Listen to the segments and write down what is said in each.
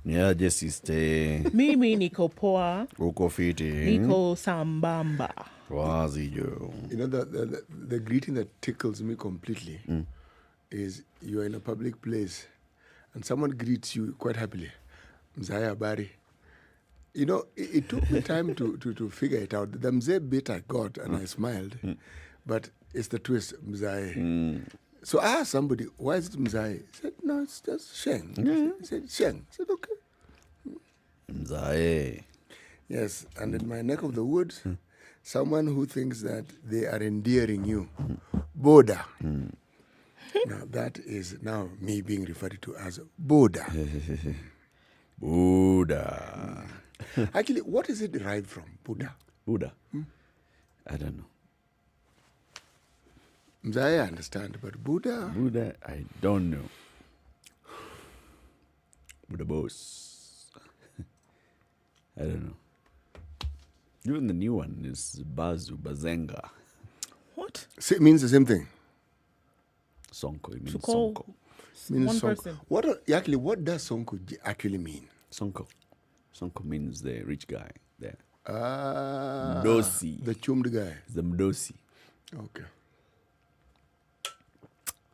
Yeah, just stay. Mimi niko poa. Uko fiti. Niko sambamba. Wazi jo. You know, the greeting that tickles me completely is you're in a public place and someone greets you quite happily. Mzaya habari. You know, it took me time to figure it out. The mzee bit I got and I smiled, but it's the twist, mzaya. So I asked somebody, why is it mzaya? He said, no, it's just sheng. He said, sheng. I said, okay. Mzae. Yes, and in my neck of the woods, someone who thinks that they are endearing you, Boda. Now that is now me being referred to as Boda. Buddha. Actually, what is it derived from, Buddha? Buddha. I don't know. Mzaya I understand, but Buddha. Buddha, I don't know. Buddha boss. I don't know. Even the new one is Bazu, Bazenga. What? It means the same thing. Sonko, it means To call Sonko. Means one Sonko. person. What does Sonko actually mean? Sonko. Sonko means the rich guy there. Ah, Mdosi. the chummed guy. The Mdosi. Okay. Of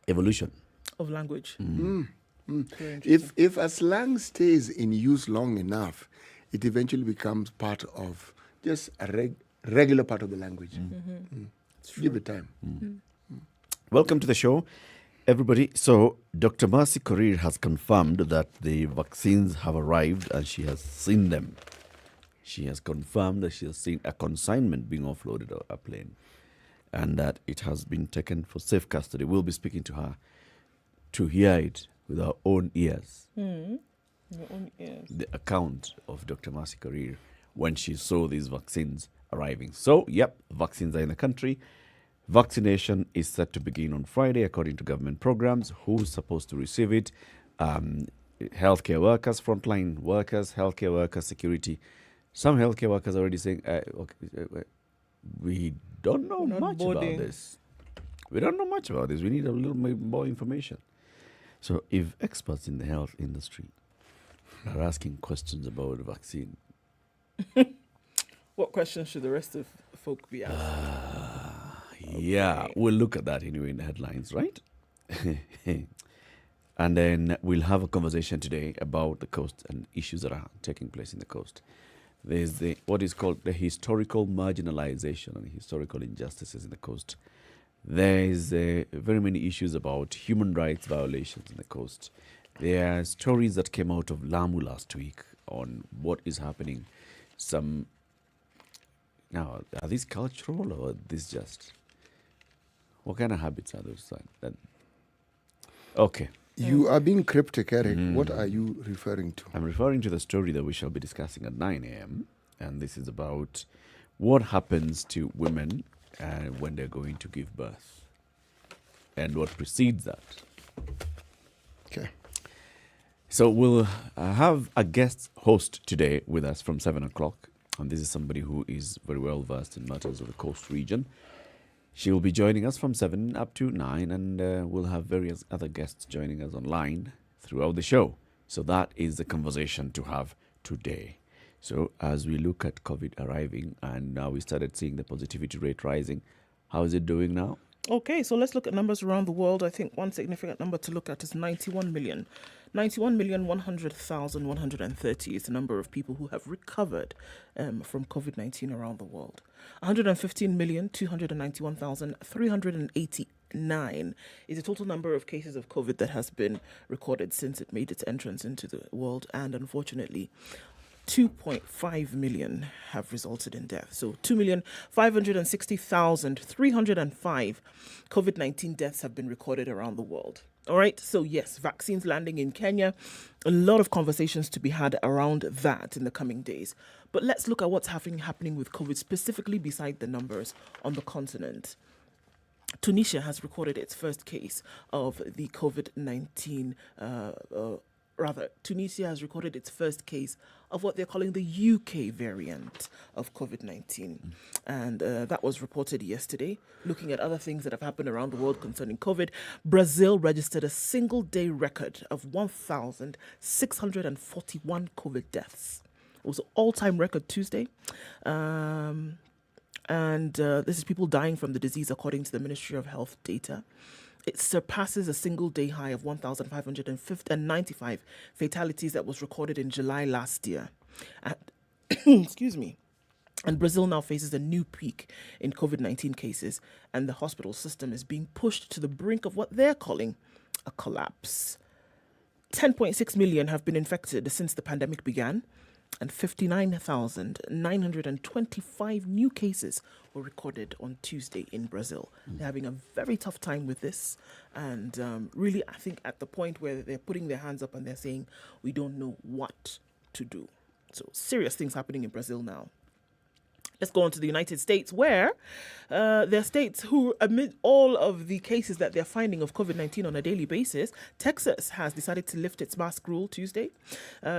Evolution. language. Mm. Very interesting. If a slang stays in use long enough, it eventually becomes part of just a regular part of the language. Give it time. Welcome to the show, everybody. So, Dr. Mercy Korir has confirmed that the vaccines have arrived and she has seen them. She has confirmed that she has seen a consignment being offloaded on a plane and that it has been taken for safe custody. We'll be speaking to her to hear it with our own ears. Your own ears. The account of Dr. Mercy Korir when she saw these vaccines arriving. So, yep, vaccines are in the country. Vaccination is set to begin on Friday, according to government programs. Who's supposed to receive it? Healthcare workers, frontline workers, healthcare workers, security. Some healthcare workers are already saying, we don't know much about this. We don't know much about this. We need a little more information. So if experts in the health industry are asking questions about the vaccine, What questions should the rest of folk be asking? yeah, we'll look at that anyway in the headlines, right? And then we'll have a conversation today about the coast and issues that are taking place in the coast. There's what is called the historical marginalization and historical injustices in the coast. There's very many issues about human rights violations in the coast. There are stories that came out of Lamu last week on what is happening. Now, are these cultural or are these just... What kind of habits are those? Okay. You are being cryptic, Eric. What are you referring to? I'm referring to the story that we shall be discussing at 9 a.m. And this is about what happens to women when they're going to give birth and what precedes that. Okay. So we'll have a guest host today with us from 7 o'clock. And this is somebody who is very well versed in matters of the coast region. She will be joining us from 7 up to 9, and we'll have various other guests joining us online throughout the show. So that is the conversation to have today. So as we look at COVID arriving, and now we started seeing the positivity rate rising, how is it doing now? Okay, so let's look at numbers around the world. I think one significant number to look at is 91 million. 91,100,130 is the number of people who have recovered from COVID-19 around the world. 115,291,389 is the total number of cases of COVID that has been recorded since it made its entrance into the world. And unfortunately, 2.5 million have resulted in death. So 2,560,305 COVID-19 deaths have been recorded around the world. All right. So yes, vaccines landing in Kenya. A lot of conversations to be had around that in the coming days. But let's look at what's happening with COVID, specifically beside the numbers on the continent. Tunisia has recorded its first case of the COVID-19 Tunisia has recorded its first case of what they're calling the UK variant of COVID-19. And that was reported yesterday. Looking at other things that have happened around the world concerning COVID, Brazil registered a single-day record of 1,641 COVID deaths. It was an all-time record Tuesday. And this is people dying from the disease according to the Ministry of Health data. It surpasses a single-day high of 1,595 fatalities that was recorded in July last year. And excuse me. And Brazil now faces a new peak in COVID-19 cases, and the hospital system is being pushed to the brink of what they're calling a collapse. 10.6 million have been infected since the pandemic began, and 59,925 new cases were recorded on Tuesday in Brazil. They're having a very tough time with this, and really, I think at the point where they're putting their hands up and they're saying, we don't know what to do. So serious things happening in Brazil now. Let's go on to the United States, where there are states who, amid all of the cases that they're finding of COVID-19 on a daily basis, Texas has decided to lift its mask rule Tuesday,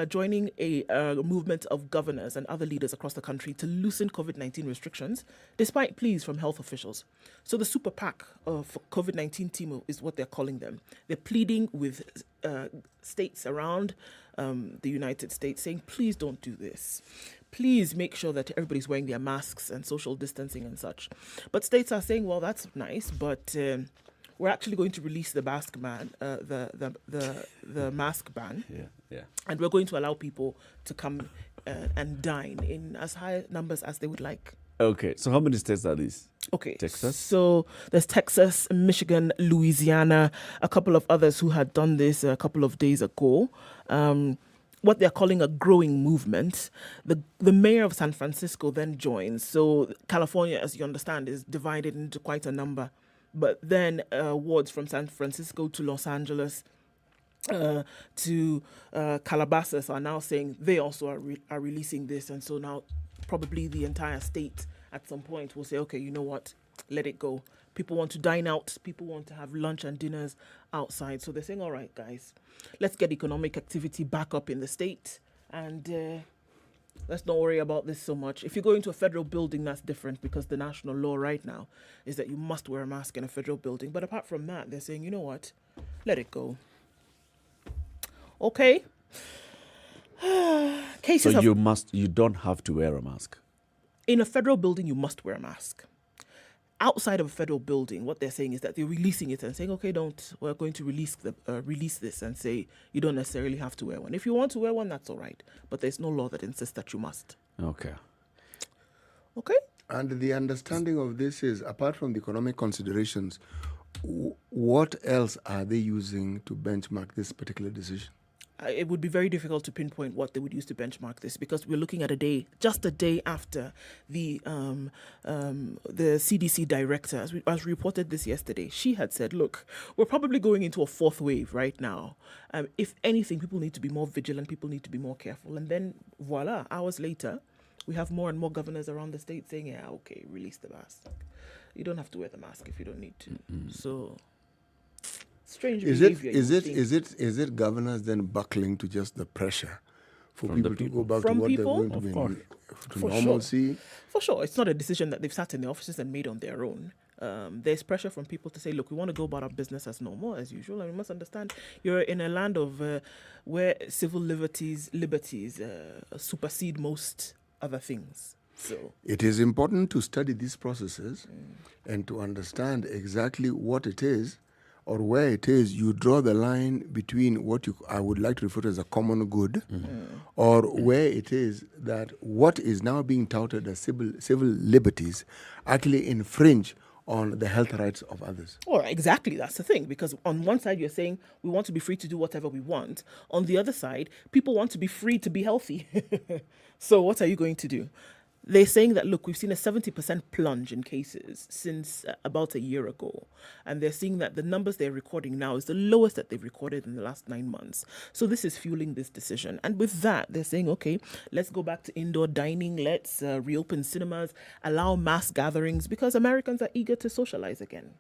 joining a movement of governors and other leaders across the country to loosen COVID-19 restrictions, despite pleas from health officials. So the super PAC of COVID-19 team is what they're calling them. They're pleading with states around the United States, saying, please don't do this. Please make sure that everybody's wearing their masks and social distancing and such. But states are saying, well, that's nice, but we're actually going to release the mask ban, the mask ban. Yeah. And we're going to allow people to come and dine in as high numbers as they would like. Okay, so how many states are these? Okay, Texas? So there's Texas, Michigan, Louisiana, a couple of others who had done this a couple of days ago. What they're calling a growing movement. The mayor of San Francisco then joins. So California, as you understand, is divided into quite a number. But then wards from San Francisco to Los Angeles to Calabasas are now saying they also are releasing this. And so now probably the entire state at some point will say, okay, you know what, let it go. People want to dine out. People want to have lunch and dinners outside. So they're saying, all right, guys, let's get economic activity back up in the state. And let's not worry about this so much. If you go into a federal building, that's different because the national law right now is that you must wear a mask in a federal building. But apart from that, they're saying, you know what, let it go. Okay. Cases So you don't have to wear a mask. In a federal building, you must wear a mask. Outside of a federal building, what they're saying is that they're releasing it and saying, okay, we're going to release this and say you don't necessarily have to wear one. If you want to wear one, that's all right. But there's no law that insists that you must. Okay. Okay? And the understanding of this is, apart from the economic considerations, what else are they using to benchmark this particular decision? It would be very difficult to pinpoint what they would use to benchmark this because we're looking at just a day after the CDC director, as reported this yesterday, she had said, look, we're probably going into a fourth wave right now. If anything, people need to be more vigilant, people need to be more careful. And then voila, hours later, we have more and more governors around the state saying, yeah, okay, release the mask. You don't have to wear the mask if you don't need to. So... strange behavior. Is it governors then buckling to just the pressure for people to go back to what they're going to be to normalcy? For sure. It's not a decision that they've sat in the offices and made on their own. There's pressure from people to say, look, we want to go about our business as normal, as usual. And we must understand you're in a land of where civil liberties supersede most other things. So it is important to study these processes and to understand exactly what it is or where it is you draw the line between what I would like to refer to as a common good, or where it is that what is now being touted as civil liberties actually infringe on the health rights of others. Or exactly, that's the thing, because on one side you're saying we want to be free to do whatever we want. On the other side, people want to be free to be healthy. So what are you going to do? They're saying that, look, we've seen a 70% plunge in cases since about a year ago. And they're seeing that the numbers they're recording now is the lowest that they've recorded in the last 9 months. So this is fueling this decision. And with that, they're saying, okay, let's go back to indoor dining. Let's reopen cinemas, allow mass gatherings, because Americans are eager to socialize again.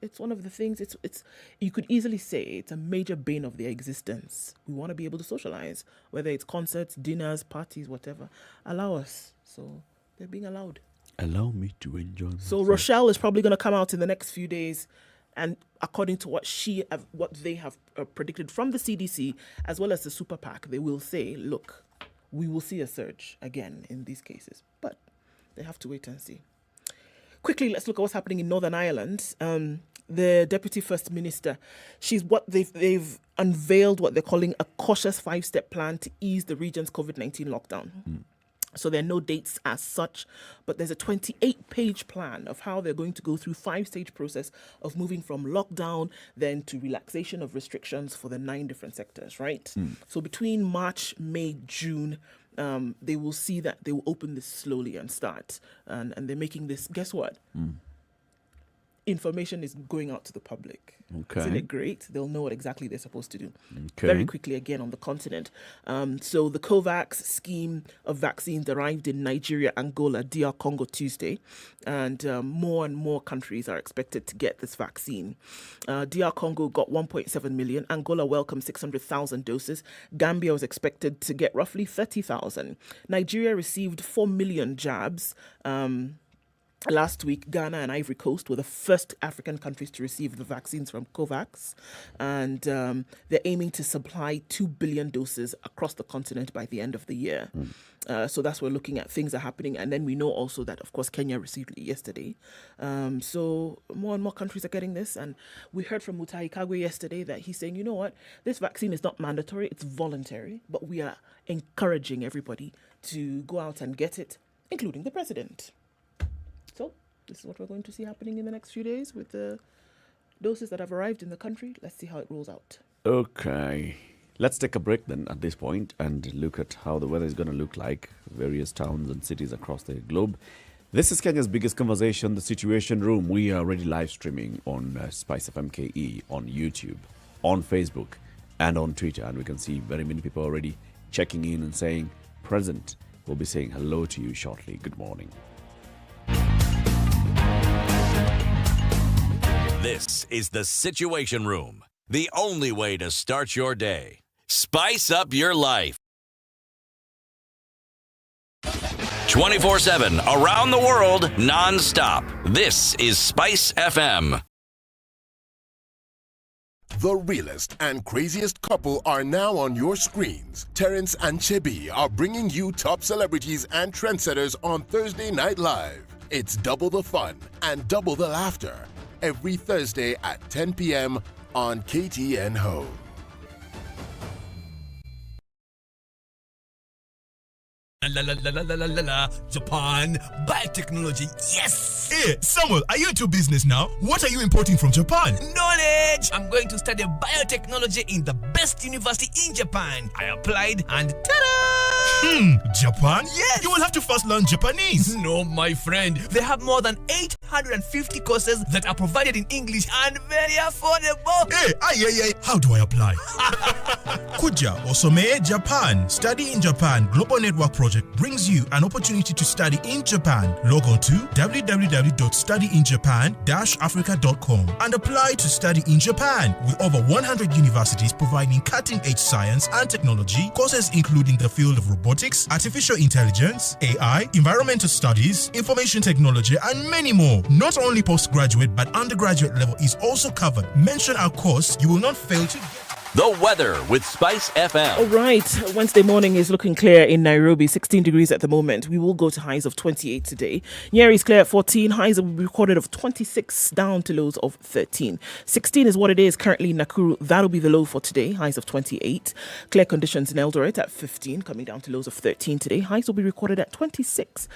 it's one of the things. It's you could easily say it's a major bane of their existence. We want to be able to socialize, whether it's concerts, dinners, parties, whatever. Allow us. So they're being allowed. Allow me to enjoy myself. So Rochelle is probably going to come out in the next few days, and according to what they have predicted from the CDC as well as the Super PAC, they will say, look, we will see a surge again in these cases, but they have to wait and see. Quickly, let's look at what's happening in Northern Ireland. The Deputy First Minister, they've unveiled what they're calling a cautious 5-step plan to ease the region's COVID-19 lockdown. So there are no dates as such, but there's a 28-page plan of how they're going to go through 5-stage process of moving from lockdown then to relaxation of restrictions for the 9 different sectors, right? So between March, May, June, they will see that they will open this slowly and start. And they're making this, guess what? Information is going out to the public. Okay. Isn't it great? They'll know what exactly they're supposed to do. Okay. Very quickly again on the continent. So the COVAX scheme of vaccines arrived in Nigeria, Angola, DR Congo Tuesday. And more and more countries are expected to get this vaccine. DR Congo got 1.7 million. Angola welcomed 600,000 doses. Gambia was expected to get roughly 30,000. Nigeria received 4 million jabs. Last week, Ghana and Ivory Coast were the first African countries to receive the vaccines from COVAX, and they're aiming to supply 2 billion doses across the continent by the end of the year. So that's what we're looking at. Things are happening, and then we know also that, of course, Kenya received it yesterday. So more and more countries are getting this, and we heard from Mutahi Kagwe yesterday that he's saying, you know what, this vaccine is not mandatory, it's voluntary, but we are encouraging everybody to go out and get it, including the president. So this is what we're going to see happening in the next few days with the doses that have arrived in the country. Let's see how it rolls out. Okay. Let's take a break then at this point and look at how the weather is going to look like various towns and cities across the globe. This is Kenya's biggest conversation, The Situation Room. We are already live streaming on SpiceFM KE, on YouTube, on Facebook, and on Twitter. And we can see very many people already checking in and saying present. We'll be saying hello to you shortly. Good morning. This is The Situation Room, the only way to start your day. Spice up your life. 24/7, around the world, non-stop. This is SpiceFM. The realest and craziest couple are now on your screens. Terrence and Chebi are bringing you top celebrities and trendsetters on Thursday Night Live. It's double the fun and double the laughter. Every Thursday at 10 p.m. on KTN Home. Japan, biotechnology, yes! Hey, Samuel, are you into business now? What are you importing from Japan? Knowledge! I'm going to study biotechnology in the best university in Japan. I applied and ta-da! Japan? Yes! You will have to first learn Japanese. No, my friend. They have more than 850 courses that are provided in English and very affordable. Hey, how do I apply? Kuja Osome Japan. Study in Japan Global Network Project brings you an opportunity to study in Japan. Log on to www.studyinjapan-africa.com and apply to study in Japan with over 100 universities providing cutting-edge science and technology courses including the field of robotics, artificial intelligence, AI, environmental studies, information technology, and many more. Not only postgraduate but undergraduate level is also covered. Mention our course, you will not fail to get. The weather with Spice FM. All right, Wednesday morning is looking clear in Nairobi, 16 degrees at the moment. We will go to highs of 28 today. Nyeri is clear at 14, highs will be recorded of 26, down to lows of 13. 16 is what it is currently in Nakuru. That'll be the low for today, highs of 28. Clear conditions in Eldoret at 15, coming down to lows of 13 today. Highs will be recorded at 26.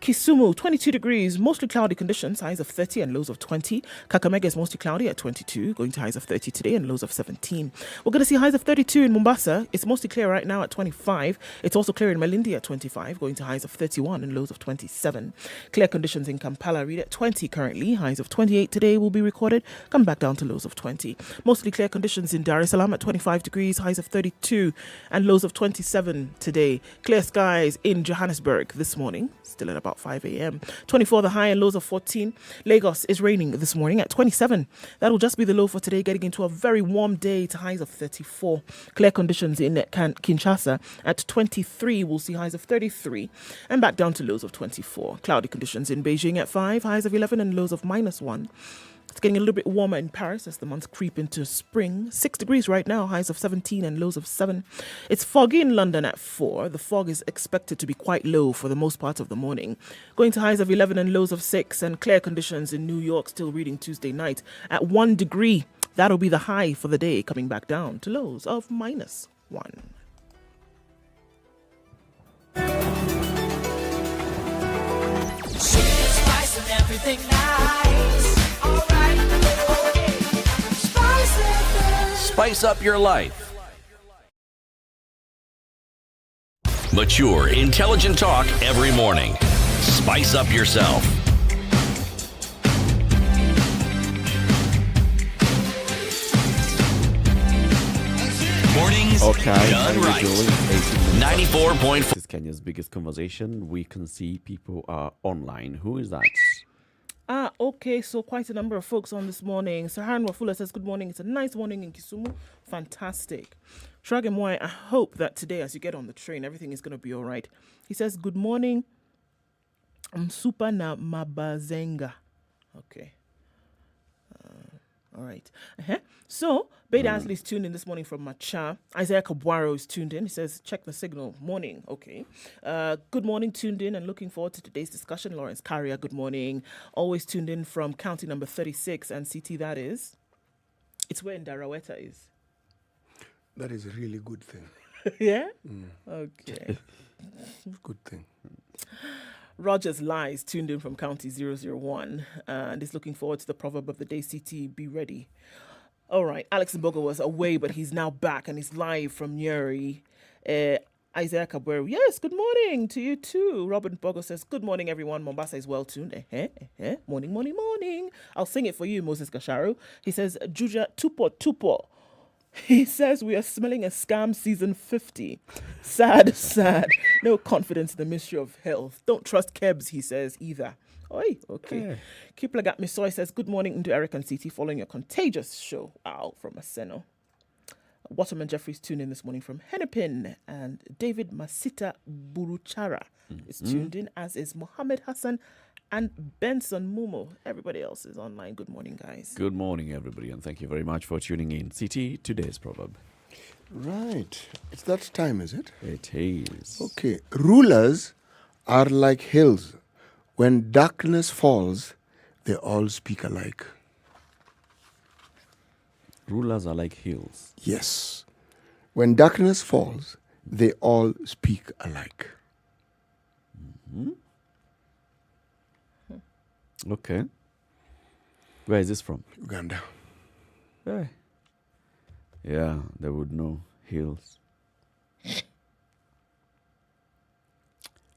Kisumu, 22 degrees, mostly cloudy conditions, highs of 30 and lows of 20. Kakamega is mostly cloudy at 22, going to highs of 30 today and lows of 17. We're going to see highs of 32 in Mombasa. It's mostly clear right now at 25. It's also clear in Malindi at 25, going to highs of 31 and lows of 27. Clear conditions in Kampala read at 20 currently. Highs of 28 today will be recorded. Come back down to lows of 20. Mostly clear conditions in Dar es Salaam at 25 degrees. Highs of 32 and lows of 27 today. Clear skies in Johannesburg this morning. Still at about 5 a.m. 24 the high and lows of 14. Lagos is raining this morning at 27. That'll just be the low for today, getting into a very warm day to highs of 34. Clear conditions in Kinshasa at 23. We'll see highs of 33 and back down to lows of 24. Cloudy conditions in Beijing at 5. Highs of 11 and lows of -1. It's getting a little bit warmer in Paris as the months creep into spring. 6 degrees right now, highs of 17 and lows of 7. It's foggy in London at 4. The fog is expected to be quite low for the most part of the morning. Going to highs of 11 and lows of 6, and clear conditions in New York still reading Tuesday night at 1 degree. That'll be the high for the day, coming back down to lows of -1. Spice and everything nice. Alright, okay. SpiceFM. Spice up your life. Mature, intelligent talk every morning. Spice up yourself. Mornings done right. 94.4. This is Kenya's biggest conversation. We can see people are online. Who is that? Okay, so quite a number of folks on this morning. Saharan Wafula says, good morning. It's a nice morning in Kisumu. Fantastic. Shragemwai, I hope that today as you get on the train, everything is going to be all right. He says, good morning. I'm super na mabazenga. Okay. All right. So, Beda Ansley is tuned in this morning from Macha. Isaiah Kabwaro is tuned in. He says, check the signal. Morning. Okay. Good morning, tuned in and looking forward to today's discussion. Lawrence Carrier, good morning. Always tuned in from county number 36 and CT that is. It's where Ndaraweta is. That is a really good thing. Yeah? Okay. Good thing. Rogers Lies tuned in from County 001 and is looking forward to the proverb of the day, CT, be ready. All right, Alex Mbogo was away, but he's now back and he's live from Nyeri. Isaiah Cabrera, yes, good morning to you too. Robin Bogo says, good morning, everyone. Mombasa is well tuned. Morning, morning, morning. I'll sing it for you, Moses Gasharo. He says, Juja Tupo. He says we are smelling a scam season 50. Sad, sad. No confidence in the Ministry of Health. Don't trust KEBS, he says, either. Oi, okay. Kiplagat Misoy says, good morning into Eric and CT following your contagious show. Wow, from Aseno. Waterman Jeffries tuned in this morning from Hennepin. And David Masita Buruchara is tuned in, as is Mohammed Hassan and Benson Mumo. Everybody else is online. Good morning, guys. Good morning, everybody, and thank you very much for tuning in. CT, today's proverb. Right. It's that time, is it? It is. Okay. Rulers are like hills. When darkness falls, they all speak alike. Rulers are like hills. Yes. When darkness falls, they all speak alike. Okay. Where is this from? Uganda. Hey. Yeah, they would know. Hills.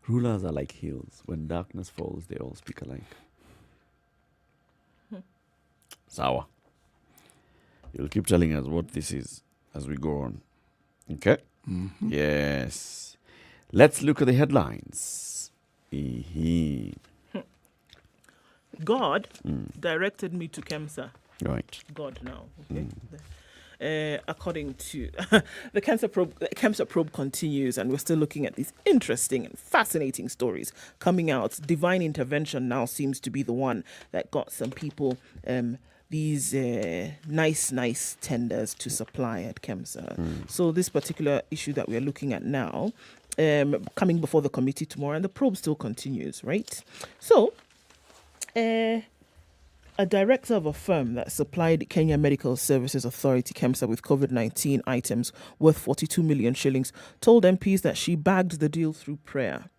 Rulers are like hills. When darkness falls, they all speak alike. Sawa. You'll keep telling us what this is as we go on. Okay? Yes. Let's look at the headlines. God directed me to KEMSA. Right. God now. Okay. According to the KEMSA probe continues, and we're still looking at these interesting and fascinating stories coming out. Divine intervention now seems to be the one that got some people these nice tenders to supply at KEMSA. So this particular issue that we're looking at now, coming before the committee tomorrow, and the probe still continues, right? So a director of a firm that supplied Kenya Medical Services Authority, KEMSA, with COVID-19 items worth 42 million shillings told MPs that she bagged the deal through prayer.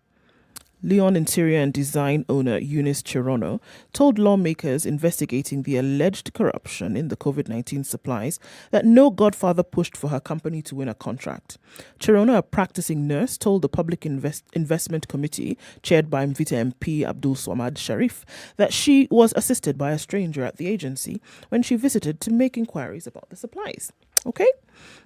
Leon interior and design owner Eunice Chirono told lawmakers investigating the alleged corruption in the COVID-19 supplies that no godfather pushed for her company to win a contract. Chirono, a practicing nurse, told the Public Investment Committee, chaired by Mvita MP Abdul Swamad Sharif, that she was assisted by a stranger at the agency when she visited to make inquiries about the supplies. Okay?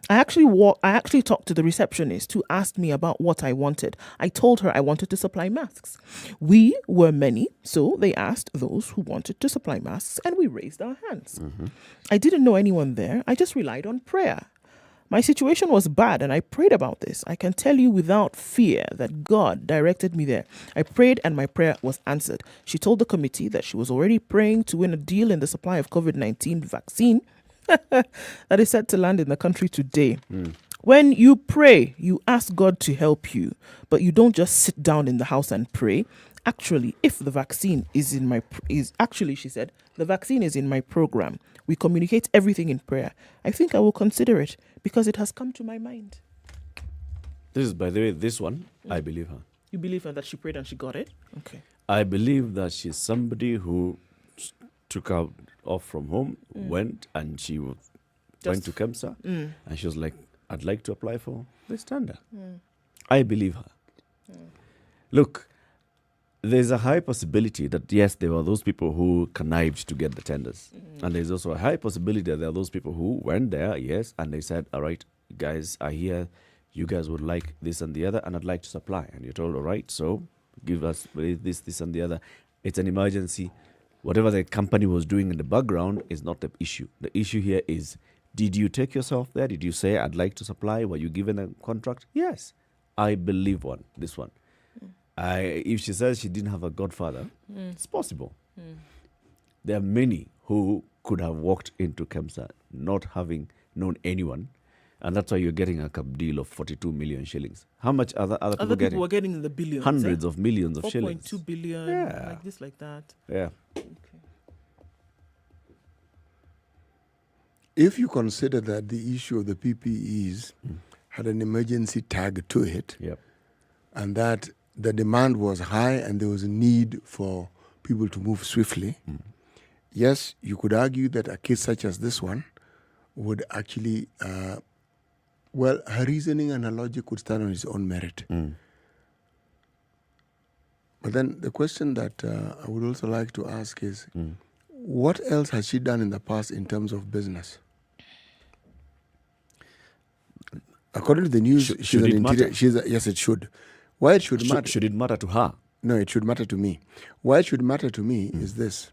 I actually talked to the receptionist who asked me about what I wanted. I told her I wanted to supply masks. We were many, so they asked those who wanted to supply masks, and we raised our hands. I didn't know anyone there. I just relied on prayer. My situation was bad, and I prayed about this. I can tell you without fear that God directed me there. I prayed, and my prayer was answered. She told the committee that she was already praying to win a deal in the supply of COVID-19 vaccine that is set to land in the country today. When you pray, you ask God to help you, but you don't just sit down in the house and pray. Actually, if the vaccine she said, the vaccine is in my program. We communicate everything in prayer. I think I will consider it because it has come to my mind. This is, by the way, this one, I believe her. You believe her that she prayed and she got it? Okay. I believe that she's somebody who took out off from home, went, and she went to KEMSA, and she was like, I'd like to apply for this tender. I believe her. Look, there's a high possibility that, yes, there were those people who connived to get the tenders. And there's also a high possibility that there are those people who went there, yes, and they said, all right, guys, I hear you guys would like this and the other, and I'd like to supply. And you're told, all right, so give us this, and the other. It's an emergency. Whatever the company was doing in the background is not the issue. The issue here is, did you take yourself there? Did you say, I'd like to supply? Were you given a contract? Yes. I believe this one. If she says she didn't have a godfather, it's possible. There are many who could have walked into KEMSA not having known anyone, and that's why you're getting a deal of 42 million shillings. How much other people getting? Were getting in the billions. Hundreds of millions of shillings. 4.2 billion, like this, like that. Yeah. Okay. If you consider that the issue of the PPEs had an emergency tag to it, and that the demand was high and there was a need for people to move swiftly, yes, you could argue that a case such as this one would actually, her reasoning and her logic would stand on its own merit. But then the question that I would also like to ask is, what else has she done in the past in terms of business? According to the news, she's an interior. Yes, it should. Why it should matter? Should it matter to her? No, it should matter to me. Why it should matter to me is this: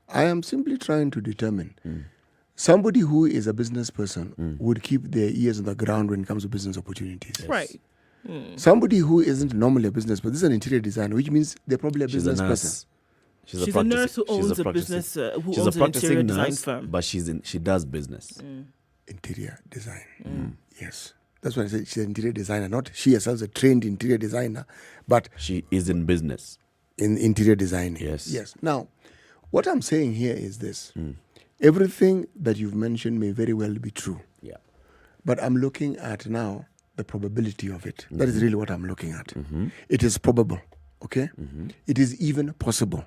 I am simply trying to determine. Somebody who is a business person would keep their ears on the ground when it comes to business opportunities. Yes. Right. Somebody who isn't normally a business person, this is an interior designer, which means they're probably a business person. She's a nurse who owns a business, who owns an interior design firm. But she does business. Interior design. Yes. That's why I said she's an interior designer. Not she herself is a trained interior designer, but she is in business. In interior design. Yes. Yes. Now, what I'm saying here is this. Everything that you've mentioned may very well be true. Yeah. But I'm looking at now the probability of it. That is really what I'm looking at. It is probable. Okay? It is even possible.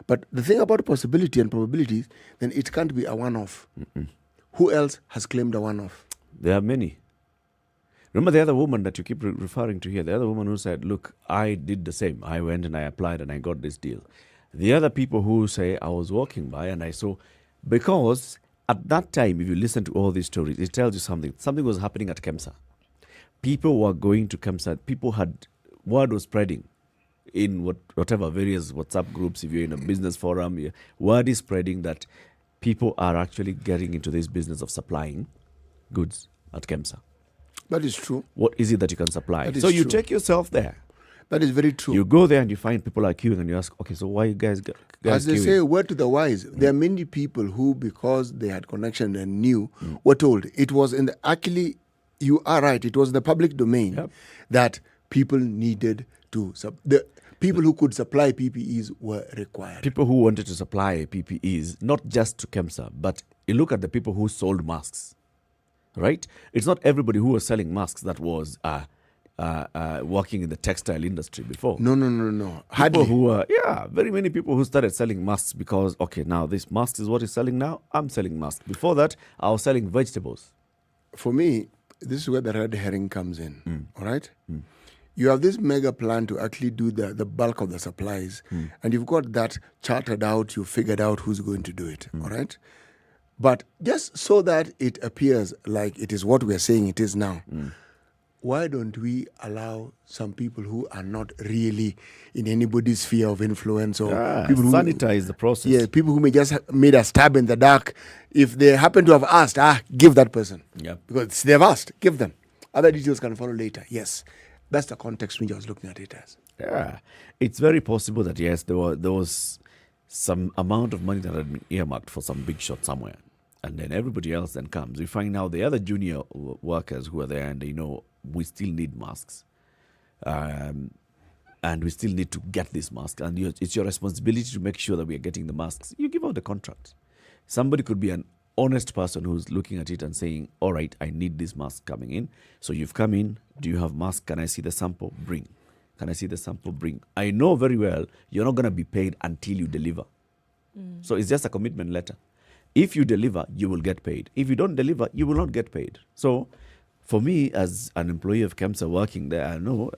But the thing about possibility and probabilities, then it can't be a one-off. Who else has claimed a one-off? There are many. Remember the other woman that you keep referring to here, the other woman who said, look, I did the same. I went and I applied and I got this deal. The other people who say, I was walking by and I saw, because at that time, if you listen to all these stories, it tells you something. Something was happening at KEMSA. People were going to KEMSA. Word was spreading in whatever various WhatsApp groups. If you're in a business forum, word is spreading that people are actually getting into this business of supplying goods at KEMSA. That is true. What is it that you can supply? That is so you true. take yourself there. That is very true. You go there and you find people are queuing and you ask, okay, so why you guys As they queuing? say, word to the wise. There are many people who, because they had connection and knew, were told. It was actually, you are right, it was in the public domain that people needed to, the people who could supply PPEs were required. People who wanted to supply PPEs, not just to KEMSA, but you look at the people who sold masks, right? It's not everybody who was selling masks that was working in the textile industry before. No. People Hardly. who are, very many people who started selling masks because, okay, now this mask is what is selling now. I'm selling masks. Before that, I was selling vegetables. For me, this is where the red herring comes in. All right? You have this mega plan to actually do the bulk of the supplies, and you've got that charted out, you figured out who's going to do it. All right? But just so that it appears like it is what we're saying it is now, why don't we allow some people who are not really in anybody's sphere of influence, or people who sanitize the process? Yeah, people who may just made a stab in the dark. If they happen to have asked, give that person. Yeah. Because they've asked, give them. Other details can follow later. Yes. That's the context which I was looking at it as. Yeah. It's very possible that, yes, there was some amount of money that had been earmarked for some big shot somewhere. And then everybody else then comes. We find now the other junior workers who are there, and they know we still need masks. And we still need to get this mask. And it's your responsibility to make sure that we are getting the masks. You give out the contract. Somebody could be an honest person who's looking at it and saying, all right, I need this mask coming in. So you've come in. Do you have mask? Can I see the sample? Bring. Can I see the sample? Bring. I know very well you're not going to be paid until you deliver. So it's just a commitment letter. If you deliver, you will get paid. If you don't deliver, you will not get paid. So for me, as an employee of KEMSA working there, I know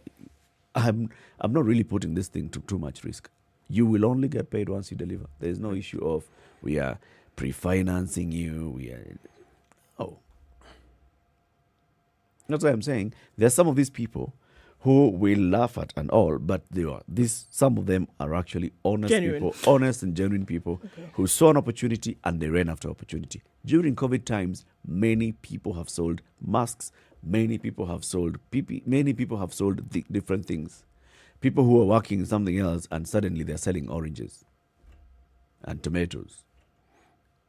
I'm not really putting this thing to too much risk. You will only get paid once you deliver. There is no issue of we are pre-financing you. That's why I'm saying there's some of these people who will laugh at and all, but some of them are actually honest and genuine people who saw an opportunity and they ran after opportunity. During COVID times, many people have sold masks, many people have sold PP, many people have sold different things. People who are working in something else and suddenly they're selling oranges and tomatoes.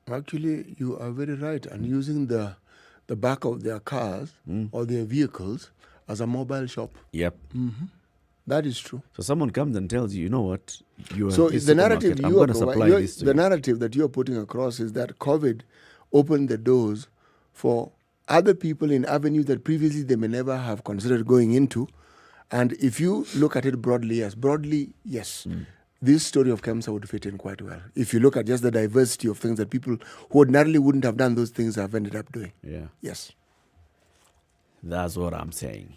Actually, you are very right. And using the back of their cars or their vehicles as a mobile shop. Yep. That is true. So someone comes and tells you, you know what? So the narrative the narrative that you are putting across is that COVID opened the doors for other people in avenues that previously they may never have considered going into. And if you look at it broadly, yes, this story of KEMSA would fit in quite well. If you look at just the diversity of things that people who ordinarily wouldn't have done those things have ended up doing. Yeah. Yes. That's what I'm saying.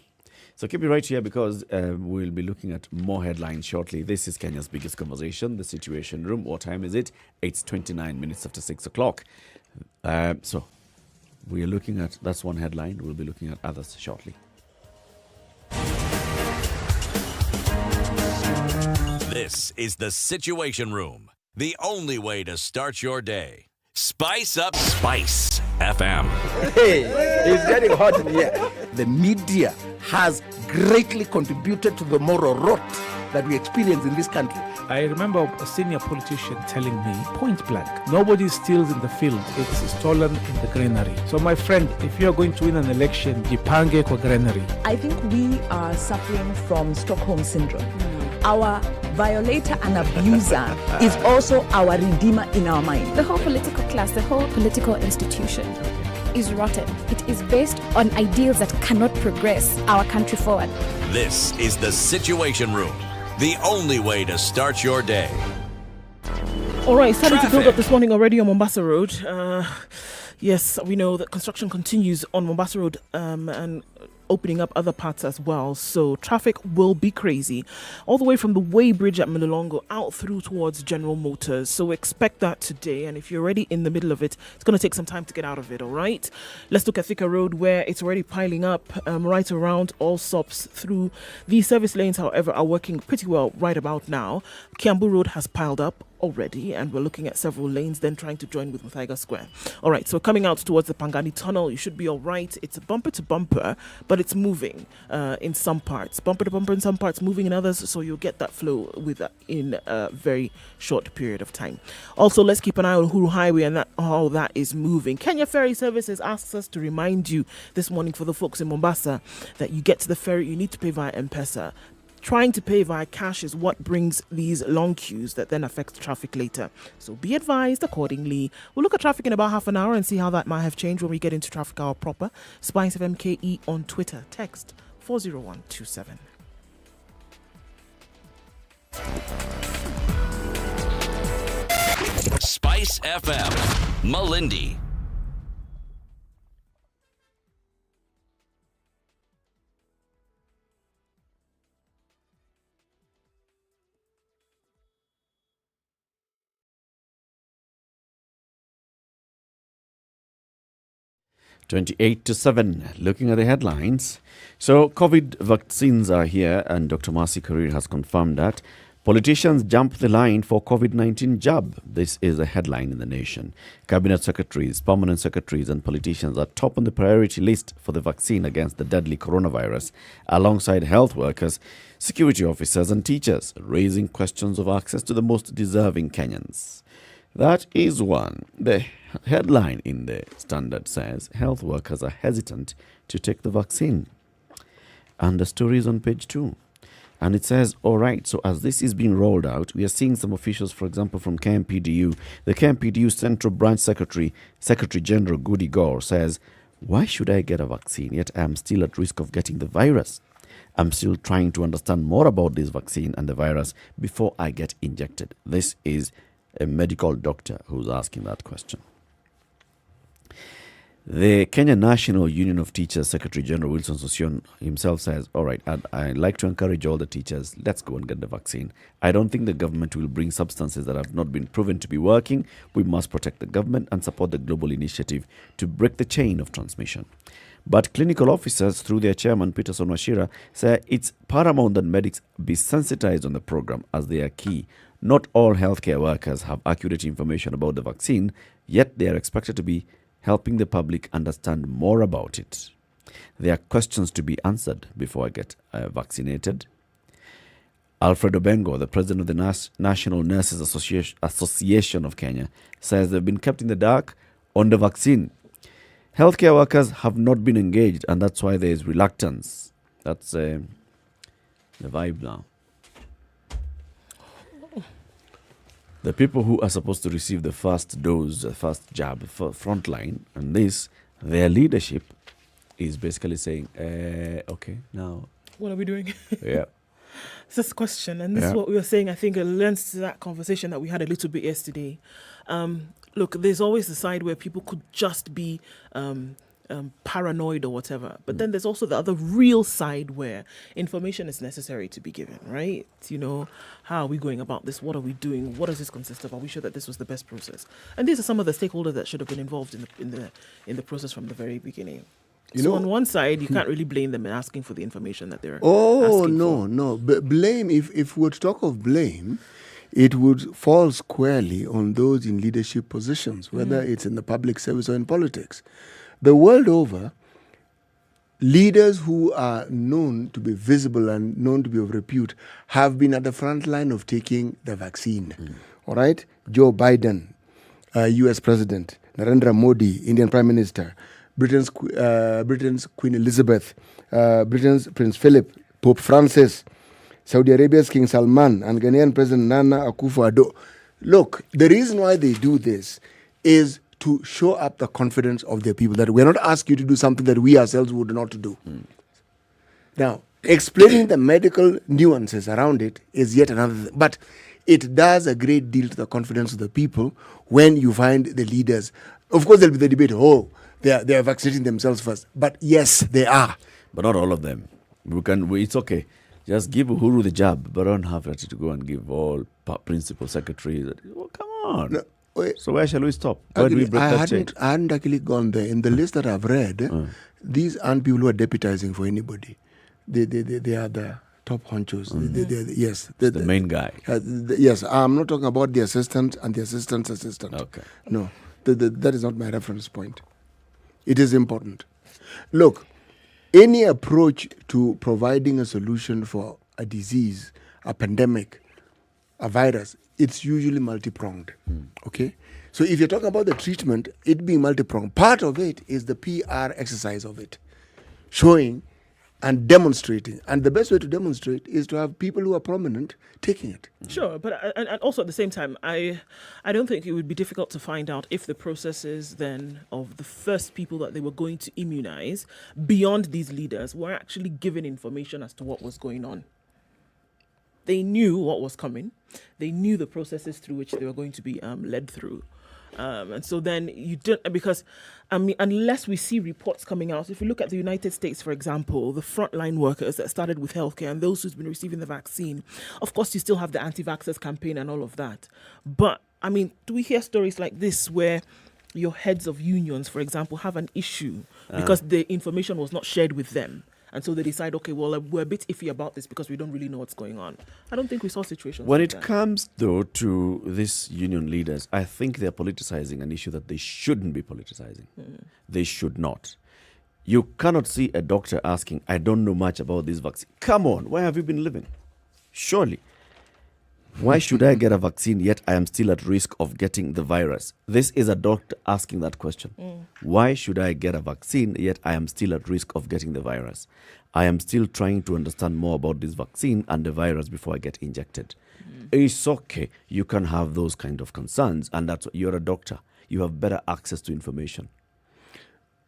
So keep it right here because we'll be looking at more headlines shortly. This is Kenya's biggest conversation, the Situation Room. What time is it? It's 29 minutes after 6 o'clock. So we are looking at, that's one headline. We'll be looking at others shortly. This is the Situation Room, the only way to start your day. Spice up Spice FM. Hey, it's getting hot in here. The media has greatly contributed to the moral rot that we experience in this country. I remember a senior politician telling me, point blank, nobody steals in the field, it's stolen in the granary. So my friend, if you're going to win an election, jipange kwa granary. I think we are suffering from Stockholm Syndrome. Our violator and abuser is also our redeemer in our mind. The whole political class, the whole political institution is rotten. It is based on ideals that cannot progress our country forward. This is the Situation Room, the only way to start your day. All right, starting to build up this morning already on Mombasa Road. Yes, we know that construction continues on Mombasa Road and opening up other parts as well. So traffic will be crazy all the way from the Way Bridge at Milolongo out through towards General Motors. So expect that today. And if you're already in the middle of it, it's going to take some time to get out of it. All right. Let's look at Thika Road where it's already piling up right around all stops through. The service lanes, however, are working pretty well right about now. Kiambu Road has piled up already, and we're looking at several lanes then trying to join with Muthaiga Square. All right, so coming out towards the Pangani Tunnel, you should be all right. It's a bumper to bumper, but it's moving in some parts. Bumper to bumper in some parts, moving in others, so you'll get that flow with in a very short period of time. Also, let's keep an eye on Huru Highway and how that is moving. Kenya Ferry Services asks us to remind you this morning for the folks in Mombasa that you get to the ferry, you need to pay via M-Pesa. Trying to pay via cash is what brings these long queues that then affect traffic later. So be advised accordingly. We'll look at traffic in about half an hour and see how that might have changed when we get into traffic hour proper. SpiceFM KE on Twitter. Text 40127. Spice FM, Malindi. Twenty-eight to 7. Looking at the headlines. So, COVID vaccines are here, and Dr. Mercy Karir has confirmed that. Politicians jump the line for COVID-19 jab. This is a headline in the nation. Cabinet secretaries, permanent secretaries, and politicians are top on the priority list for the vaccine against the deadly coronavirus, alongside health workers, security officers, and teachers, raising questions of access to the most deserving Kenyans. That is one. The headline in the Standard says health workers are hesitant to take the vaccine. And the story is on page 2. And it says, all right, so as this is being rolled out, we are seeing some officials, for example, from KMPDU. The KMPDU Central Branch Secretary General Goody Gore says, why should I get a vaccine, yet I am still at risk of getting the virus? I'm still trying to understand more about this vaccine and the virus before I get injected. This is a medical doctor who's asking that question. The Kenya National Union of Teachers Secretary General Wilson Sossion himself says, all right, I'd like to encourage all the teachers, let's go and get the vaccine. I don't think the government will bring substances that have not been proven to be working. We must protect the government and support the global initiative to break the chain of transmission. But clinical officers, through their chairman, Peter Sonwashira, say it's paramount that medics be sensitized on the program as they are key. Not all healthcare workers have accurate information about the vaccine, yet they are expected to be helping the public understand more about it. There are questions to be answered before I get vaccinated. Alfred Obengo, the president of the National Nurses Association of Kenya, says they've been kept in the dark on the vaccine. Healthcare workers have not been engaged, and that's why there is reluctance. That's the vibe now. The people who are supposed to receive the first dose, the first jab, frontline, and their leadership is basically saying, okay, now. What are we doing? Yeah. It's this question, and this is what we were saying. I think it lends to that conversation that we had a little bit yesterday. Look, there's always the side where people could just be paranoid or whatever. But then there's also the other real side where information is necessary to be given, right? You know, how are we going about this? What are we doing? What does this consist of? Are we sure that this was the best process? And these are some of the stakeholders that should have been involved in the process from the very beginning. So on one side, you can't really blame them in asking for the information that they're asking for. No. Blame, if we were to talk of blame, it would fall squarely on those in leadership positions, whether it's in the public service or in politics. The world over, leaders who are known to be visible and known to be of repute have been at the front line of taking the vaccine. All right? Joe Biden, US President, Narendra Modi, Indian Prime Minister, Britain's Queen Elizabeth, Britain's Prince Philip, Pope Francis, Saudi Arabia's King Salman, and Ghanaian President Nana Akufo-Addo. Look, the reason why they do this is to show up the confidence of their people, that we're not asking you to do something that we ourselves would not do. Now, explaining the medical nuances around it is yet another thing. But it does a great deal to the confidence of the people when you find the leaders. Of course, there'll be the debate, they are vaccinating themselves first. But yes, they are. But not all of them. It's okay. Just give Uhuru the jab, but don't have to go and give all principal secretaries. Oh, come on. No. So where shall we stop? Where do we break that chain? I hadn't actually gone there. In the list that I've read, these aren't people who are deputizing for anybody. They are the top honchos. Yes. The main guy. Yes. I'm not talking about the assistant and the assistant's assistant. Okay. No. That is not my reference point. It is important. Look, any approach to providing a solution for a disease, a pandemic, a virus, it's usually multi-pronged, okay? So if you're talking about the treatment, it being multi-pronged, part of it is the PR exercise of it, showing and demonstrating. And the best way to demonstrate is to have people who are prominent taking it. Sure, but and also at the same time, I don't think it would be difficult to find out if the processes then of the first people that they were going to immunize beyond these leaders were actually given information as to what was going on. They knew what was coming. They knew the processes through which they were going to be led through. And so then you don't, because, I mean, unless we see reports coming out, if you look at the United States, for example, the frontline workers that started with healthcare and those who's been receiving the vaccine, of course, you still have the anti-vaxxers campaign and all of that. But, I mean, do we hear stories like this where your heads of unions, for example, have an issue because the information was not shared with them? And so they decide, okay, well, we're a bit iffy about this because we don't really know what's going on. I don't think we saw situations When like it that. comes, though, to these union leaders, I think they're politicizing an issue that they shouldn't be politicizing. They should not. You cannot see a doctor asking, I don't know much about this vaccine. Come on, where have you been living? Surely. Why should I get a vaccine yet I am still at risk of getting the virus? This is a doctor asking that question. Why should I get a vaccine yet I am still at risk of getting the virus? I am still trying to understand more about this vaccine and the virus before I get injected. It's okay. You can have those kind of concerns, and that's you're a doctor. You have better access to information.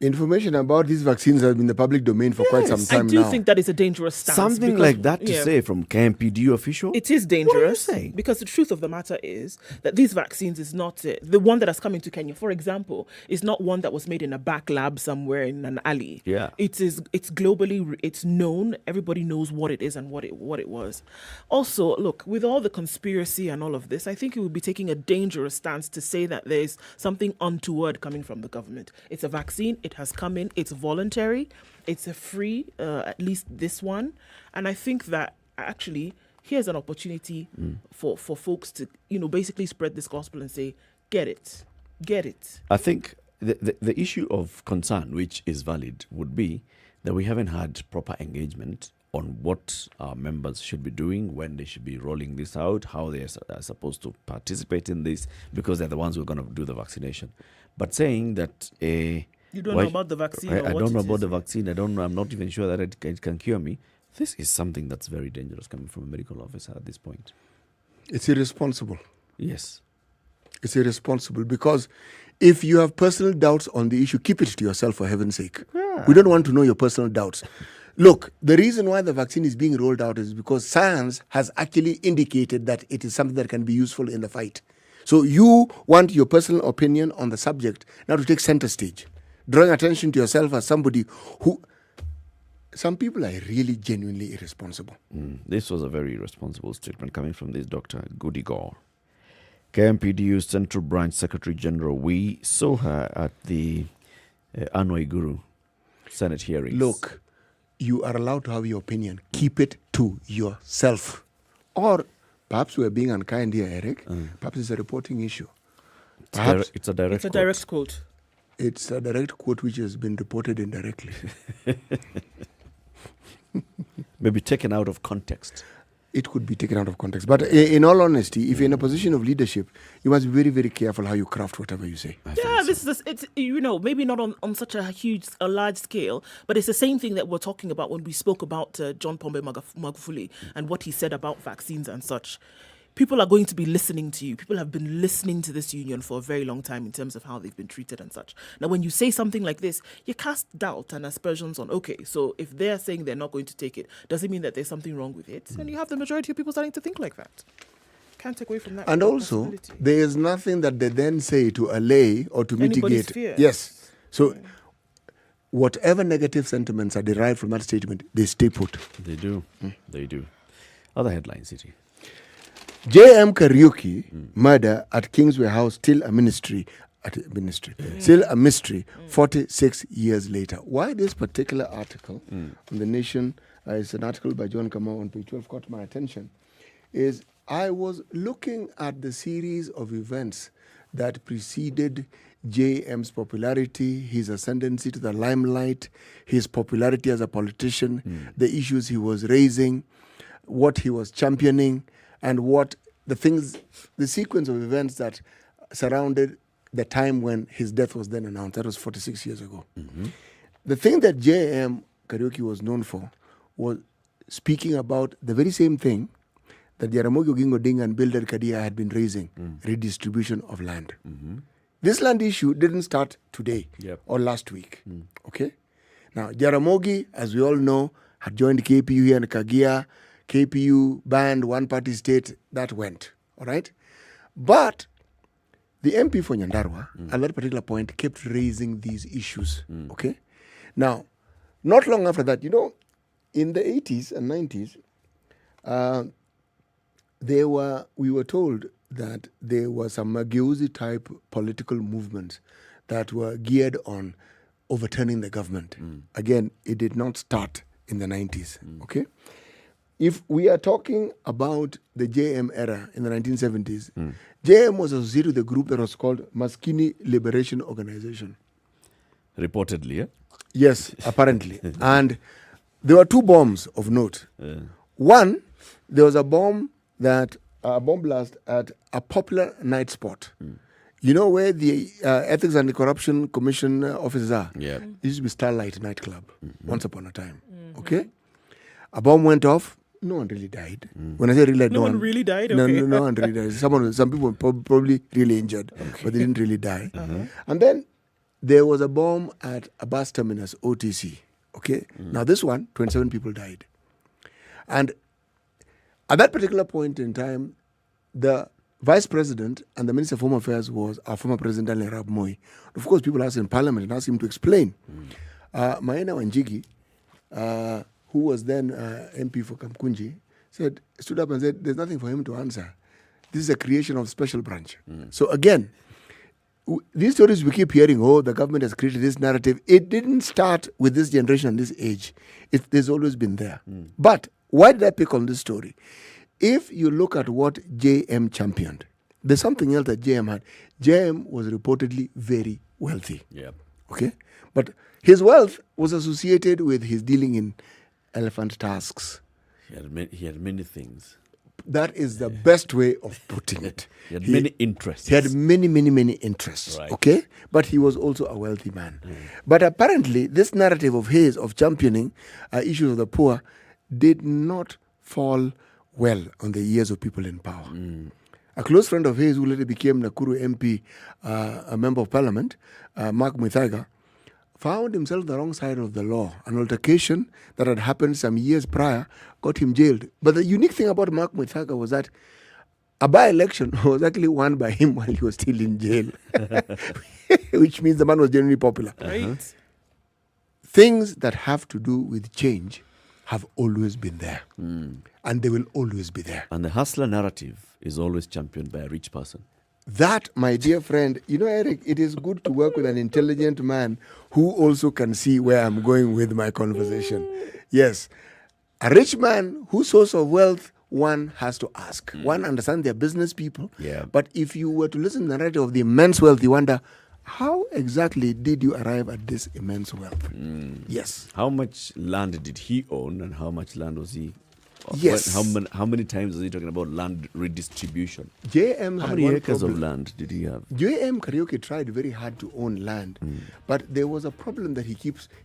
Information about these vaccines has been in the public domain for quite some time I do now. think that is a dangerous stance. Something because- like that to yeah. say from KMPD official? It is What are you dangerous saying? because the truth of the matter is that these vaccines is not the one that has come into Kenya, for example, is not one that was made in a back lab somewhere in an alley. Yeah. It's globally, it's known. Everybody knows what it is and what it was. Also, look, with all the conspiracy and all of this, I think it would be taking a dangerous stance to say that there's something untoward coming from the government. It's a vaccine. It has come in. It's voluntary. It's a free, at least this one. And I think that actually here's an opportunity for folks to, basically spread this gospel and say, get it. I think the issue of concern, which is valid, would be that we haven't had proper engagement on what our members should be doing, when they should be rolling this out, how they are supposed to participate in this, because they're the ones who are going to do the vaccination. But saying that You don't know about the vaccine. I don't know about the vaccine. I don't know. I'm not even sure that it can cure me. This is something that's very dangerous coming from a medical officer at this point. It's irresponsible. Yes. It's irresponsible because if you have personal doubts on the issue, keep it to yourself, for heaven's sake. Yeah. We don't want to know your personal doubts. Look, the reason why the vaccine is being rolled out is because science has actually indicated that it is something that can be useful in the fight. So you want your personal opinion on the subject now to take center stage, drawing attention to yourself as somebody who... Some people are really genuinely irresponsible. This was a very irresponsible statement coming from this Dr. Goody Gore. KMPDU's Central Branch Secretary General, we saw her at the Anwai Guru Senate hearings. Look, you are allowed to have your opinion. Keep it to yourself. Or perhaps we're being unkind here, Eric. Perhaps it's a reporting issue. Perhaps It's a direct quote. It's a direct quote which has been reported indirectly. Maybe taken out of context. It could be taken out of context. But in all honesty, if you're in a position of leadership, you must be very, very careful how you craft whatever you say. Yeah, it's maybe not on such a large scale, but it's the same thing that we're talking about when we spoke about John Pombe Magufuli and what he said about vaccines and such. People are going to be listening to you. People have been listening to this union for a very long time in terms of how they've been treated and such. Now, when you say something like this, you cast doubt and aspersions on, okay, so if they're saying they're not going to take it, does it mean that there's something wrong with it? And you have the majority of people starting to think like that. Can't take away from that. And also, there is nothing that they then say to allay or to Anybody's mitigate. fear. Yes. So whatever negative sentiments are derived from that statement, they stay put. They do. They do. Other headlines, City. J.M. Kariuki murder at Kingsway House still a mystery. Still a mystery 46 years later. Why this particular article on The Nation, it's an article by John Kamau on page 12, caught my attention, is I was looking at the series of events that preceded J.M.'s popularity, his ascendancy to the limelight, his popularity as a politician, the issues he was raising, what he was championing, and what the sequence of events that surrounded the time when his death was then announced. That was 46 years ago. The thing that J.M. Kariuki was known for was speaking about the very same thing that Jaramogi Oginga Odinga and Bildad Kadia had been raising, redistribution of land. This land issue didn't start today or last week. Okay? Now, Jaramogi, as we all know, had joined KPU here in Kagia. KPU banned one-party state. That went. All right? But the MP for Nyandarua, at that particular point, kept raising these issues. Okay? Now, not long after that, in the 80s and 90s, we were told that there were some Mageuzi-type political movements that were geared on overturning the government. Again, it did not start in the 90s, okay? If we are talking about the JM era in the 1970s, JM was associated with a group that was called Maskini Liberation Organization. Reportedly, yeah? Yes, apparently. And there were two bombs of note. One, there was a bomb blast at a popular night spot. You know where the Ethics and Corruption Commission offices are? Yeah. It used to be Starlight nightclub once upon a time. Okay? A bomb went off. No one really died. When I say really died, no one really died? No, Okay. no one really died. Some people were probably really injured, but they didn't really die. And then there was a bomb at a bus terminus, OTC. Okay? Now this one, 27 people died. And at that particular point in time, the Vice President and the Minister of Home Affairs was our former President, Daniel Arap Moi. Of course, people asked in Parliament and asked him to explain. Maina Wanjigi, who was then MP for Kamkunji, stood up and said, there's nothing for him to answer. This is a creation of special branch. So again, these stories we keep hearing, the government has created this narrative. It didn't start with this generation and this age. There's always been there. But why did I pick on this story? If you look at what JM championed, there's something else that JM had. JM was reportedly very wealthy. Yeah. Okay? But his wealth was associated with his dealing in elephant tusks. He had many things. That is the best way of putting it. He had many interests. He had many, many, many interests. Right. Okay? But he was also a wealthy man. But apparently, this narrative of his, of championing issues of the poor, did not fall well on the ears of people in power. A close friend of his, who later became Nakuru MP, a member of parliament, Mark Muthaiga, found himself on the wrong side of the law. An altercation that had happened some years prior got him jailed. But the unique thing about Mark Muthaiga was that a by-election was actually won by him while he was still in jail. Which means the man was genuinely popular. Right. Things that have to do with change have always been there. And they will always be there. And the hustler narrative is always championed by a rich person. That, my dear friend, Eric, it is good to work with an intelligent man who also can see where I'm going with my conversation. Yes, a rich man whose source of wealth one has to ask. One understands they're business people. Yeah. But if you were to listen to the narrative of the immense wealth, you wonder, how exactly did you arrive at this immense wealth? Yes. How much land did he own and how much land was he? Yes. How many times was he talking about land redistribution? JM How had many one acres problem. of land did he have? JM Karaoke tried very hard to own land, but there was a problem that he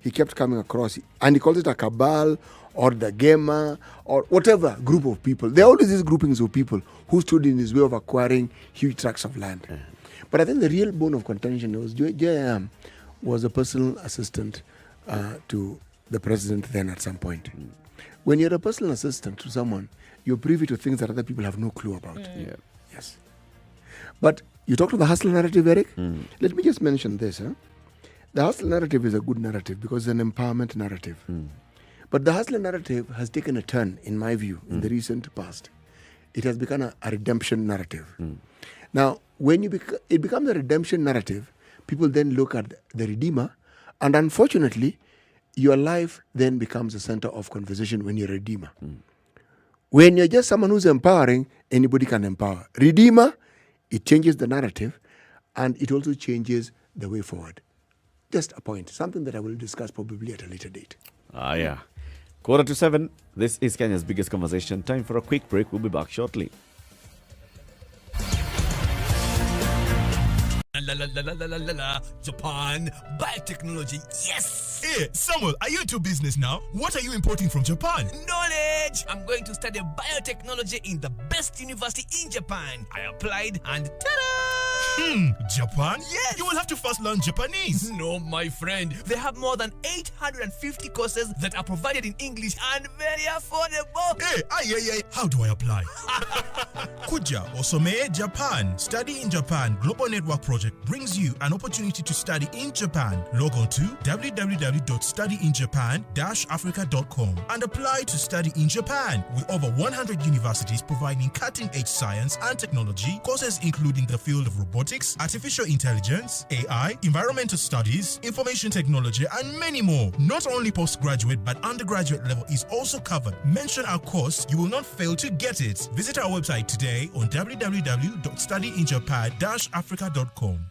kept coming across, and he calls it a cabal or the Gema or whatever group of people. There are always these groupings of people who stood in his way of acquiring huge tracts of land. But I think the real bone of contention was JM was a personal assistant to the president then at some point. When you're a personal assistant to someone, you're privy to things that other people have no clue about. Yeah. Yes. But you talk to the hustler narrative, Eric. Let me just mention this. The hustler narrative is a good narrative because it's an empowerment narrative. But the hustler narrative has taken a turn, in my view, in the recent past. It has become a redemption narrative. Now, when it becomes a redemption narrative, people then look at the redeemer, and unfortunately, your life then becomes a center of conversation when you're a redeemer. When you're just someone who's empowering, anybody can empower. Redeemer, it changes the narrative, and it also changes the way forward. Just a point, something that I will discuss probably at a later date. Yeah. 6:45. This is Kenya's biggest conversation. Time for a quick break. We'll be back shortly. Japan, biotechnology, yes! Hey, Samuel, are you into business now? What are you importing from Japan? Knowledge! I'm going to study biotechnology in the best university in Japan. I applied and ta-da! Japan? Yes! You will have to first learn Japanese. No, my friend. They have more than 850 courses that are provided in English and very affordable. Hey, how do I apply? Kuja Osome Japan. Study in Japan Global Network Project brings you an opportunity to study in Japan. Log on to www.studyinjapan-africa.com and apply to study in Japan with over 100 universities providing cutting-edge science and technology courses including the field of robotics, artificial intelligence, AI, environmental studies, information technology, and many more. Not only postgraduate but undergraduate level is also covered. Mention our course, you will not fail to get it. Visit our website today on www.studyinjapan-africa.com.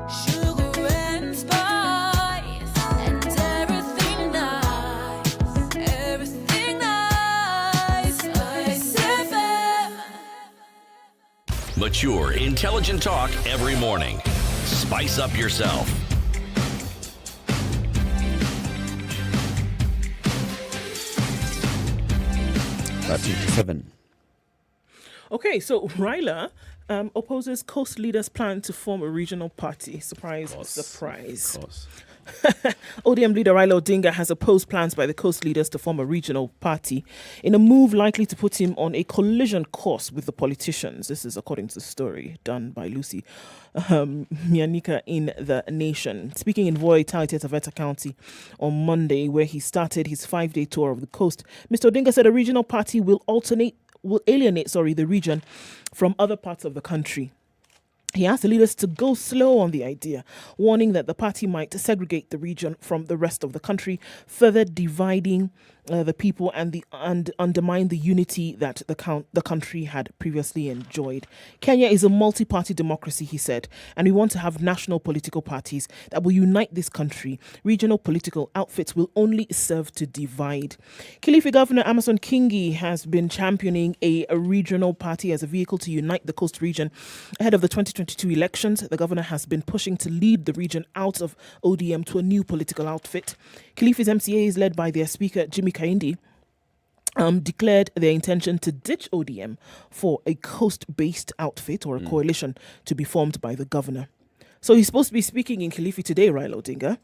Sugar and spice and everything nice, everything nice. SpiceFM. Mature, intelligent talk every morning. Spice up yourself. 37. Okay, so Raila opposes coast leaders' plan to form a regional party. Surprise, surprise. Of course. ODM leader Raila Odinga has opposed plans by the coast leaders to form a regional party in a move likely to put him on a collision course with the politicians. This is according to the story done by Lucy Mianika in The Nation. Speaking in Voi Taita Taveta County on Monday, where he started his 5-day tour of the coast, Mr. Odinga said a regional party will alienate the region from other parts of the country. He asked the leaders to go slow on the idea, warning that the party might segregate the region from the rest of the country, further dividing the people and undermine the unity that the country had previously enjoyed. Kenya is a multi-party democracy, he said, and we want to have national political parties that will unite this country. Regional political outfits will only serve to divide. Kilifi Governor Amason Kingi has been championing a regional party as a vehicle to unite the coast region ahead of the 2022 elections. The governor has been pushing to lead the region out of ODM to a new political outfit. Kilifi's MCA is led by their speaker, Jimmy Kaindi, declared their intention to ditch ODM for a coast-based outfit or a coalition to be formed by the governor. So he's supposed to be speaking in Kilifi today, Raila Odinga,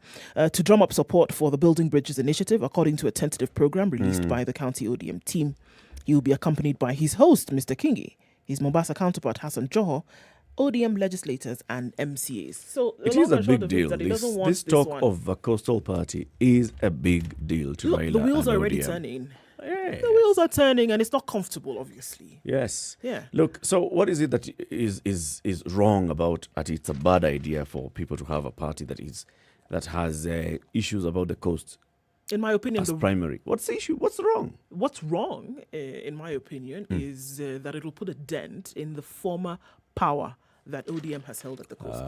to drum up support for the Building Bridges initiative, according to a tentative program released by the county ODM team. He will be accompanied by his host, Mr. Kingi, his Mombasa counterpart, Hassan Joho, ODM legislators and MCAs. So it is a big deal. This talk of a coastal party is a big deal to Raila. The wheels and are already ODM. turning. Yes. The wheels are turning, and it's not comfortable, obviously. Yes. Yeah. Look, so what is it that is wrong about it? It's a bad idea for people to have a party that has issues about the coast. In my opinion, as primary. What's the issue? What's wrong? What's wrong, in my opinion, is that it will put a dent in the former power that ODM has held at the coast.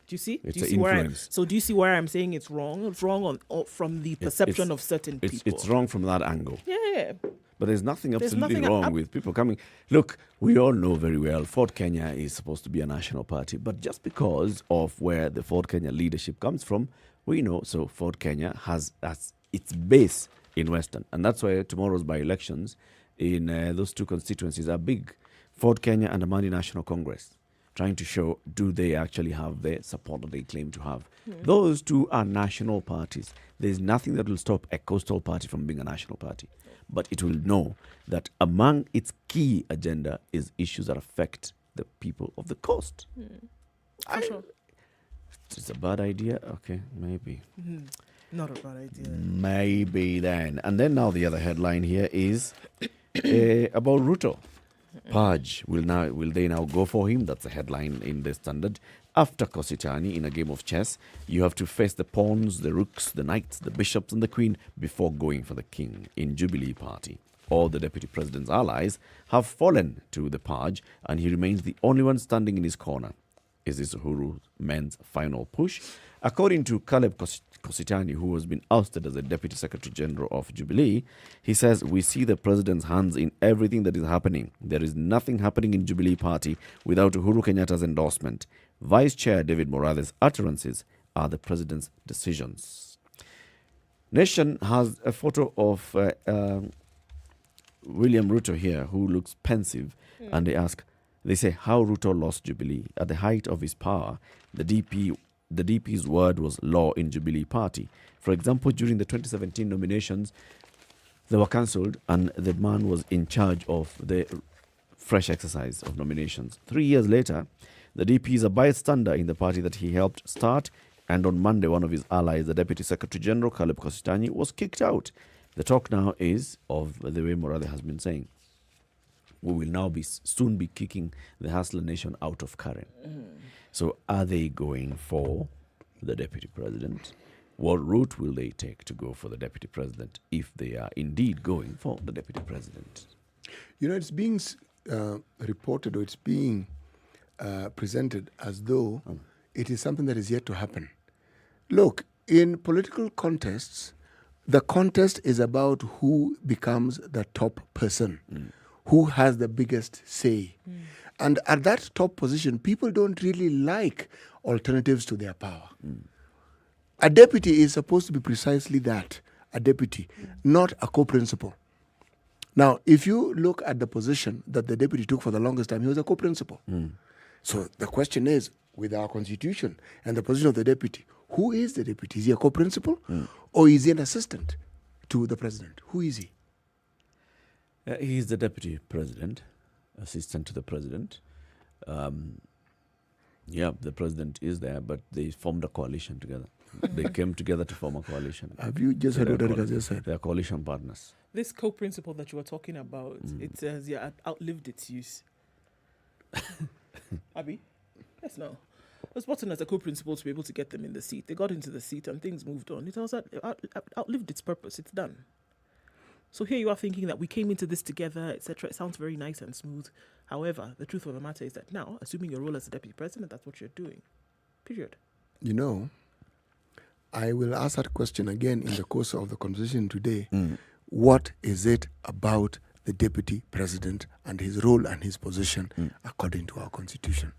Do you see? It's do you an see where influence. so do you see where I'm saying it's wrong? It's wrong from the perception of certain people. It's wrong from that angle. Yeah. But there's nothing absolutely nothing wrong with people coming. Look, we all know very well Ford Kenya is supposed to be a national party, but just because of where the Ford Kenya leadership comes from, we know. So Ford Kenya has its base in Western, and that's why tomorrow's by-elections in those two constituencies are big. Ford Kenya and the Mandi National Congress, trying to show, do they actually have the support that they claim to have? Those two are national parties. There's nothing that will stop a coastal party from being a national party. But it will know that among its key agenda is issues that affect the people of the coast. It's a bad idea? Okay, maybe. Not a bad idea. Maybe then. And then now the other headline here is about Ruto. Purge, will they now go for him? That's the headline in the Standard. After Kositani in a game of chess, you have to face the pawns, the rooks, the knights, the bishops and the queen before going for the king. In Jubilee Party, all the deputy president's allies have fallen to the purge and he remains the only one standing in his corner. Is this Uhuru Men's final push? According to Caleb Kositani, who has been ousted as the Deputy Secretary General of Jubilee, he says, we see the president's hands in everything that is happening. There is nothing happening in Jubilee Party without Uhuru Kenyatta's endorsement. Vice Chair David Morathe's utterances are the president's decisions. Nation has a photo of William Ruto here, who looks pensive, and they say, how Ruto lost Jubilee. At the height of his power, the DP's word was law in Jubilee Party. For example, during the 2017 nominations, they were cancelled, and the man was in charge of the fresh exercise of nominations. 3 years later, the DP is a bystander in the party that he helped start, and on Monday, one of his allies, the Deputy Secretary General, Caleb Kositani, was kicked out. The talk now is of the way Morathe has been saying. We will now soon be kicking the Hustler Nation out of Karen. So are they going for the Deputy President? What route will they take to go for the Deputy President if they are indeed going for the Deputy President? You know, it's being reported, or it's being presented as though it is something that is yet to happen. Look, in political contests, the contest is about who becomes the top person, who has the biggest say. And at that top position, people don't really like alternatives to their power. A deputy is supposed to be precisely that, a deputy, not a co-principal. Now, if you look at the position that the deputy took for the longest time, he was a co-principal. So the question is, with our constitution and the position of the deputy, who is the deputy? Is he a co-principal or is he an assistant to the president? Who is he? He is the Deputy President, assistant to the President. The President is there, but they formed a coalition together. They came together to form a coalition. Have you just heard what Erica just said? They are coalition partners. This co-principle that you were talking about, it says outlived its use. Abby? Yes, no. It was brought in as a co-principal to be able to get them in the seat. They got into the seat and things moved on. It outlived its purpose. It's done. So here you are thinking that we came into this together, etc. It sounds very nice and smooth. However, the truth of the matter is that now, assuming your role as the Deputy President, that's what you're doing. Period. You know, I will ask that question again in the course of the conversation today. What is it about the Deputy President and his role and his position according to our Constitution?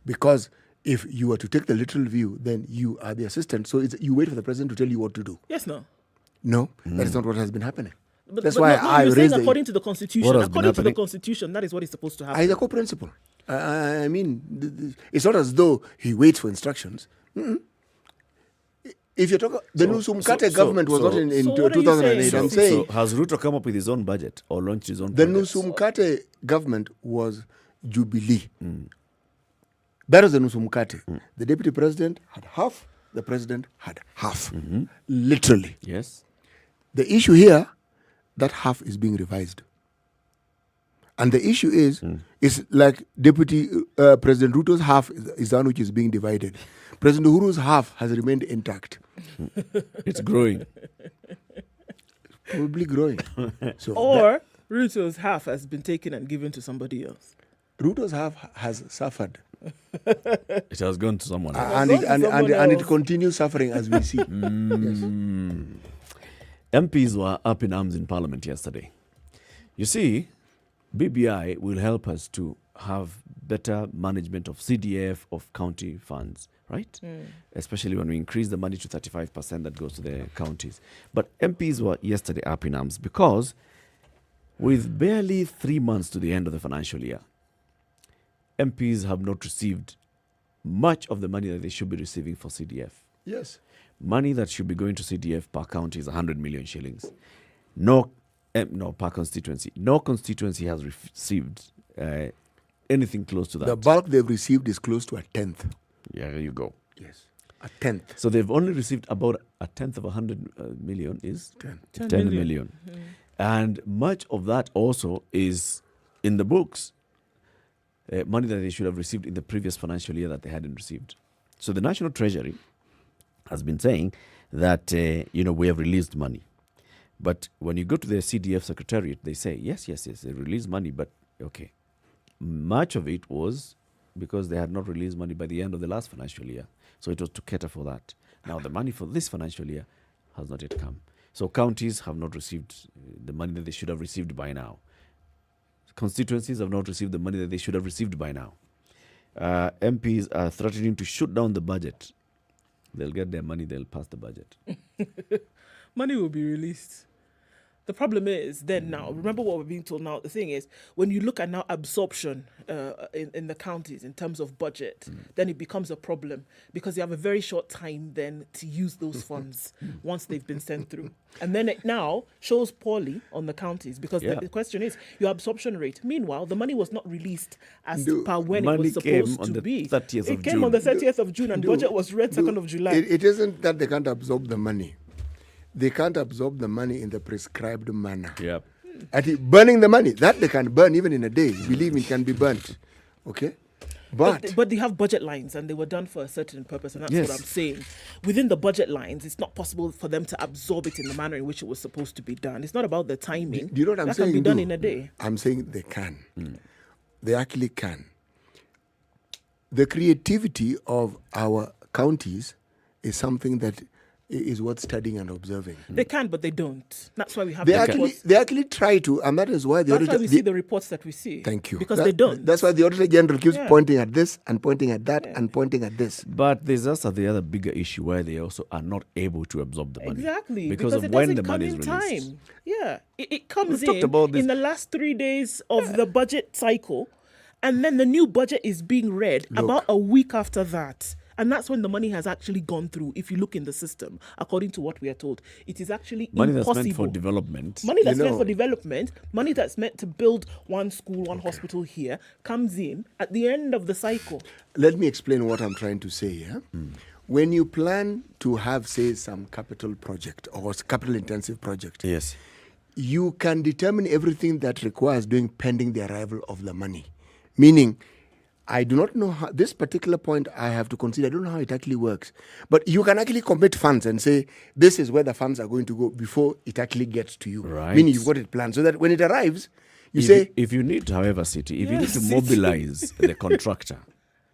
Because if you were to take the literal view, then you are the assistant. So you wait for the President to tell you what to do. Yes, no. No, that is not what has been happening. That's why I raised according to the Constitution. According to the Constitution, that is what is supposed to happen. He's a co-principal. I mean, it's not as though he waits for instructions. If you're talking, the Nusumkate government was not in 2008. I'm saying, so has Ruto come up with his own budget or launched his own? The Nusumkate government was Jubilee. That was the Nusumkate. The Deputy President had half. The President had half. Literally. Yes. The issue here, that half is being revised. And the issue is like Deputy President Ruto's half is the one which is being divided. President Uhuru's half has remained intact. It's growing. It's probably growing. So Ruto's half has been taken and given to somebody else. Ruto's half has suffered. It has gone to someone else. And it continues suffering as we see. Yes. MPs were up in arms in Parliament yesterday. You see, BBI will help us to have better management of CDF, of county funds, right? Especially when we increase the money to 35% that goes to the counties. But MPs were yesterday up in arms because with barely 3 months to the end of the financial year, MPs have not received much of the money that they should be receiving for CDF. Yes. Money that should be going to CDF per county is 100 million shillings. No, per constituency. No constituency has received anything close to that. The bulk they've received is close to a tenth. Yeah, there you go. Yes, a tenth. So they've only received about a tenth of 100 million is 10 million. And much of that also is in the books. Money that they should have received in the previous financial year that they hadn't received. So the National Treasury has been saying that, we have released money. But when you go to the CDF Secretariat, they say, yes, they released money, but okay. Much of it was because they had not released money by the end of the last financial year. So it was to cater for that. Now the money for this financial year has not yet come. So counties have not received the money that they should have received by now. Constituencies have not received the money that they should have received by now. MPs are threatening to shoot down the budget. They'll get their money, they'll pass the budget. Money will be released. The problem is then now, remember what we're being told now, the thing is, when you look at now absorption in the counties in terms of budget, then it becomes a problem because you have a very short time then to use those funds once they've been sent through. And then it now shows poorly on the counties because the question is your absorption rate. Meanwhile, the money was not released as per when it was supposed to be. It came on the 30th of June and budget was read 2nd of July. It isn't that they can't absorb the money. They can't absorb the money in the prescribed manner. Yep. Burning the money, that they can burn even in a day. Believe me, it can be burnt. Okay? But they have budget lines and they were done for a certain purpose, and that's what I'm saying. Within the budget lines, it's not possible for them to absorb it in the manner in which it was supposed to be done. It's not about the timing. Do you know what I'm saying? That can be done in a day. I'm saying they can. They actually can. The creativity of our counties is something that is worth studying and observing. They can, but they don't. That's why we have they actually try to, and that is why that's why we see the reports that we see. Thank you. Because they don't. That's why the Auditor General keeps pointing at this and pointing at that and pointing at this. But there's also the other bigger issue where they also are not able to absorb the money. Exactly. Because of it when doesn't the come money is in released. time. Yeah. It comes We've talked about this. in the last 3 days of the budget cycle, and then the new budget is being read about a week after that. And that's when the money has actually gone through. If you look in the system, according to what we are told, it is actually money impossible. That's meant for development. Money that's meant for development, money that's meant to build one school, one hospital here, comes in at the end of the cycle. Let me explain what I'm trying to say here. When you plan to have, say, some capital project or capital intensive project, you can determine everything that requires doing pending the arrival of the money. Meaning, I do not know how, this particular point I have to consider, I don't know how it actually works. But you can actually commit funds and say, this is where the funds are going to go before it actually gets to you. Right. Meaning you've got it planned. So that when it arrives, you say... If you need, however, City, if you need to mobilize the contractor,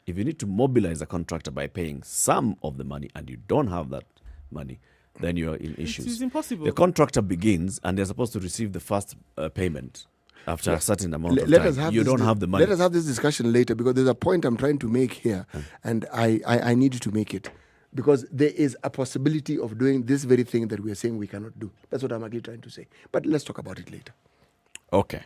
if you need to mobilize a contractor by paying some of the money and you don't have that money, then you're in issues. It's impossible. The contractor begins and they're supposed to receive the first payment after a certain amount of time. You don't have the money. Let us have this discussion later because there's a point I'm trying to make here and I need to make it. Because there is a possibility of doing this very thing that we are saying we cannot do. That's what I'm actually trying to say. But let's talk about it later. Okay.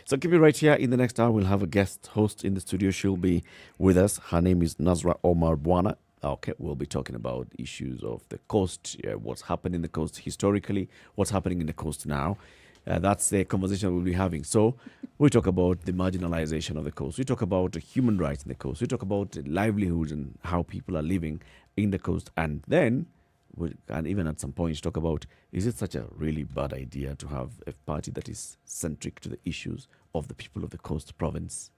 So keep it right here. In the next hour, we'll have a guest host in the studio. She'll be with us. Her name is Nazra Omar Bwana. Okay, we'll be talking about issues of the coast, what's happened in the coast historically, what's happening in the coast now. That's the conversation we'll be having. So we talk about the marginalization of the coast. We talk about human rights in the coast. We talk about livelihoods and how people are living in the coast. And then, and even at some point, talk about, is it such a really bad idea to have a party that is centric to the issues of the people of the coast province?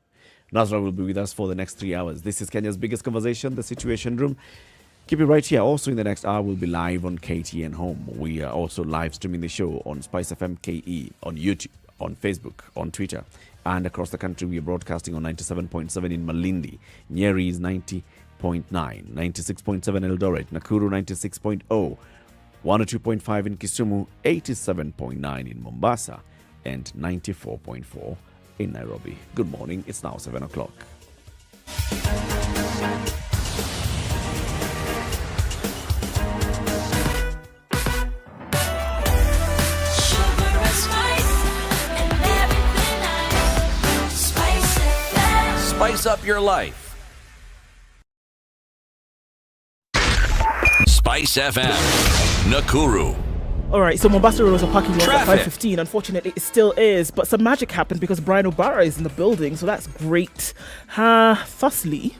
Nazra will be with us for the next 3 hours. This is Kenya's biggest conversation, The Situation Room. Keep it right here. Also in the next hour, we'll be live on KTN Home. We are also live streaming the show on SpiceFM KE, on YouTube, on Facebook, on Twitter. And across the country, we are broadcasting on 97.7 in Malindi. Nyeri is 90.9, 96.7 Eldoret, Nakuru 96.0, 102.5 in Kisumu, 87.9 in Mombasa, and 94.4 in Nairobi. Good morning. It's now 7 o'clock. Spice up your life. Spice FM, Nakuru. All right, so Mombasa Road was a parking lot at Traffic. 5:15. Unfortunately, it still is, but some magic happened because Brian O'Barra is in the building, so that's great. Firstly,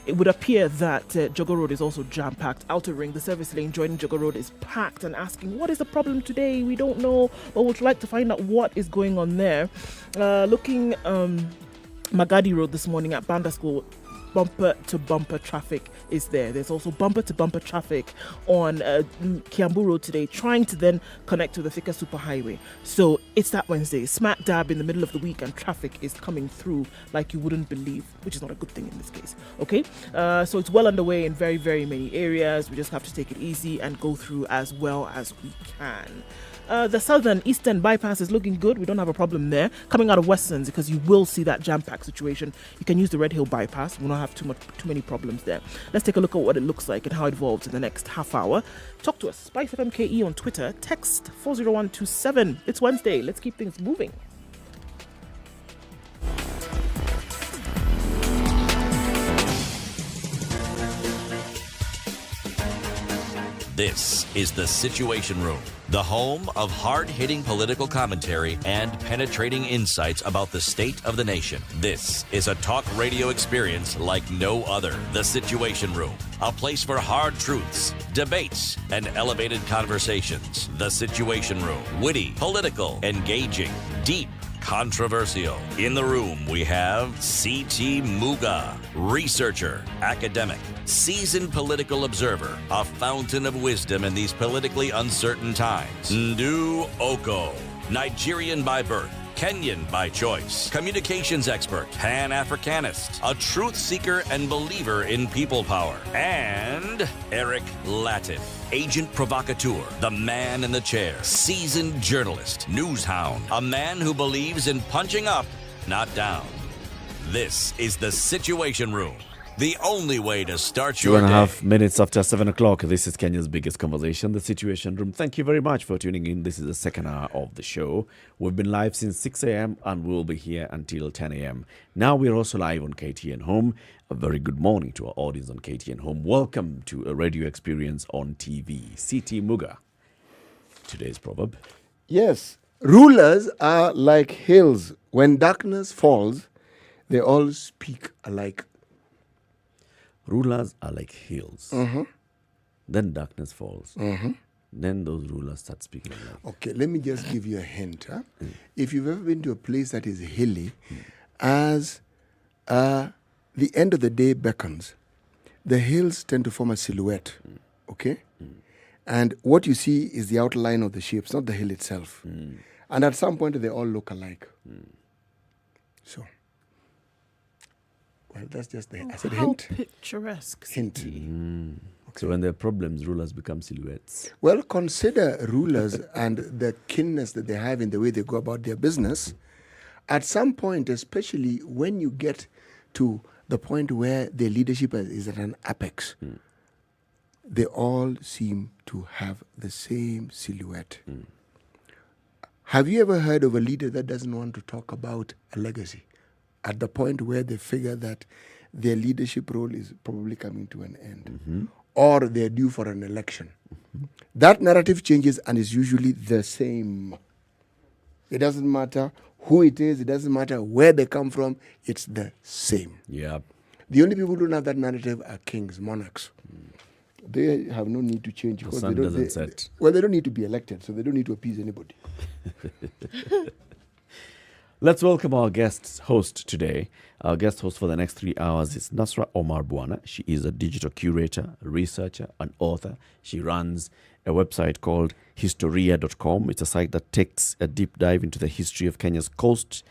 it would appear that Jogo Road is also jam-packed. Outer Ring, the service lane joining Jogo Road, is packed and asking, what is the problem today? We don't know, but we'd like to find out what is going on there. Looking Magadi Road this morning at Banda School, bumper to bumper traffic is there. There's also bumper-to-bumper traffic on Kiambu Road today, trying to then connect to the Thika Superhighway. So it's that Wednesday, smack dab in the middle of the week, and traffic is coming through like you wouldn't believe, which is not a good thing in this case. Okay, so it's well underway in very, very many areas. We just have to take it easy and go through as well as we can. The southern eastern bypass is looking good. We don't have a problem there. Coming out of Westerns, because you will see that jam-pack situation, you can use the Red Hill bypass. We don't have too many problems there. Let's take a look at what it looks like and how it evolves in the next half hour. Talk to us, SpiceFM KE on Twitter. Text 40127. It's Wednesday. Let's keep things moving. This is The Situation Room, the home of hard-hitting political commentary and penetrating insights about the state of the nation. This is a talk radio experience like no other. The Situation Room, a place for hard truths, debates, and elevated conversations. The Situation Room, witty, political, engaging, deep, controversial. In the room, we have C.T. Muga, researcher, academic, seasoned political observer, a fountain of wisdom in these politically uncertain times. Ndu Oko, Nigerian by birth, Kenyan by choice, communications expert, Pan-Africanist, a truth seeker and believer in people power, and Eric Latif, agent provocateur, the man in the chair, seasoned journalist, news hound, a man who believes in punching up, not down. This is The Situation Room, the only way to start your day. 2.5 minutes after 7 o'clock. This is Kenya's biggest conversation, The Situation Room. Thank you very much for tuning in. This is the second hour of the show. We've been live since 6 a.m. and we'll be here until 10 a.m. Now we're also live on KTN Home. A very good morning to our audience on KTN Home. Welcome to a radio experience on TV. C.T. Muga, today's proverb. Yes, rulers are like hills. When darkness falls, they all speak alike. Rulers are like hills. Mhm. Then darkness falls. Mhm. Then those rulers start speaking alike. Okay, let me just give you a hint. If you've ever been to a place that is hilly, as the end of the day beckons, the hills tend to form a silhouette. Okay? And what you see is the outline of the shapes, not the hill itself. And at some point, they all look alike. So, well, that's just the I said How hint. picturesque. Hint. So when there are problems, rulers become silhouettes. Well, consider rulers and the keenness that they have in the way they go about their business. At some point, especially when you get to the point where their leadership is at an apex, they all seem to have the same silhouette. Have you ever heard of a leader that doesn't want to talk about a legacy at the point where they figure that their leadership role is probably coming to an end or they're due for an election? That narrative changes and is usually the same. It doesn't matter who it is, it doesn't matter where they come from, it's the same. Yeah. The only people who don't have that narrative are kings, monarchs. They have no need to change. The because sun they don't, doesn't set. Well, they don't need to be elected, so they don't need to appease anybody. Let's welcome our guest host today. Our guest host for the next 3 hours is Nasra Omar Bwana. She is a digital curator, a researcher, an author. She runs a website called historia.com. It's a site that takes a deep dive into the history of Kenya's coast.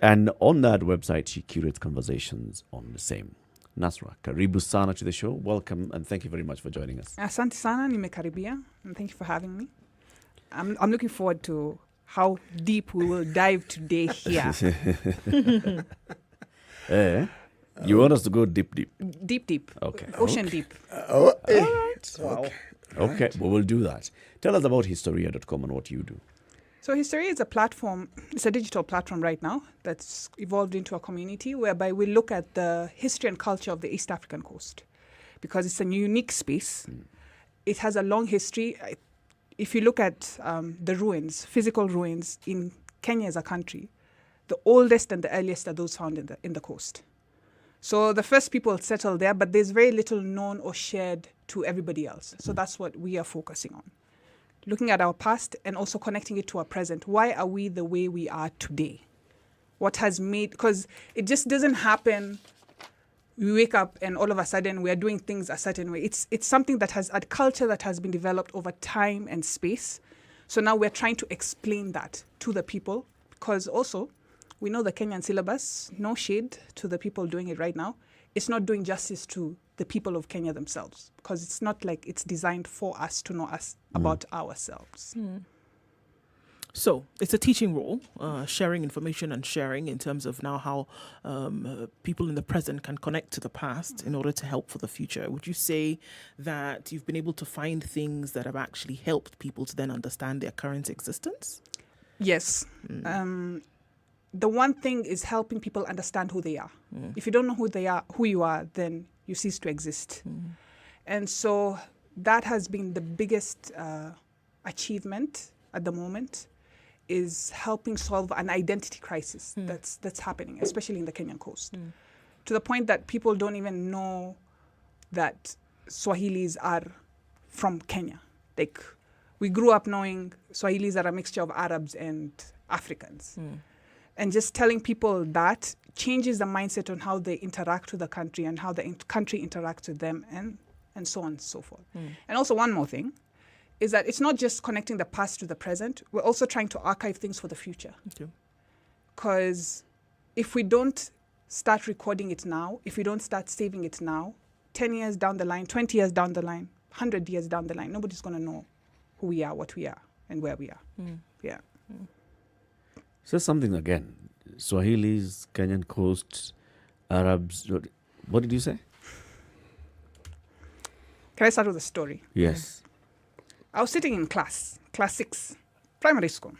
And on that website, she curates conversations on the same. Nasra, karibu sana to the show. Welcome and thank you very much for joining us. Asante sana, nimekaribia, and thank you for having me. I'm looking forward to how deep we will dive today here. You want us to go deep? Deep. Okay. Ocean deep. All right. Wow. Okay, we will do that. Tell us about historia.com and what you do. So Historia is a platform, it's a digital platform right now that's evolved into a community whereby we look at the history and culture of the East African coast because it's a unique space. It has a long history. If you look at the ruins, physical ruins in Kenya as a country, the oldest and the earliest are those found in the coast. So the first people settled there, but there's very little known or shared to everybody else. So that's what we are focusing on. Looking at our past and also connecting it to our present. Why are we the way we are today? What has made, because it just doesn't happen we wake up and all of a sudden we are doing things a certain way. It's something that has a culture that has been developed over time and space. So now we're trying to explain that to the people, because also we know the Kenyan syllabus, no shade to the people doing it right now, it's not doing justice to the people of Kenya themselves, because it's not like it's designed for us to know us about ourselves. So it's a teaching role, sharing information and sharing in terms of now how people in the present can connect to the past in order to help for the future. Would you say that you've been able to find things that have actually helped people to then understand their current existence? Yes. The one thing is helping people understand who they are. If you don't know who you are, then you cease to exist. And so that has been the biggest achievement at the moment, is helping solve an identity crisis that's happening, especially in the Kenyan coast, to the point that people don't even know that Swahilis are from Kenya. Like, we grew up knowing Swahilis are a mixture of Arabs and Africans. And just telling people that changes the mindset on how they interact with the country and how the country interacts with them, and so on and so forth. And also one more thing is that it's not just connecting the past to the present, we're also trying to archive things for the future. Because if we don't start recording it now, if we don't start saving it now, 10 years down the line, 20 years down the line, 100 years down the line, nobody's going to know who we are, what we are, and where we are. Yeah. Say something again. Swahilis, Kenyan coast, Arabs. What did you say? Can I start with a story? Yes. I was sitting in class 6, primary school.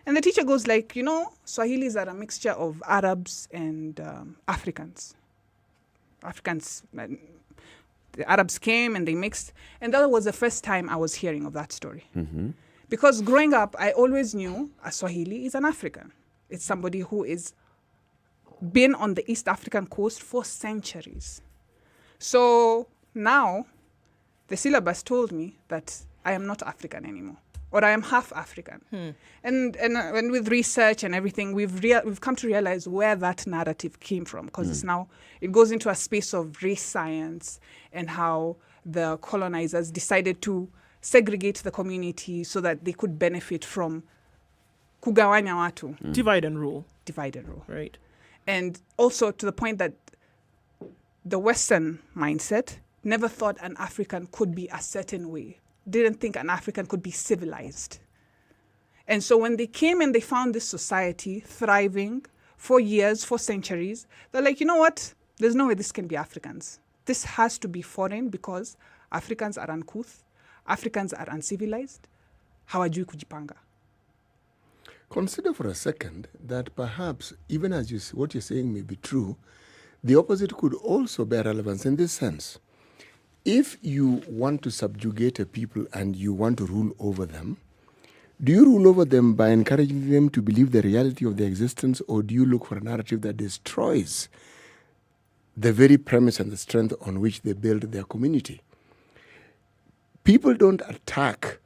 And the teacher goes like, Swahilis are a mixture of Arabs and Africans. The Arabs came and they mixed. And that was the first time I was hearing of that story. Because growing up, I always knew a Swahili is an African. It's somebody who is been on the East African coast for centuries. So now the syllabus told me that I am not African anymore, or I am half African. And with research and everything, we've come to realize where that narrative came from, because it goes into a space of race science and how the colonizers decided to segregate the community so that they could benefit from kugawanya watu. Divide and rule. Right. And also to the point that the Western mindset never thought an African could be a certain way, didn't think an African could be civilized. And so when they came and they found this society thriving for years, for centuries, they're like, you know what? There's no way this can be Africans. This has to be foreign, because Africans are uncouth, Africans are uncivilized. Hawajui kujipanga. Consider for a second that perhaps, even as what you're saying may be true, the opposite could also bear relevance in this sense. If you want to subjugate a people and you want to rule over them, do you rule over them by encouraging them to believe the reality of their existence, or do you look for a narrative that destroys the very premise and the strength on which they build their community? People don't attack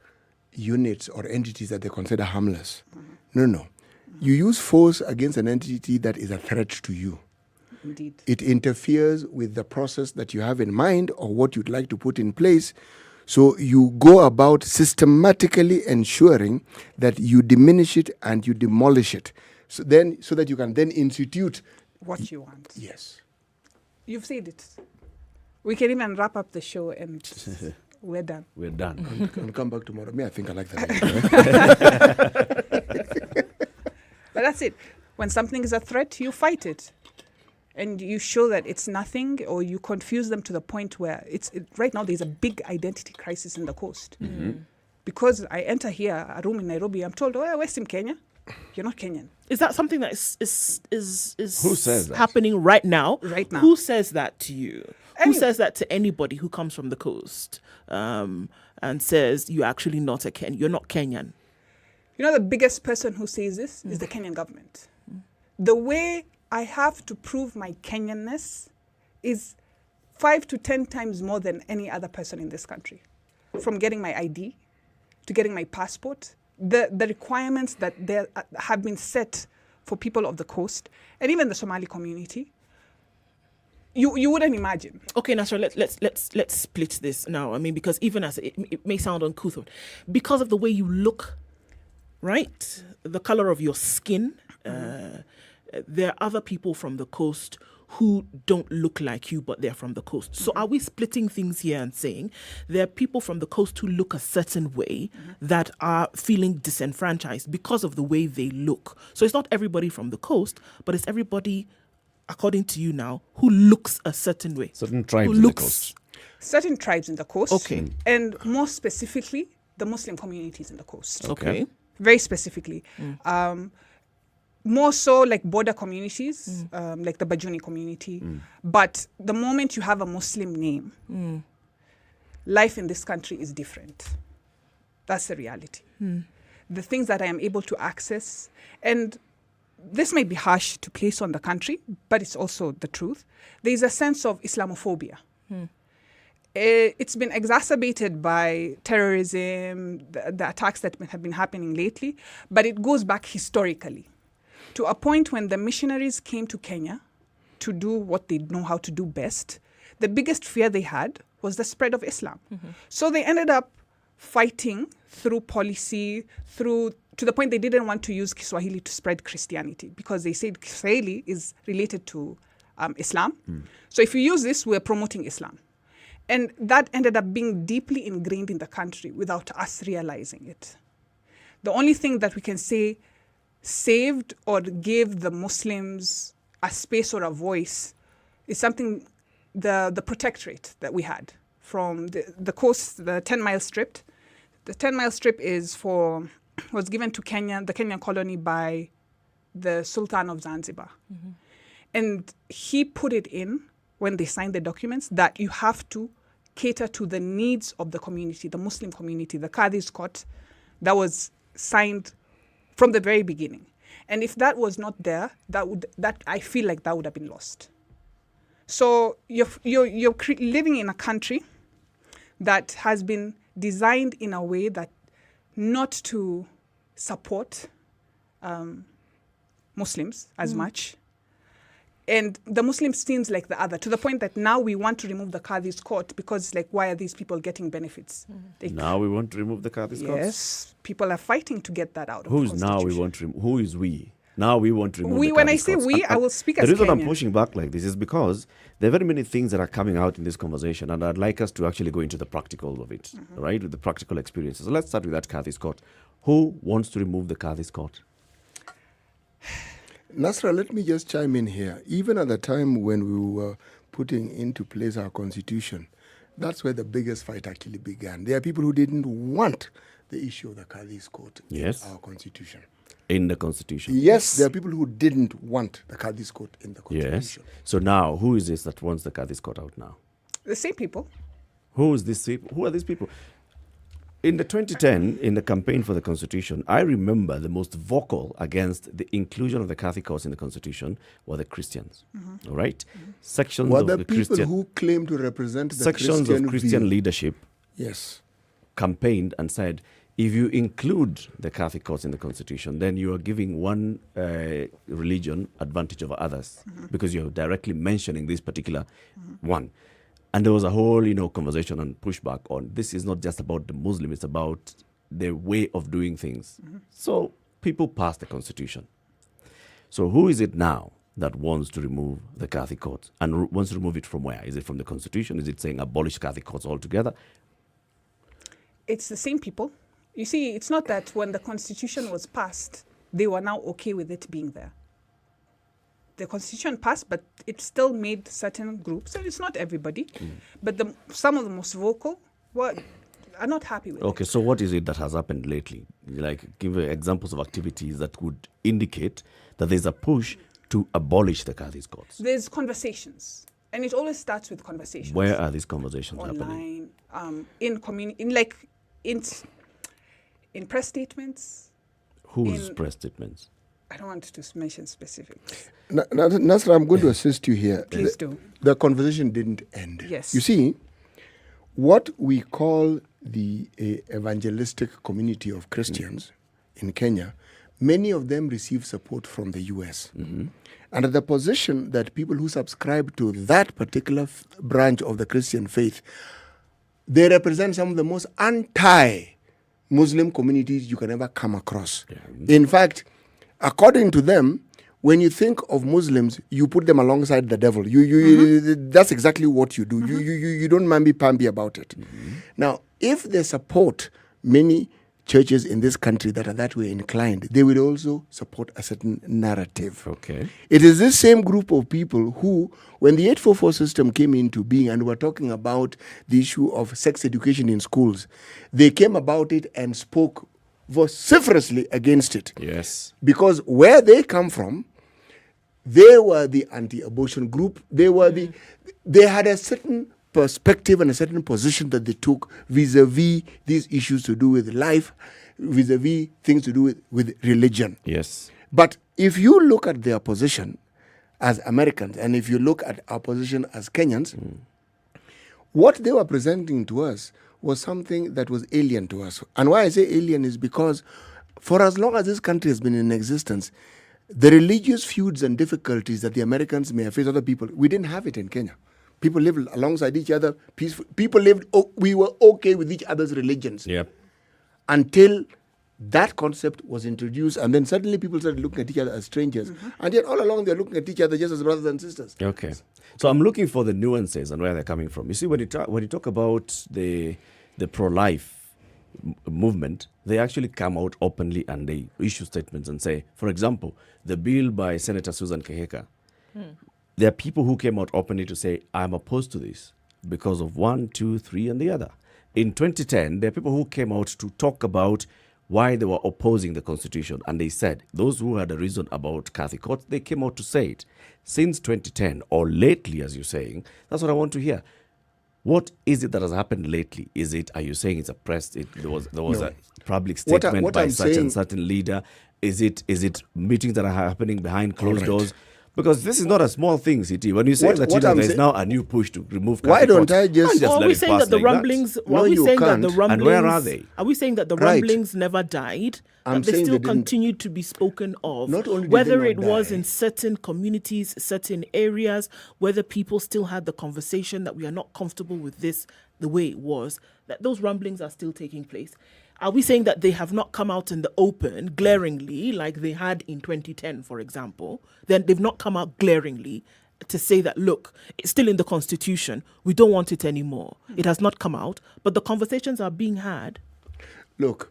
units or entities that they consider harmless. No. You use force against an entity that is a threat to you. Indeed. It interferes with the process that you have in mind or what you'd like to put in place. So you go about systematically ensuring that you diminish it and you demolish it, so that you can then institute what you want. Yes. You've said it. We can even wrap up the show and we're done. We're done. I'll come back tomorrow. I think I like that. But that's it. When something is a threat, you fight it. And you show that it's nothing, or you confuse them to the point where right now there's a big identity crisis in the coast. Because I enter here, a room in Nairobi, I'm told, oh, West in Kenya. You're not Kenyan. Is that something that is Who says that? happening right now? Right now. Who says that to you? Anyway. Who says that to anybody who comes from the coast and says you're actually not you're not Kenyan? You know, the biggest person who says this is the Kenyan government. The way I have to prove my Kenyanness is 5 to 10 times more than any other person in this country. From getting my ID to getting my passport, the requirements that there have been set for people of the coast and even the Somali community you wouldn't imagine. Okay, Nasra, let's split this now. I mean, because even as it may sound uncouth, because of the way you look, right, the color of your skin, there are other people from the coast who don't look like you, but they're from the coast. So are we splitting things here and saying there are people from the coast who look a certain way that are feeling disenfranchised because of the way they look? So it's not everybody from the coast, but it's everybody, according to you now, who looks a certain way. Certain tribes in the coast. Certain tribes in the coast. Okay. And more specifically, the Muslim communities in the coast. Okay. Very specifically. More so like border communities, like the Bajuni community. But the moment you have a Muslim name, life in this country is different. That's the reality. The things that I am able to access, and this may be harsh to place on the country, but it's also the truth. There is a sense of Islamophobia. It's been exacerbated by terrorism, the attacks that have been happening lately, but it goes back historically to a point when the missionaries came to Kenya to do what they know how to do best. The biggest fear they had was the spread of Islam. So they ended up fighting through policy, to the point they didn't want to use Kiswahili to spread Christianity because they said Kiswahili is related to Islam. So if you use this, we're promoting Islam. And that ended up being deeply ingrained in the country without us realizing it. The only thing that we can say saved or gave the Muslims a space or a voice is something, the protectorate that we had from the coast, the 10-mile strip. The 10-mile strip was given to Kenya, the Kenyan colony, by the Sultan of Zanzibar. And he put it in when they signed the documents that you have to cater to the needs of the community, the Muslim community, the Qadhi's court. That was signed from the very beginning. And if that was not there, I feel like that would have been lost. So you're living in a country that has been designed in a way that not to support Muslims as much. And the Muslims seems like the other, to the point that now we want to remove the Qadhi's court because it's like, why are these people getting benefits? Now we want to remove the Qadhi's court? Yes, people are fighting to get that out of Who's the now we want to remove? Who is we? Now we want to remove the when I Qadhi's say courts. we, I will speak as The reason I'm Kenyan. pushing back like this is because there are very many things that are coming out in this conversation, and I'd like us to actually go into the practical of it, right? With the practical experiences. So let's start with that Qadhi's court. Who wants to remove the Qadhi's court? Nasra, let me just chime in here. Even at the time when we were putting into place our constitution, that's where the biggest fight actually began. There are people who didn't want the issue of the Qadhi's court in our constitution. In the constitution? Yes, there are people who didn't want the Qadhi's court in the constitution. Yes. So now, who is this that wants the Qadhi's court out now? The same people. Who is this? Who are these people? In the 2010, in the campaign for the Constitution, I remember the most vocal against the inclusion of the Catholic courts in the Constitution were the Christians. All right? Sections Were of the the people Christian who claim to represent the sections Christian of Christian view. leadership campaigned and said, if you include the Catholic courts in the Constitution, then you are giving one religion advantage over others because you're directly mentioning this particular one. And there was a whole, conversation and pushback on this is not just about the Muslim, it's about their way of doing things. So people passed the Constitution. So who is it now that wants to remove the Catholic courts? And wants to remove it from where? Is it from the Constitution? Is it saying abolish Catholic courts altogether? It's the same people. You see, it's not that when the Constitution was passed, they were now okay with it being there. The Constitution passed, but it still made certain groups, and it's not everybody, but some of the most vocal are not happy with it. Okay, so what is it that has happened lately? Like, give examples of activities that would indicate that there's a push to abolish the Qadhi's courts. There's conversations, and it always starts with conversations. Where are these conversations happening? Online, in community, in press statements. Whose press statements? I don't want to mention specifics. Nasra, I'm going to assist you here. Please do. The conversation didn't end. Yes. You see, what we call the evangelistic community of Christians in Kenya many of them receive support from the US. And the position that people who subscribe to that particular branch of the Christian faith, they represent some of the most anti-Muslim communities you can ever come across. In fact, according to them, when you think of Muslims, you put them alongside the devil. That's exactly what you do. You don't mamby-pamby about it. Now, if they support many churches in this country that are that way inclined, they will also support a certain narrative. Okay. It is this same group of people who, when the 844 system came into being and were talking about the issue of sex education in schools, they came about it and spoke vociferously against it. Yes. Because where they come from, they were the anti-abortion group. They had a certain perspective and a certain position that they took vis-a-vis these issues to do with life, vis-a-vis things to do with religion. Yes. But if you look at their position as Americans, and if you look at our position as Kenyans, what they were presenting to us was something that was alien to us. And why I say alien is because for as long as this country has been in existence, the religious feuds and difficulties that the Americans may have faced other people, we didn't have it in Kenya. People lived alongside each other, peaceful. We were okay with each other's religions. Yep. Until that concept was introduced, and then suddenly people started looking at each other as strangers. And yet all along they're looking at each other just as brothers and sisters. Okay. So I'm looking for the nuances and where they're coming from. You see, when you talk about the pro-life movement, they actually come out openly and they issue statements and say, for example, the bill by Senator Susan Keheka, there are people who came out openly to say, I'm opposed to this because of 1, 2, 3, and the other. In 2010, there are people who came out to talk about why they were opposing the Constitution. And they said, those who had a reason about Catholic courts, they came out to say it. Since 2010, or lately, as you're saying, that's what I want to hear. What is it that has happened lately? Are you saying it's a press? There was a public statement by such and certain leader. Is it meetings that are happening behind closed doors? Because this is not a small thing, CT. When you say that there is now a new push to remove why don't I just... Are we saying that the rumblings... And where are they? Are we saying that the rumblings never died? That they still continued to be spoken of? Not only whether it was in certain communities, certain areas, whether people still had the conversation that we are not comfortable with this the way it was, that those rumblings are still taking place. Are we saying that they have not come out in the open glaringly like they had in 2010, for example? Then they've not come out glaringly to say that, look, it's still in the Constitution. We don't want it anymore. It has not come out, but the conversations are being had. Look,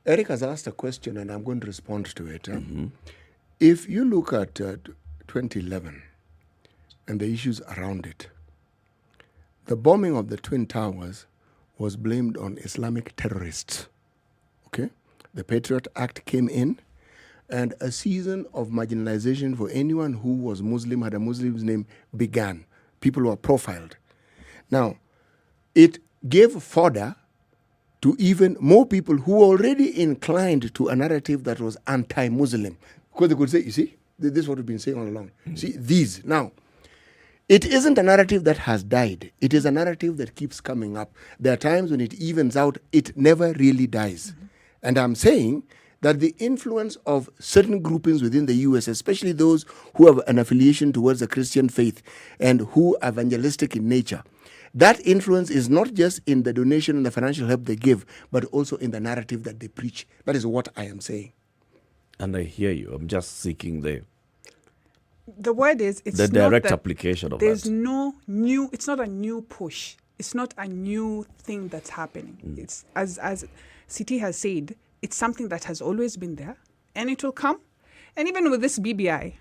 Eric has asked a question and I'm going to respond to it. If you look at 2011 and the issues around it, the bombing of the Twin Towers was blamed on Islamic terrorists. Okay? The Patriot Act came in, and a season of marginalization for anyone who was Muslim, had a Muslim's name, began. People were profiled. Now, it gave fodder to even more people who were already inclined to a narrative that was anti-Muslim. Because they could say, you see, this is what we've been saying all along. See, these. Now, it isn't a narrative that has died. It is a narrative that keeps coming up. There are times when it evens out, it never really dies. And I'm saying that the influence of certain groupings within the US, especially those who have an affiliation towards the Christian faith and who are evangelistic in nature, that influence is not just in the donation and the financial help they give, but also in the narrative that they preach. That is what I am saying. And I hear you. I'm just seeking the word is it's the not direct that application of there's that. No new. It's not a new push. It's not a new thing that's happening. It's as CT has said. It's something that has always been there, and it will come. And even with this BBI,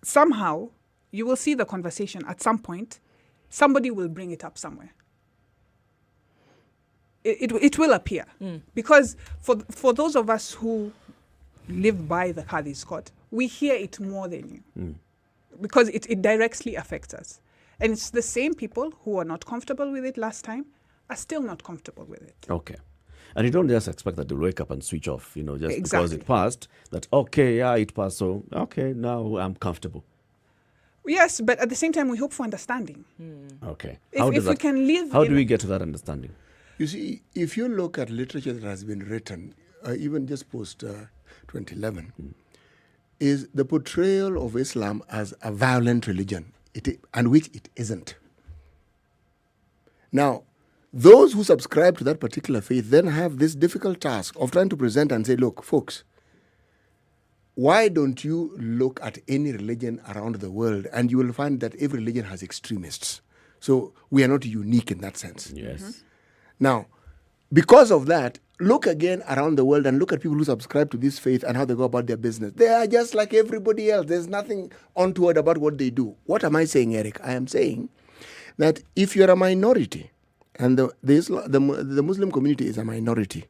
somehow you will see the conversation at some point. Somebody will bring it up somewhere. It will appear because for those of us who live by the Kadhi's court, we hear it more than you because it directly affects us. And it's the same people who are not comfortable with it last time are still not comfortable with it. Okay. And you don't just expect that they'll wake up and switch off, just Exactly. because it passed, that, okay, yeah, it passed, so, okay, now I'm comfortable. Yes, but at the same time, we hope for understanding. Okay. If we can live... How do we get to that understanding? You see, if you look at literature that has been written, even just post 2011, is the portrayal of Islam as a violent religion, and which it isn't. Now, those who subscribe to that particular faith then have this difficult task of trying to present and say, look, folks, why don't you look at any religion around the world and you will find that every religion has extremists. So we are not unique in that sense. Yes. Now, because of that, look again around the world and look at people who subscribe to this faith and how they go about their business. They are just like everybody else. There's nothing untoward about what they do. What am I saying, Eric? I am saying that if you're a minority, and the Muslim community is a minority,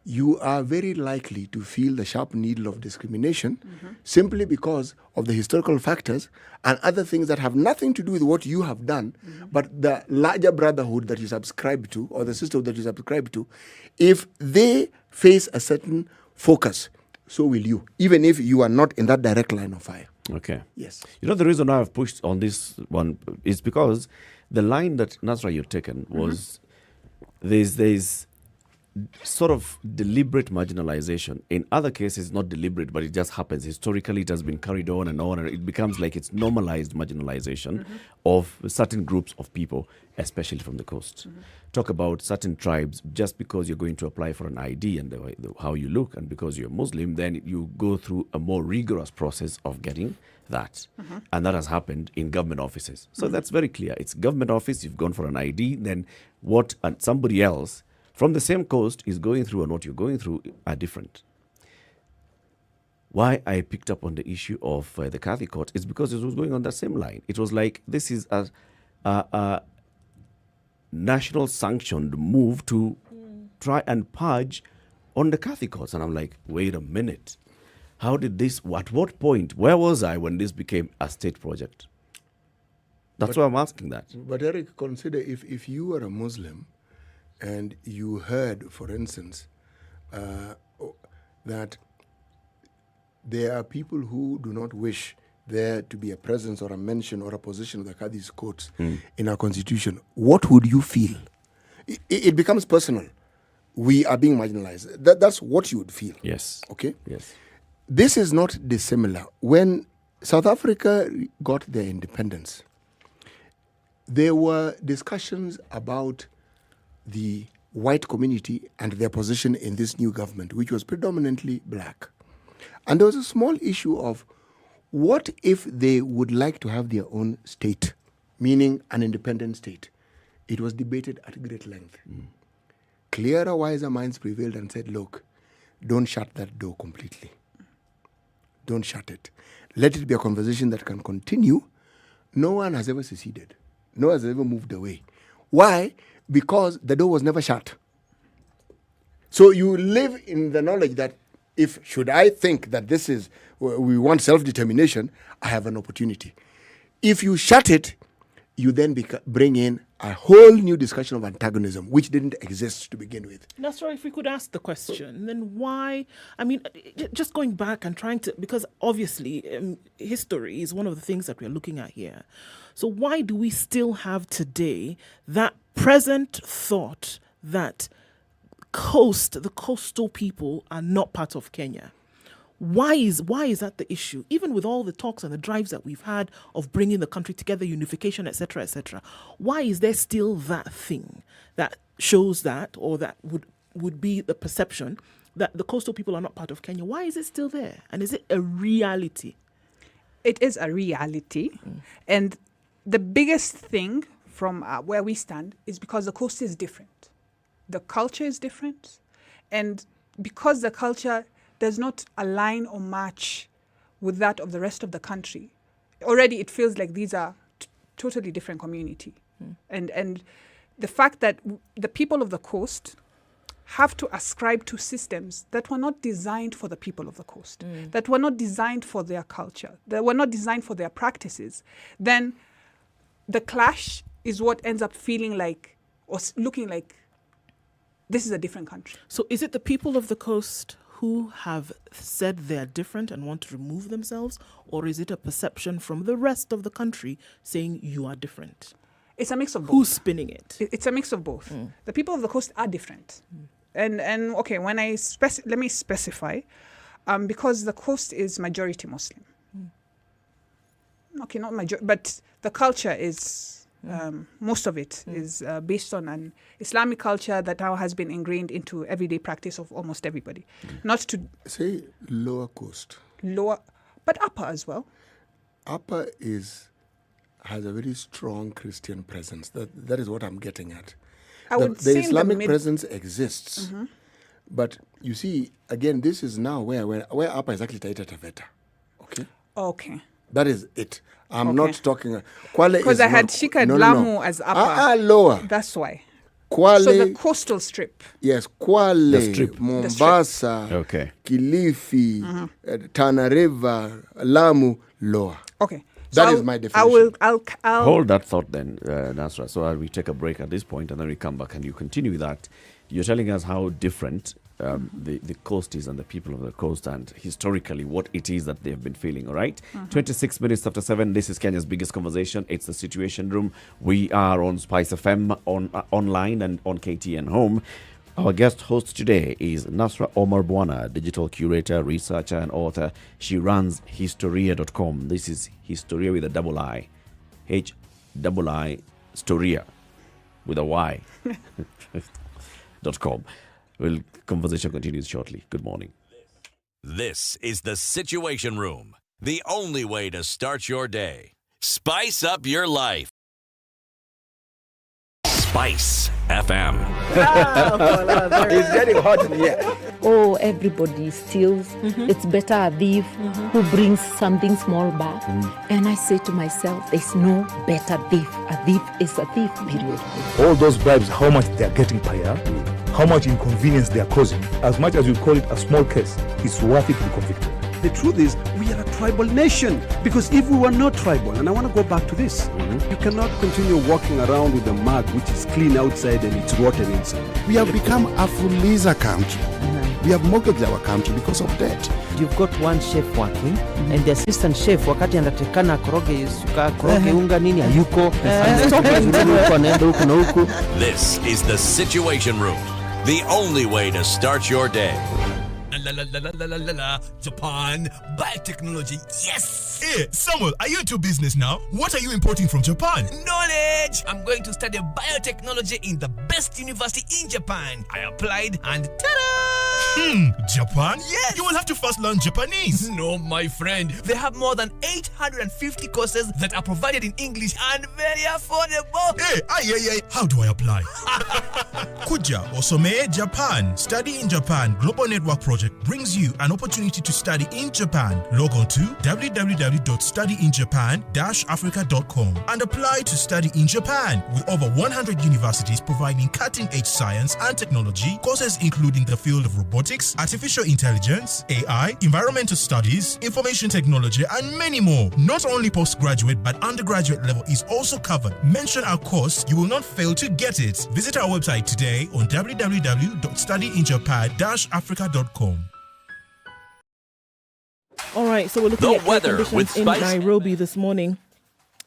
you are very likely to feel the sharp needle of discrimination simply because of the historical factors and other things that have nothing to do with what you have done, but the larger brotherhood that you subscribe to or the sisterhood that you subscribe to, if they face a certain focus, so will you, even if you are not in that direct line of fire. Okay. Yes. You know, the reason I've pushed on this one is because the line that Nasra you've taken was there's sort of deliberate marginalization. In other cases, not deliberate, but it just happens. Historically, it has been carried on, and it becomes like it's normalized marginalization of certain groups of people, especially from the coast. Talk about certain tribes, just because you're going to apply for an ID and how you look, and because you're Muslim, then you go through a more rigorous process of getting that. And that has happened in government offices. So that's very clear. It's government office, you've gone for an ID, then what somebody else from the same coast is going through and what you're going through are different. Why I picked up on the issue of the Catholic court is because it was going on that same line. It was like, this is a national sanctioned move to try and purge on the Catholic courts. And I'm like, wait a minute. How did this, at what point, where was I when this became a state project? That's why I'm asking that. But Eric, consider if you are a Muslim and you heard, for instance, that there are people who do not wish there to be a presence or a mention or a position of the Qadi's courts in our constitution, what would you feel? It becomes personal. We are being marginalized. That's what you would feel. Yes. Okay? Yes. This is not dissimilar. When South Africa got their independence, there were discussions about the white community and their position in this new government, which was predominantly black. And there was a small issue of what if they would like to have their own state, meaning an independent state. It was debated at great length. Clearer, wiser minds prevailed and said, look, don't shut that door completely. Don't shut it. Let it be a conversation that can continue. No one has ever seceded. No one has ever moved away. Why? Because the door was never shut. So you live in the knowledge that should I think that this is, we want self-determination, I have an opportunity. If you shut it, you then bring in a whole new discussion of antagonism, which didn't exist to begin with. That's right. If we could ask the question, then why? I mean, just going back and trying to, because obviously history is one of the things that we're looking at here. So why do we still have today that present thought that the coastal people are not part of Kenya? Why is that the issue? Even with all the talks and the drives that we've had of bringing the country together, unification, etc., why is there still that thing that shows that, or that would be the perception that the coastal people are not part of Kenya? Why is it still there? And is it a reality? It is a reality. And the biggest thing from where we stand is because the coast is different. The culture is different. And because the culture does not align or match with that of the rest of the country, already it feels like these are totally different community. And the fact that the people of the coast have to ascribe to systems that were not designed for the people of the coast, that were not designed for their culture, that were not designed for their practices, then the clash is what ends up feeling like or looking like this is a different country. So is it the people of the coast who have said they're different and want to remove themselves, or is it a perception from the rest of the country saying you are different? It's a mix of both. Who's spinning it? It's a mix of both. The people of the coast are different. And okay, when let me specify, because the coast is majority Muslim. Okay, not majority, but the culture is, most of it is based on an Islamic culture that now has been ingrained into everyday practice of almost everybody. Not to say lower coast. Lower, but upper as well. Upper has a very strong Christian presence. That is what I'm getting at. The Islamic presence exists. But you see, again, this is now where Upper is actually Taita Taveta. Okay? Okay. That is it. I'm not talking... Because I had Shika and Lamu as Upper. Lower. That's why. Kwale, so the coastal strip. Yes, Kwale, Mombasa, Kilifi, Tana River, Lamu, lower. Okay. That is my definition. I'll hold that thought then, Nasra. So we take a break at this point and then we come back and you continue with that. You're telling us how different the coast is and the people of the coast and historically what it is that they've been feeling, all right? 26 minutes after 7, this is Kenya's biggest conversation. It's the Situation Room. We are on SpiceFM, online and on KTN Home. Our guest host today is Nasra Omar Bwana, digital curator, researcher and author. She runs Historia.com. This is Historia with a double I. H-double-I, Storia with a Y. .com. Well, conversation continues shortly. Good morning. This is the Situation Room, the only way to start your day. Spice up your life. Spice FM. It's getting hot in here. Oh, everybody steals. It's better a thief who brings something small back. And I say to myself, there's no better thief. A thief is a thief, period. All those bribes, how much they are getting per year, how much inconvenience they are causing. As much as you call it a small case, it's worth it to be convicted. The truth is, we are a tribal nation. Because if we were not tribal, and I want to go back to this, you cannot continue walking around with a mug which is clean outside and it's rotten inside. We have become a Fuliza country. We have mortgaged our country because of debt. You've got one chef working and the assistant chef wakati anatakana koroge unga nini hayuko. This is the Situation Room, the only way to start your day. Japan, biotechnology, yes! Hey, Samuel, are you into business now? What are you importing from Japan? Knowledge! I'm going to study biotechnology in the best university in Japan. I applied and ta-da! Japan? Yes! You will have to first learn Japanese. No, my friend. They have more than 850 courses that are provided in English and very affordable. Hey, how do I apply? Kuja Osome Japan. Study in Japan Global Network Project brings you an opportunity to study in Japan. Log on to www.studyinjapan-africa.com and apply to study in Japan with over 100 universities providing cutting-edge science and technology courses including the field of robotics, artificial intelligence, AI, environmental studies, information technology, and many more. Not only postgraduate but undergraduate level is also covered. Mention our course, you will not fail to get it. Visit our website today on www.studyinjapan-africa.com. All right, so we're looking at weather conditions in Nairobi this morning.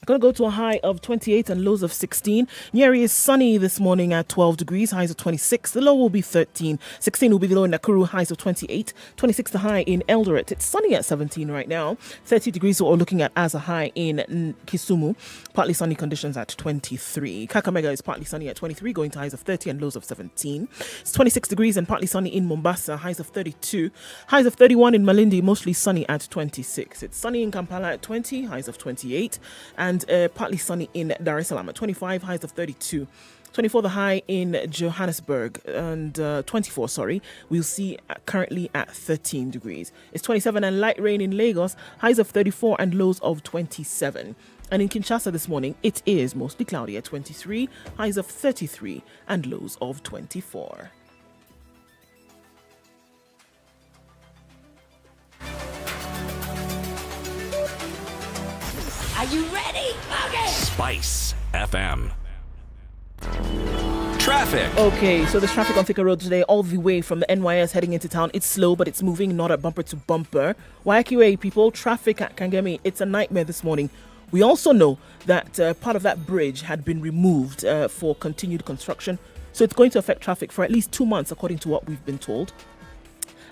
Going to go to a high of 28 and lows of 16. Nyeri is sunny this morning at 12 degrees, highs of 26. The low will be 13. 16 will be the low in Nakuru, highs of 28. 26 the high in Eldoret. It's sunny at 17 right now. 30 degrees what we're looking at as a high in Kisumu. Partly sunny conditions at 23. Kakamega is partly sunny at 23, going to highs of 30 and lows of 17. It's 26 degrees and partly sunny in Mombasa, highs of 32. Highs of 31 in Malindi, mostly sunny at 26. It's sunny in Kampala at 20, highs of 28. And partly sunny in Dar es Salaam at 25, highs of 32. 24 the high in Johannesburg and 24, we'll see currently at 13 degrees. It's 27 and light rain in Lagos, highs of 34 and lows of 27. And in Kinshasa this morning, it is mostly cloudy at 23, highs of 33 and lows of 24. Are you ready? Okay. Spice FM. Traffic. Okay, so there's traffic on Thika Road today, all the way from the NYS heading into town. It's slow, but it's moving, not at bumper to bumper. Waiyaki Way, people, traffic at Kangemi, it's a nightmare this morning. We also know that part of that bridge had been removed for continued construction, so it's going to affect traffic for at least 2 months, according to what we've been told.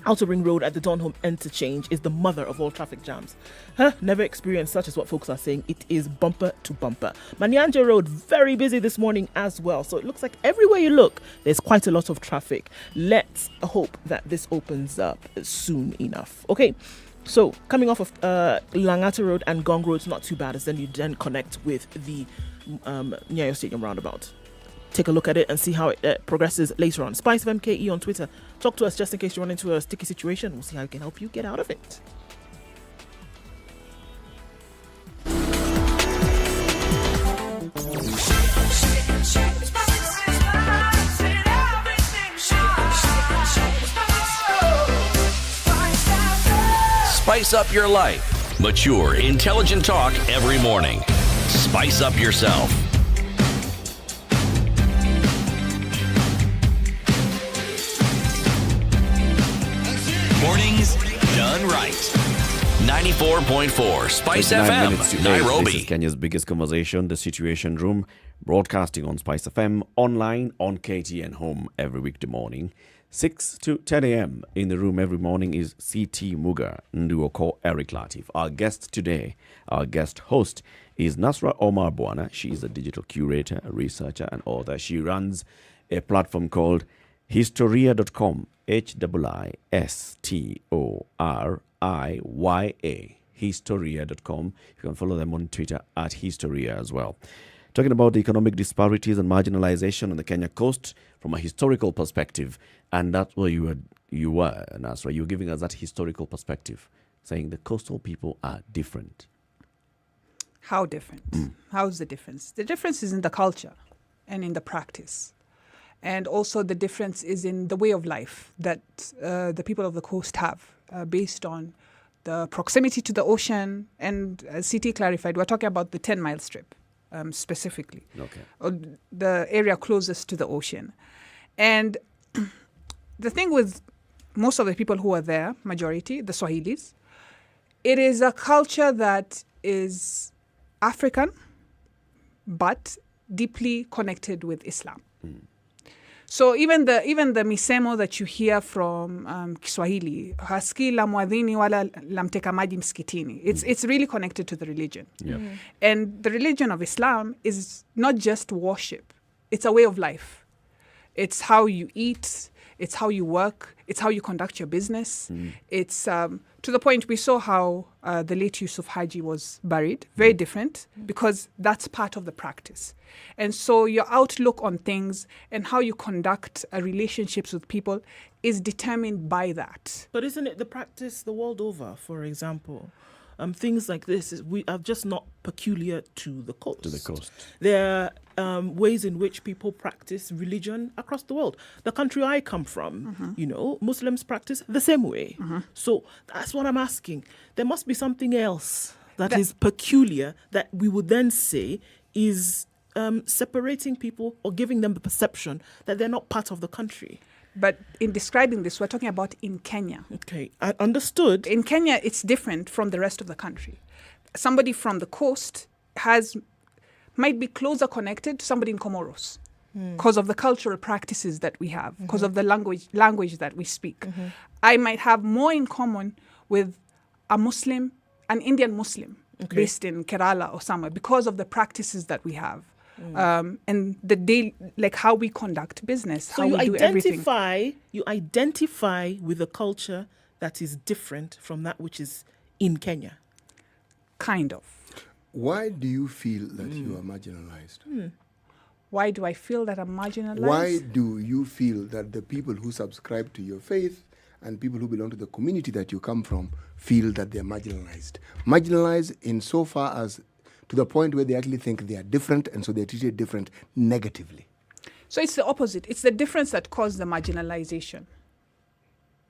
Outer Ring Road at the Donholm interchange is the mother of all traffic jams. Never experienced such as what folks are saying. It is bumper to bumper. Manyanja Road, very busy this morning as well. So it looks like everywhere you look, there's quite a lot of traffic. Let's hope that this opens up soon enough. Okay, so coming off of Langata Road and Gong Road, it's not too bad, as then you then connect with the Nyayo Stadium roundabout. Take a look at it and see how it progresses later on. SpiceFM KE on Twitter. Talk to us just in case you run into a sticky situation. We'll see how we can help you get out of it. Spice up your life. Mature, intelligent talk every morning. Spice up yourself. Mornings done right. 94.4 Spice FM, Nairobi. This is Kenya's biggest conversation, The Situation Room, broadcasting on Spice FM, online on KTN Home every weekday morning. 6 to 10 a.m. In the room every morning is CT Muga Nduoko Eric Latif. Our guest today, our guest host is Nasra Omar Bwana. She is a digital curator, a researcher, and author. She runs a platform called Historia.com. HISTORIYA, Historia.com. You can follow them on Twitter at Historia as well. Talking about the economic disparities and marginalization on the Kenya coast from a historical perspective, and that's where you were, Nasra. You were giving us that historical perspective, saying the coastal people are different. How different? How's the difference? The difference is in the culture and in the practice. And also the difference is in the way of life that the people of the coast have based on the proximity to the ocean. And as CT clarified, we're talking about the 10-mile strip specifically, the area closest to the ocean. And the thing with most of the people who are there, majority, the Swahilis, it is a culture that is African, but deeply connected with Islam. So even the misemo that you hear from Kiswahili, haski la mwadhini wala la mteka maji msikitini, it's really connected to the religion. And the religion of Islam is not just worship, it's a way of life. It's how you eat, it's how you work, it's how you conduct your business. It's to the point we saw how the late Yusuf Haji was buried, very different, because that's part of the practice. And so your outlook on things and how you conduct relationships with people is determined by that. But isn't it the practice the world over, for example? Things like this are just not peculiar to the coast. There are ways in which people practice religion across the world. The country I come from, Muslims practice the same way. So that's what I'm asking. There must be something else that is peculiar that we would then say is separating people or giving them the perception that they're not part of the country. But in describing this, we're talking about in Kenya. Okay, I understood. In Kenya, it's different from the rest of the country. Somebody from the coast might be closer connected to somebody in Comoros because of the cultural practices that we have, because of the language that we speak. I might have more in common with a Muslim, an Indian Muslim, based in Kerala or somewhere, because of the practices that we have. And the day, like how we conduct business, so how we do everything. You identify with a culture that is different from that which is in Kenya. Kind of. Why do you feel that you are marginalized? Why do I feel that I'm marginalized? Why do you feel that the people who subscribe to your faith and people who belong to the community that you come from feel that they're marginalized? Marginalized in so far as to the point where they actually think they are different, and so they're treated different negatively. So it's the opposite. It's the difference that caused the marginalization.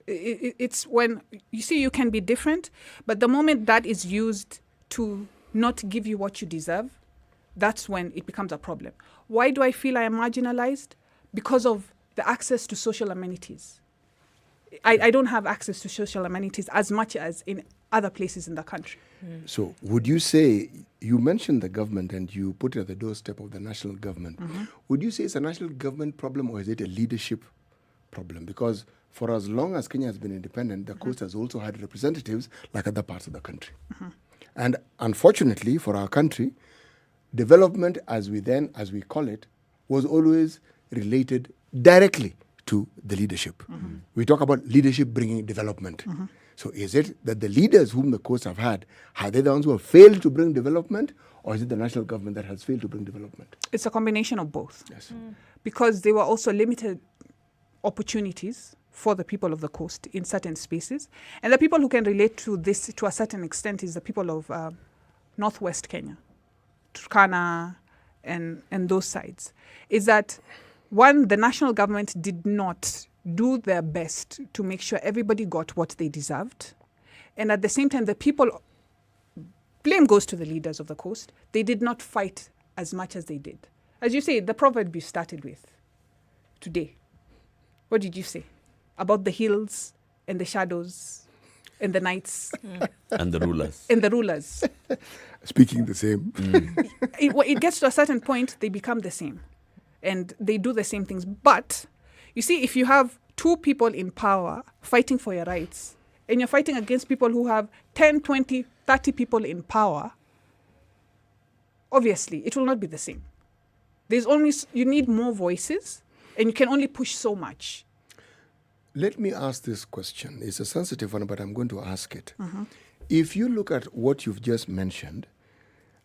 It's when, you see, you can be different, but the moment that is used to not give you what you deserve, that's when it becomes a problem. Why do I feel I am marginalized? Because of the access to social amenities. I don't have access to social amenities as much as in other places in the country. So would you say, you mentioned the government and you put it at the doorstep of the national government. Would you say it's a national government problem or is it a leadership problem? Because for as long as Kenya has been independent, the coast has also had representatives like other parts of the country. And unfortunately for our country, development as we call it, was always related directly to the leadership. We talk about leadership bringing development. So is it that the leaders whom the coast have had, are they the ones who have failed to bring development, or is it the national government that has failed to bring development? It's a combination of both. Yes. Because there were also limited opportunities for the people of the coast in certain spaces. And the people who can relate to this to a certain extent is the people of northwest Kenya, Turkana, and those sides. Is that, one, the national government did not do their best to make sure everybody got what they deserved. And at the same time, the people, blame goes to the leaders of the coast. They did not fight as much as they did. As you say, the proverb you started with today, what did you say? About the hills and the shadows and the nights. And the rulers. And the rulers. Speaking the same. It gets to a certain point, they become the same. And they do the same things. But, you see, if you have two people in power fighting for your rights, and you're fighting against people who have 10, 20, 30 people in power, obviously, it will not be the same. You need more voices, and you can only push so much. Let me ask this question. It's a sensitive one, but I'm going to ask it. If you look at what you've just mentioned,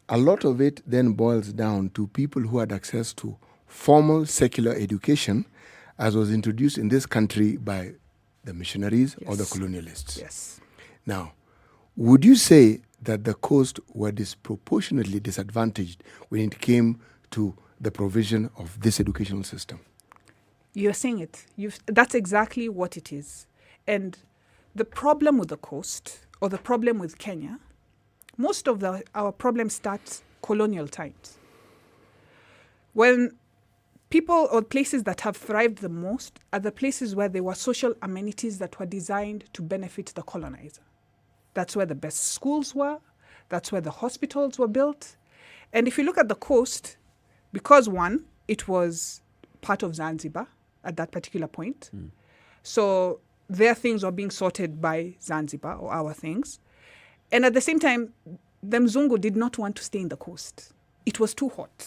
a lot of it then boils down to people who had access to formal secular education, as was introduced in this country by the missionaries or the colonialists. Yes. Now, would you say that the coast were disproportionately disadvantaged when it came to the provision of this educational system? You're saying it. That's exactly what it is. And the problem with the coast, or the problem with Kenya, most of our problem starts colonial times. When people or places that have thrived the most are the places where there were social amenities that were designed to benefit the colonizer. That's where the best schools were. That's where the hospitals were built. And if you look at the coast, because one, it was part of Zanzibar at that particular point. So their things were being sorted by Zanzibar, or our things. And at the same time, the Mzungu did not want to stay in the coast. It was too hot.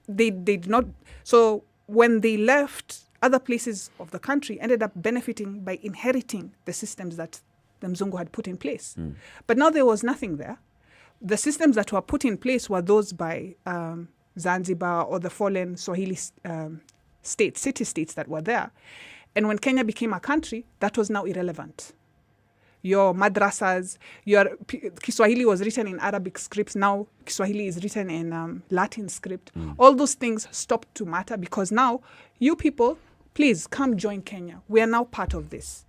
They did not. So when they left, other places of the country ended up benefiting by inheriting the systems that the Mzungu had put in place. But now there was nothing there. The systems that were put in place were those by Zanzibar or the fallen Swahili city-states that were there. And when Kenya became a country, that was now irrelevant. Your madrasas, Kiswahili was written in Arabic scripts. Now Kiswahili is written in Latin script. All those things stopped to matter because now you people, please come join Kenya. We are now part of this.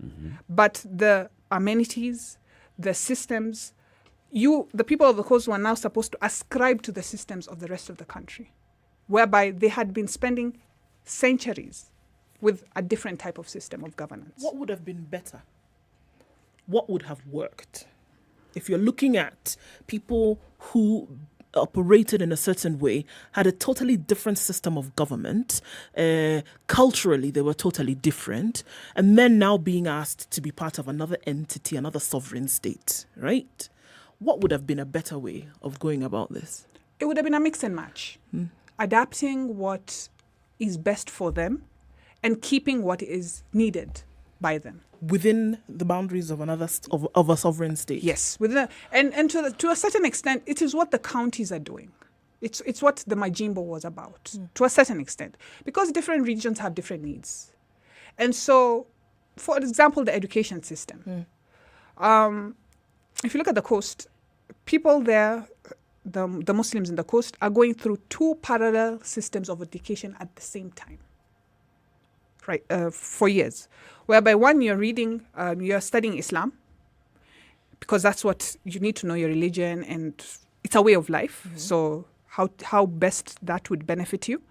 But the amenities, the systems, the people of the coast were now supposed to ascribe to the systems of the rest of the country, whereby they had been spending centuries with a different type of system of governance. What would have been better? What would have worked? If you're looking at people who operated in a certain way, had a totally different system of government, culturally they were totally different, and then now being asked to be part of another entity, another sovereign state, right? What would have been a better way of going about this? It would have been a mix and match. Adapting what is best for them and keeping what is needed by them. Within the boundaries of of a sovereign state. Yes, and to a certain extent, it is what the counties are doing. It's what the Majimbo was about, to a certain extent, because different regions have different needs. And so, for example, the education system. If you look at the coast, people there, the Muslims in the coast, are going through two parallel systems of education at the same time. Right, for years, whereby one, you're studying Islam, because that's what you need to know, your religion, and it's a way of life. So how best that would benefit you.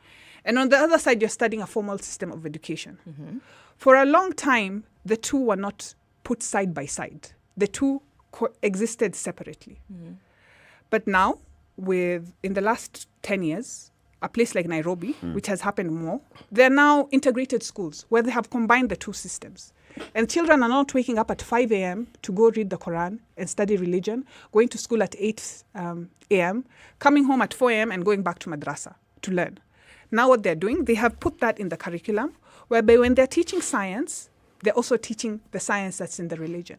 And on the other side, you're studying a formal system of education. For a long time, the two were not put side by side. The two existed separately. But now, in the last 10 years, a place like Nairobi, which has happened more, they're now integrated schools where they have combined the two systems. And children are not waking up at 5 a.m. to go read the Quran and study religion, going to school at 8 a.m., coming home at 4 a.m. and going back to madrasa to learn. Now what they're doing, they have put that in the curriculum, whereby when they're teaching science, they're also teaching the science that's in the religion.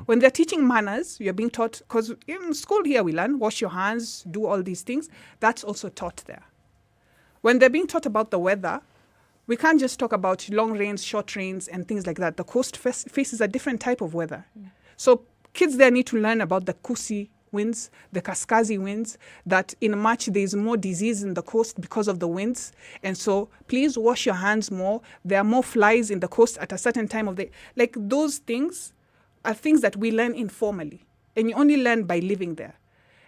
When they're teaching manners, you're being taught, because in school here we learn, wash your hands, do all these things. That's also taught there. When they're being taught about the weather, we can't just talk about long rains, short rains, and things like that. The coast faces a different type of weather. So kids there need to learn about the Kusi winds, the Kaskazi winds, that in March there's more disease in the coast because of the winds. And so please wash your hands more. There are more flies in the coast at a certain time of the... Like those things are things that we learn informally. And you only learn by living there.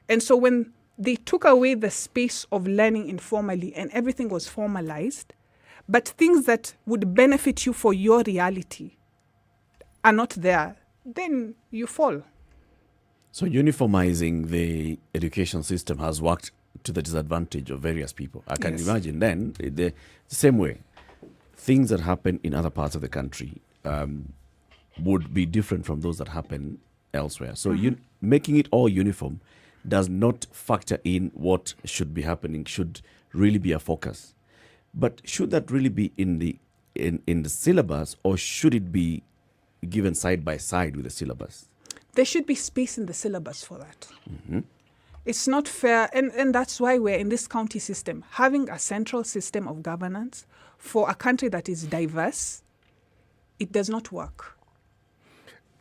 And so when they took away the space of learning informally and everything was formalized, but things that would benefit you for your reality are not there, then you fall. So uniformizing the education system has worked to the disadvantage of various people. I can imagine then, the same way, things that happen in other parts of the country would be different from those that happen elsewhere. So making it all uniform does not factor in what should be happening, should really be a focus. But should that really be in the syllabus, or should it be given side by side with the syllabus? There should be space in the syllabus for that. It's not fair, and that's why we're in this county system. Having a central system of governance for a country that is diverse, it does not work.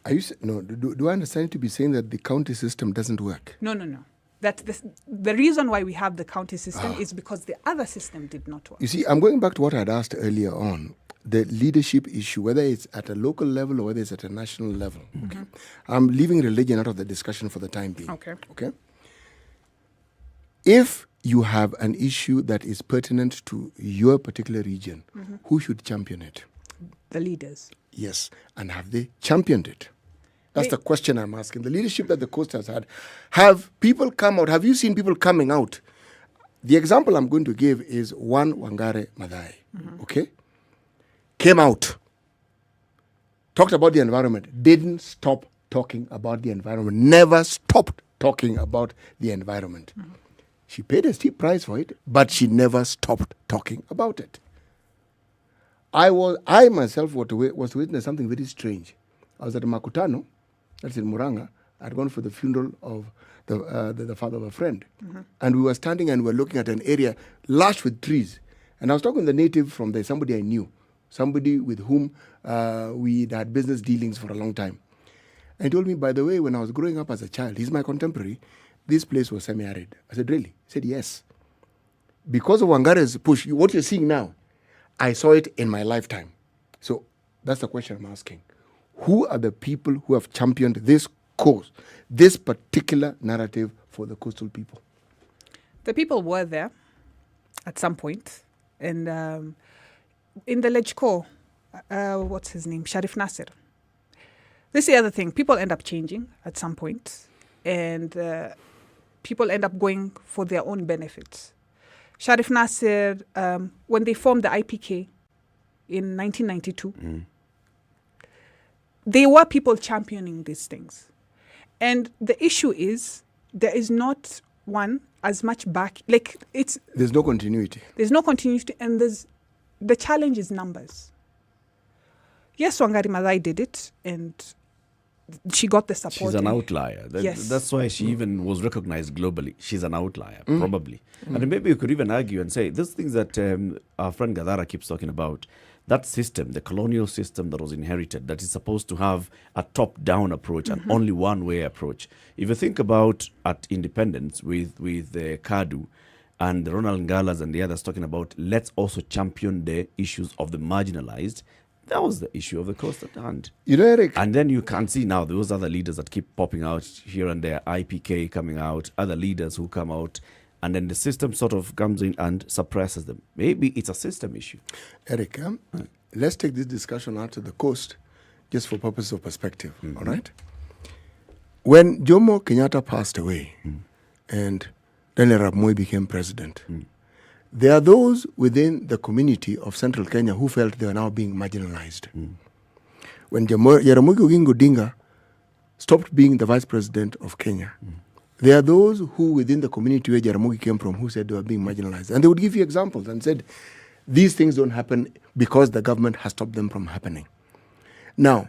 Are you do I understand you to be saying that the county system doesn't work? No. That the reason why we have the county system is because the other system did not work. You see, I'm going back to what I'd asked earlier on, the leadership issue, whether it's at a local level or whether it's at a national level. Okay? I'm leaving religion out of the discussion for the time being. Okay? If you have an issue that is pertinent to your particular region, who should champion it? The leaders. Yes. And have they championed it? That's the question I'm asking. The leadership that the coast has had, have people come out? Have you seen people coming out? The example I'm going to give is one Wangare Maathai, okay? Came out, talked about the environment, didn't stop talking about the environment, never stopped talking about the environment. She paid a steep price for it, but she never stopped talking about it. I myself was to witness something very strange. I was at Makutano, that's in Muranga. I'd gone for the funeral of the father of a friend. And we were standing and we were looking at an area lush with trees. And I was talking to the native from there, somebody I knew, somebody with whom we had business dealings for a long time. And he told me, by the way, when I was growing up as a child, he's my contemporary, this place was semi-arid. I said, really? He said, yes. Because of Wangare's push, what you're seeing now, I saw it in my lifetime. So that's the question I'm asking. Who are the people who have championed this cause, this particular narrative for the coastal people? The people were there at some point. And in the LegCo, what's his name? Sharif Nasser. This is the other thing. People end up changing at some point. And people end up going for their own benefits. Sharif Nasser, when they formed the IPK in 1992, there were people championing these things. And the issue is, there is not one as much back, like it's... There's no continuity. There's no continuity, and the challenge is numbers. Yes, Wangari Maathai did it, and she got the support. She's an outlier. Yes. That's why she even was recognized globally. She's an outlier, probably. And maybe you could even argue and say, those things that our friend Gadara keeps talking about, that system, the colonial system that was inherited, that is supposed to have a top-down approach, an only one-way approach. If you think about at independence with the KADU and the Ronald Ngalas and the others talking about, let's also champion the issues of the marginalized, that was the issue of the coast at hand. You know, Eric. And then you can see now those other leaders that keep popping out here and there, IPK coming out, other leaders who come out, and then the system sort of comes in and suppresses them. Maybe it's a system issue. Eric, let's take this discussion out to the coast just for purpose of perspective, all right? When Jomo Kenyatta passed away and Daniel Arap Moi became president, There are those within the community of Central Kenya who felt they were now being marginalized. When Jaramogi Oginga Odinga stopped being the vice president of Kenya, there are those who within the community where Jaramogi came from who said they were being marginalized. And they would give you examples and said, these things don't happen because the government has stopped them from happening. Now,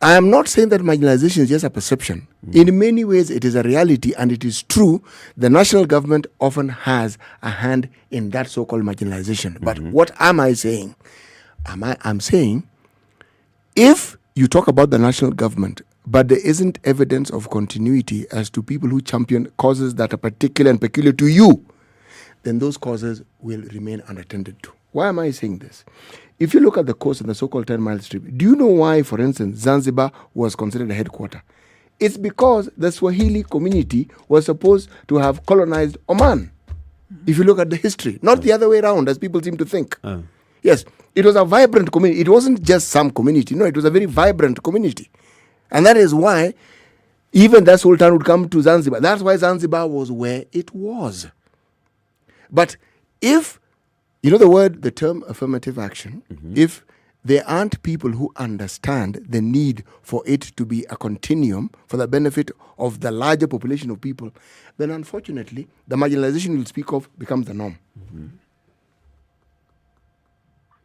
I am not saying that marginalization is just a perception. In many ways, it is a reality, and it is true. The national government often has a hand in that so-called marginalization. But what am I saying? I'm saying, if you talk about the national government, but there isn't evidence of continuity as to people who champion causes that are particular and peculiar to you, then those causes will remain unattended to. Why am I saying this? If you look at the coast and the so-called 10-mile strip, do you know why, for instance, Zanzibar was considered a headquarter? It's because the Swahili community was supposed to have colonized Oman. If you look at the history, not the other way around, as people seem to think. Yes, it was a vibrant community. It wasn't just some community. No, it was a very vibrant community. And that is why even that sultan would come to Zanzibar. That's why Zanzibar was where it was. But if, you know the term affirmative action, if there aren't people who understand the need for it to be a continuum for the benefit of the larger population of people, then unfortunately, the marginalization we'll speak of becomes the norm.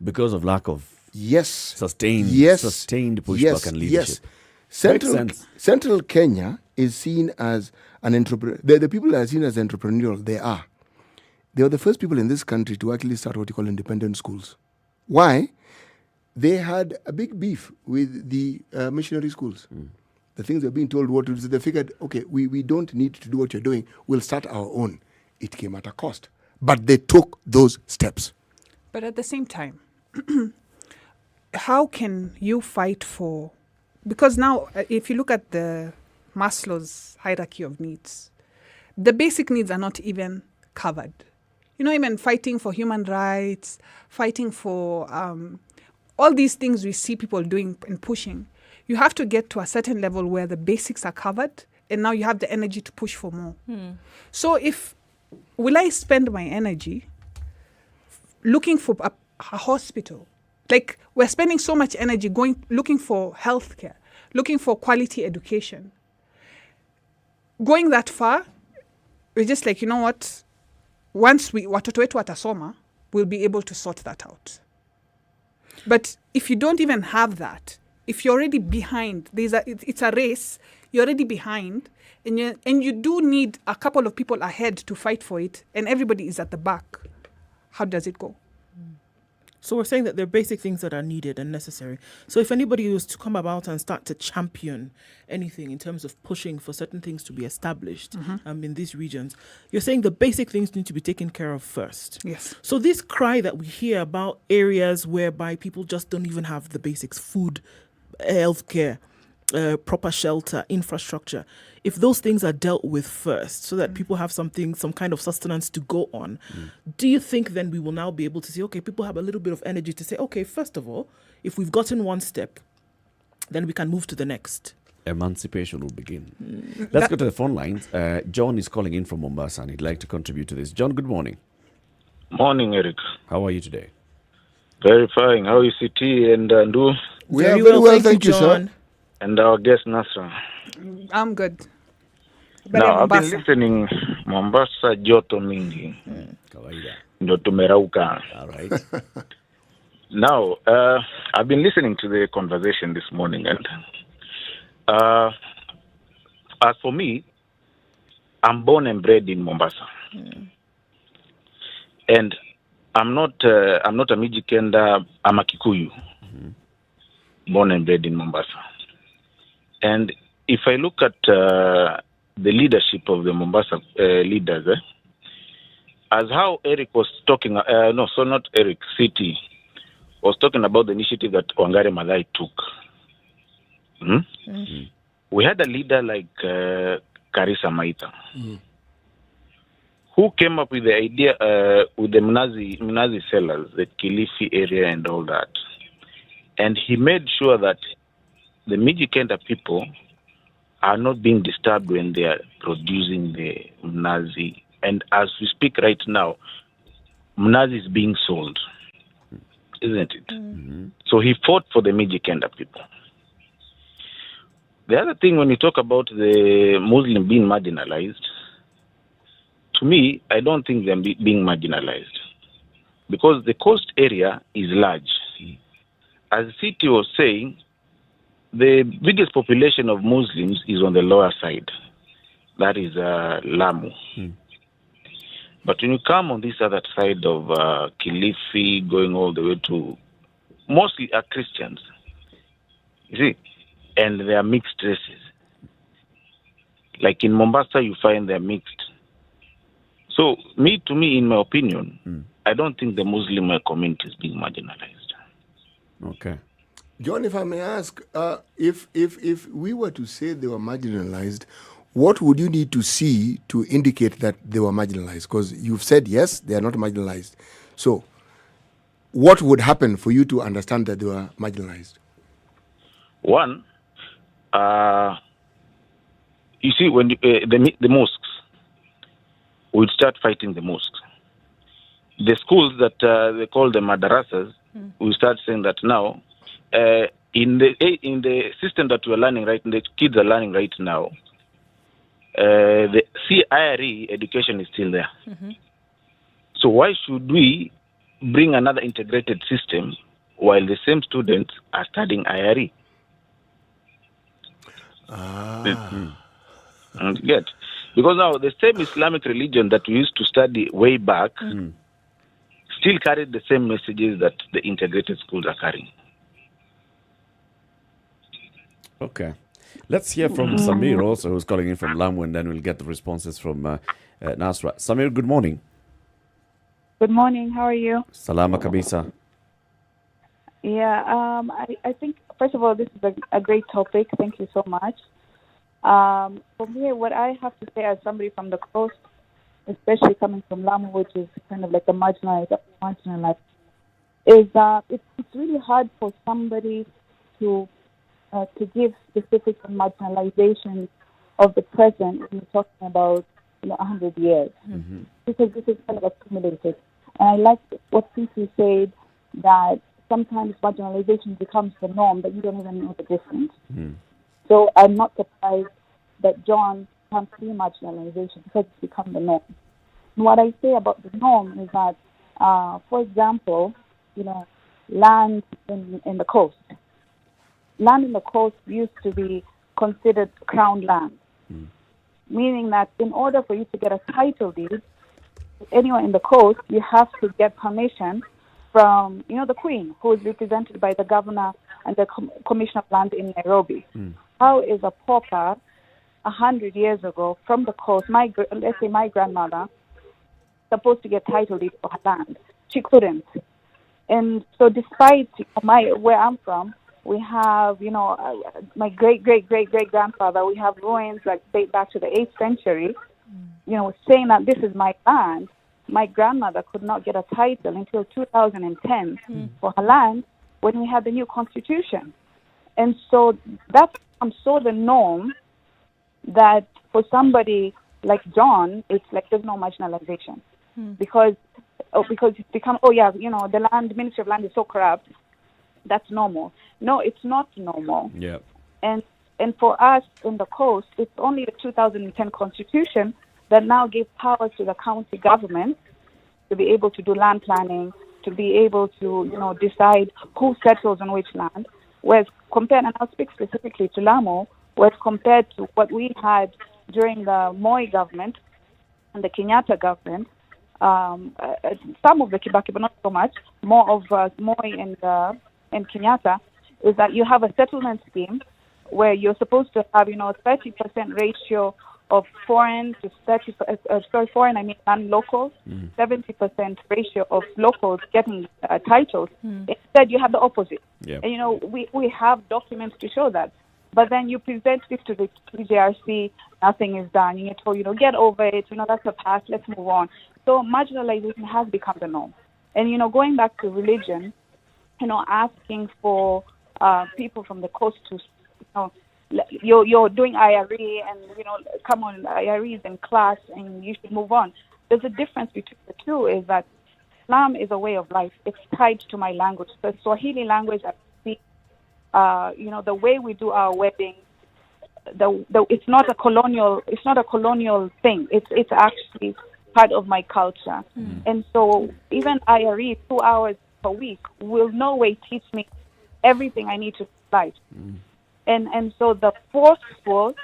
Because of lack of sustained pushback and leadership. Central Kenya is seen as an entrepreneur. The people that are seen as entrepreneurial, they were the first people in this country to actually start what you call independent schools. Why? They had a big beef with the missionary schools. The things they're being told what to do, they figured, okay, we don't need to do what you're doing. We'll start our own. It came at a cost. But they took those steps. But at the same time, how can you fight for... Because now, if you look at the Maslow's hierarchy of needs, the basic needs are not even covered. You know, even fighting for human rights, fighting for all these things we see people doing and pushing, you have to get to a certain level where the basics are covered, and now you have the energy to push for more. So will I spend my energy looking for a hospital? Like, we're spending so much energy looking for healthcare, looking for quality education. Going that far, we're just like, you know what? Once watoto wetu watasoma, we'll be able to sort that out. But if you don't even have that, if you're already behind, it's a race, you're already behind, and you do need a couple of people ahead to fight for it, and everybody is at the back. How does it go? So we're saying that there are basic things that are needed and necessary. So if anybody was to come about and start to champion anything in terms of pushing for certain things to be established in these regions, you're saying the basic things need to be taken care of first. Yes. So this cry that we hear about areas whereby people just don't even have the basics, food, healthcare, proper shelter, infrastructure, if those things are dealt with first so that people have some kind of sustenance to go on, do you think then we will now be able to say, okay, people have a little bit of energy to say, okay, first of all, if we've gotten one step, then we can move to the next. Emancipation will begin. Let's go to the phone lines. John is calling in from Mombasa and he'd like to contribute to this. John, good morning. Morning, Eric. How are you today? Very fine. How are you, CT and Ndu? We are very well, thank you, John. sir. And our guest, Nasra. I'm good. Now, I've been listening Mombasa joto mingi. Ndo tumerauka. All right. Now, I've been listening to the conversation this morning, and as for me, I'm born and bred in Mombasa. And I'm not a Mijikenda, I'm a Kikuyu. Born and bred in Mombasa. And if I look at the leadership of the Mombasa leaders, as how Eric was talking, not Eric, City, was talking about the initiative that Wangari Maathai took. We had a leader like Karisa Maitha, who came up with the idea with the Mnazi sellers, the Kilifi area and all that. And he made sure that the Mijikenda people are not being disturbed when they are producing the Mnazi. And as we speak right now, Mnazi is being sold, isn't it? So he fought for the Mijikenda people. The other thing, when you talk about the Muslim being marginalized, to me, I don't think they're being marginalized because the coast area is large. As City was saying, the biggest population of Muslims is on the lower side. That is Lamu. But when you come on this other side of Kilifi, going all the way to, mostly are Christians. You see? And they are mixed races. Like in Mombasa, you find they're mixed. So, to me, in my opinion, I don't think the Muslim community is being marginalized. Okay. John, if I may ask, if we were to say they were marginalized, what would you need to see to indicate that they were marginalized? Because you've said, yes, they are not marginalized. So, what would happen for you to understand that they were marginalized? One, you see, when the mosques, we'd start fighting the mosques. The schools that they call the madrasas, we start saying that now, in the system that we're learning the kids are learning right now, the CIRE education is still there. So why should we bring another integrated system while the same students are studying IRE? And get, because now the same Islamic religion that we used to study way back still carried the same messages that the integrated schools are carrying. Okay. Let's hear from Samir also, who's calling in from Lamu, and then we'll get the responses from Nasra. Samir, good morning. Good morning. How are you? Salama kabisa. Yeah, I think, first of all, this is a great topic. Thank you so much. For me, what I have to say as somebody from the coast, especially coming from Lamu, which is kind of like the marginalized, is it's really hard for somebody to give specific marginalization of the present when you're talking about 100 years, because this is kind of accumulated. And I like what Cici said, that sometimes marginalization becomes the norm, but you don't even know the difference. So I'm not surprised that John can't see marginalization because it's become the norm. And what I say about the norm is that, for example, land in the coast. Land in the coast used to be considered crown land, meaning that in order for you to get a title deed anywhere in the coast, you have to get permission from, the Queen, who is represented by the governor and the Commission of Land in Nairobi. How is a pauper 100 years ago from the coast, let's say my grandmother, supposed to get title deed for her land? She couldn't. And so despite where I'm from, we have, my great-great-great-great-grandfather, we have ruins that date back to the 8th century, saying that this is my land. My grandmother could not get a title until 2010 for her land when we had the new constitution. And so that's so the norm that for somebody like John, it's like there's no marginalization. Because it's become, the Ministry of Land is so corrupt, that's normal. No, it's not normal. Yeah. And for us in the coast, it's only the 2010 constitution that now gave powers to the county government to be able to do land planning, to be able to, decide who settles on which land. Whereas compared, and I'll speak specifically to Lamu, whereas compared to what we had during the Moi government and the Kenyatta government, some of the Kibaki, but not so much, more of Moi and Kenyatta, is that you have a settlement scheme where you're supposed to have, 30% ratio of foreign to non-locals, 70% ratio of locals getting titles. Instead, you have the opposite. Yeah. And, we have documents to show that. But then you present this to the PJRC, nothing is done. You're told, get over it, that's the past, let's move on. So marginalization has become the norm. And, going back to religion, asking for people from the coast to, you're doing IRE and, come on, IRE is in class and you should move on. There's a difference between the two, is that Islam is a way of life. It's tied to my language. The Swahili language, I speak, the way we do our weddings, it's not a colonial thing. It's actually part of my culture. And so even IRE 2 hours per week will no way teach me everything I need to life. And so the forceful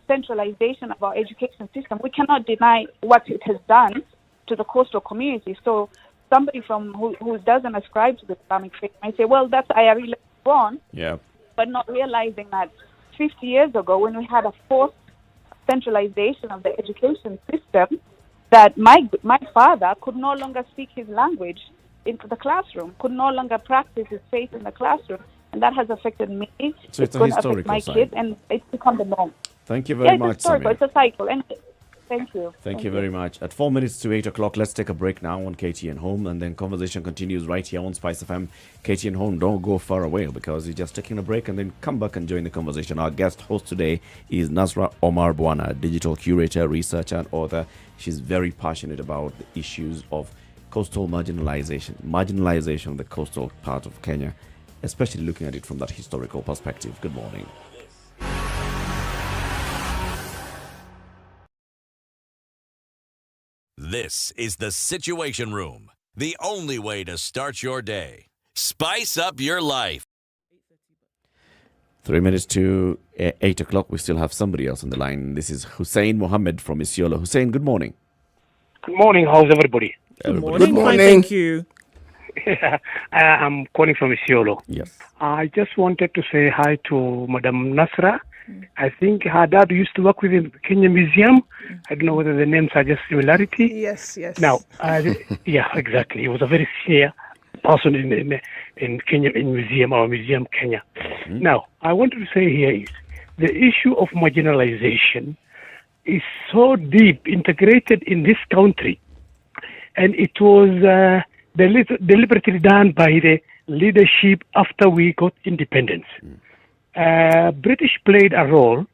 centralization of our education system, we cannot deny what it has done to the coastal community. So somebody who doesn't ascribe to the Islamic faith might say, well, that's IRE on, but not realizing that 50 years ago, when we had a forced centralization of the education system, that my father could no longer speak his language into the classroom, could no longer practice his faith in the classroom, and that has affected me. So it's going to affect my kids, and it's become the norm. Thank you very much, it's historical. Samia. It's a cycle. And thank you. Thank you very much. At 4 minutes to 8 o'clock, let's take a break now on KTN Home, and then conversation continues right here on SpiceFM. KTN Home, don't go far away because you're just taking a break, and then come back and join the conversation. Our guest host today is Nasra Omar Bwana, digital curator, researcher, and author. She's very passionate about the issues of coastal marginalization of the coastal part of Kenya, especially looking at it from that historical perspective. Good morning. This is the Situation Room, the only way to start your day. Spice up your life. 3 minutes to 8 o'clock. We still have somebody else on the line. This is Hussein Mohammed from Isiolo. Hussein, good morning. Good morning. How's everybody? Good morning. Fine, thank you. I'm calling from Isiolo. Yes. I just wanted to say hi to Madam Nasra. I think her dad used to work with the Kenya Museum. I don't know whether the names are just similarity. Yes. Now, yeah, exactly. He was a very senior person in Kenya, in our museum, Kenya. Now, I wanted to say here is the issue of marginalization is so deep integrated in this country, and it was deliberately done by the leadership after we got independence. British played a role,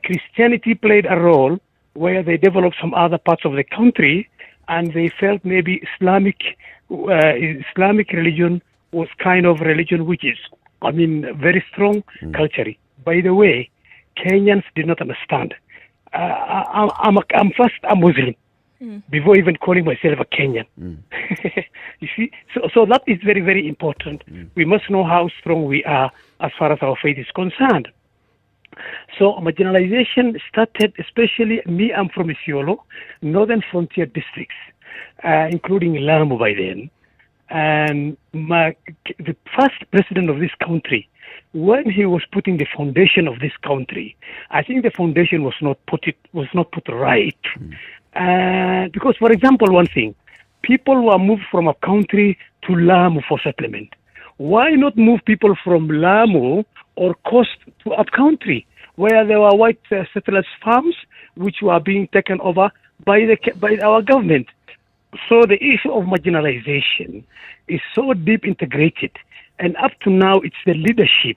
Christianity played a role where they developed some other parts of the country, and they felt maybe Islamic religion was kind of religion which is, very strong culturally. By the way, Kenyans did not understand. I'm first a Muslim before even calling myself a Kenyan. You see, so that is very, very important. We must know how strong we are as far as our faith is concerned. So marginalization started, especially I'm from Isiolo, northern frontier districts, including Lamu by then. And the first president of this country, when he was putting the foundation of this country, I think the foundation was not put right. Because, for example, one thing, people were moved from a country to Lamu for settlement. Why not move people from Lamu or coast to a country where there were white settlers' farms which were being taken over by our government? So the issue of marginalization is so deep integrated, and up to now it's the leadership.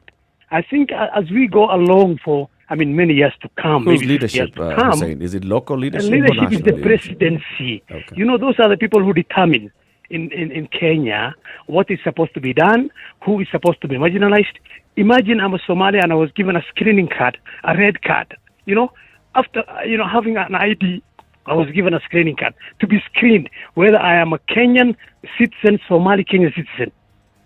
I think as we go along for many years to come. Whose leadership, Hussein? Is it local leadership? Leadership is the leadership? Presidency. Okay. Those are the people who determine in Kenya what is supposed to be done, who is supposed to be marginalized. Imagine I'm a Somali and I was given a screening card, a red card. After having an ID, I was given a screening card to be screened whether I am a Kenyan citizen, Somali Kenyan citizen.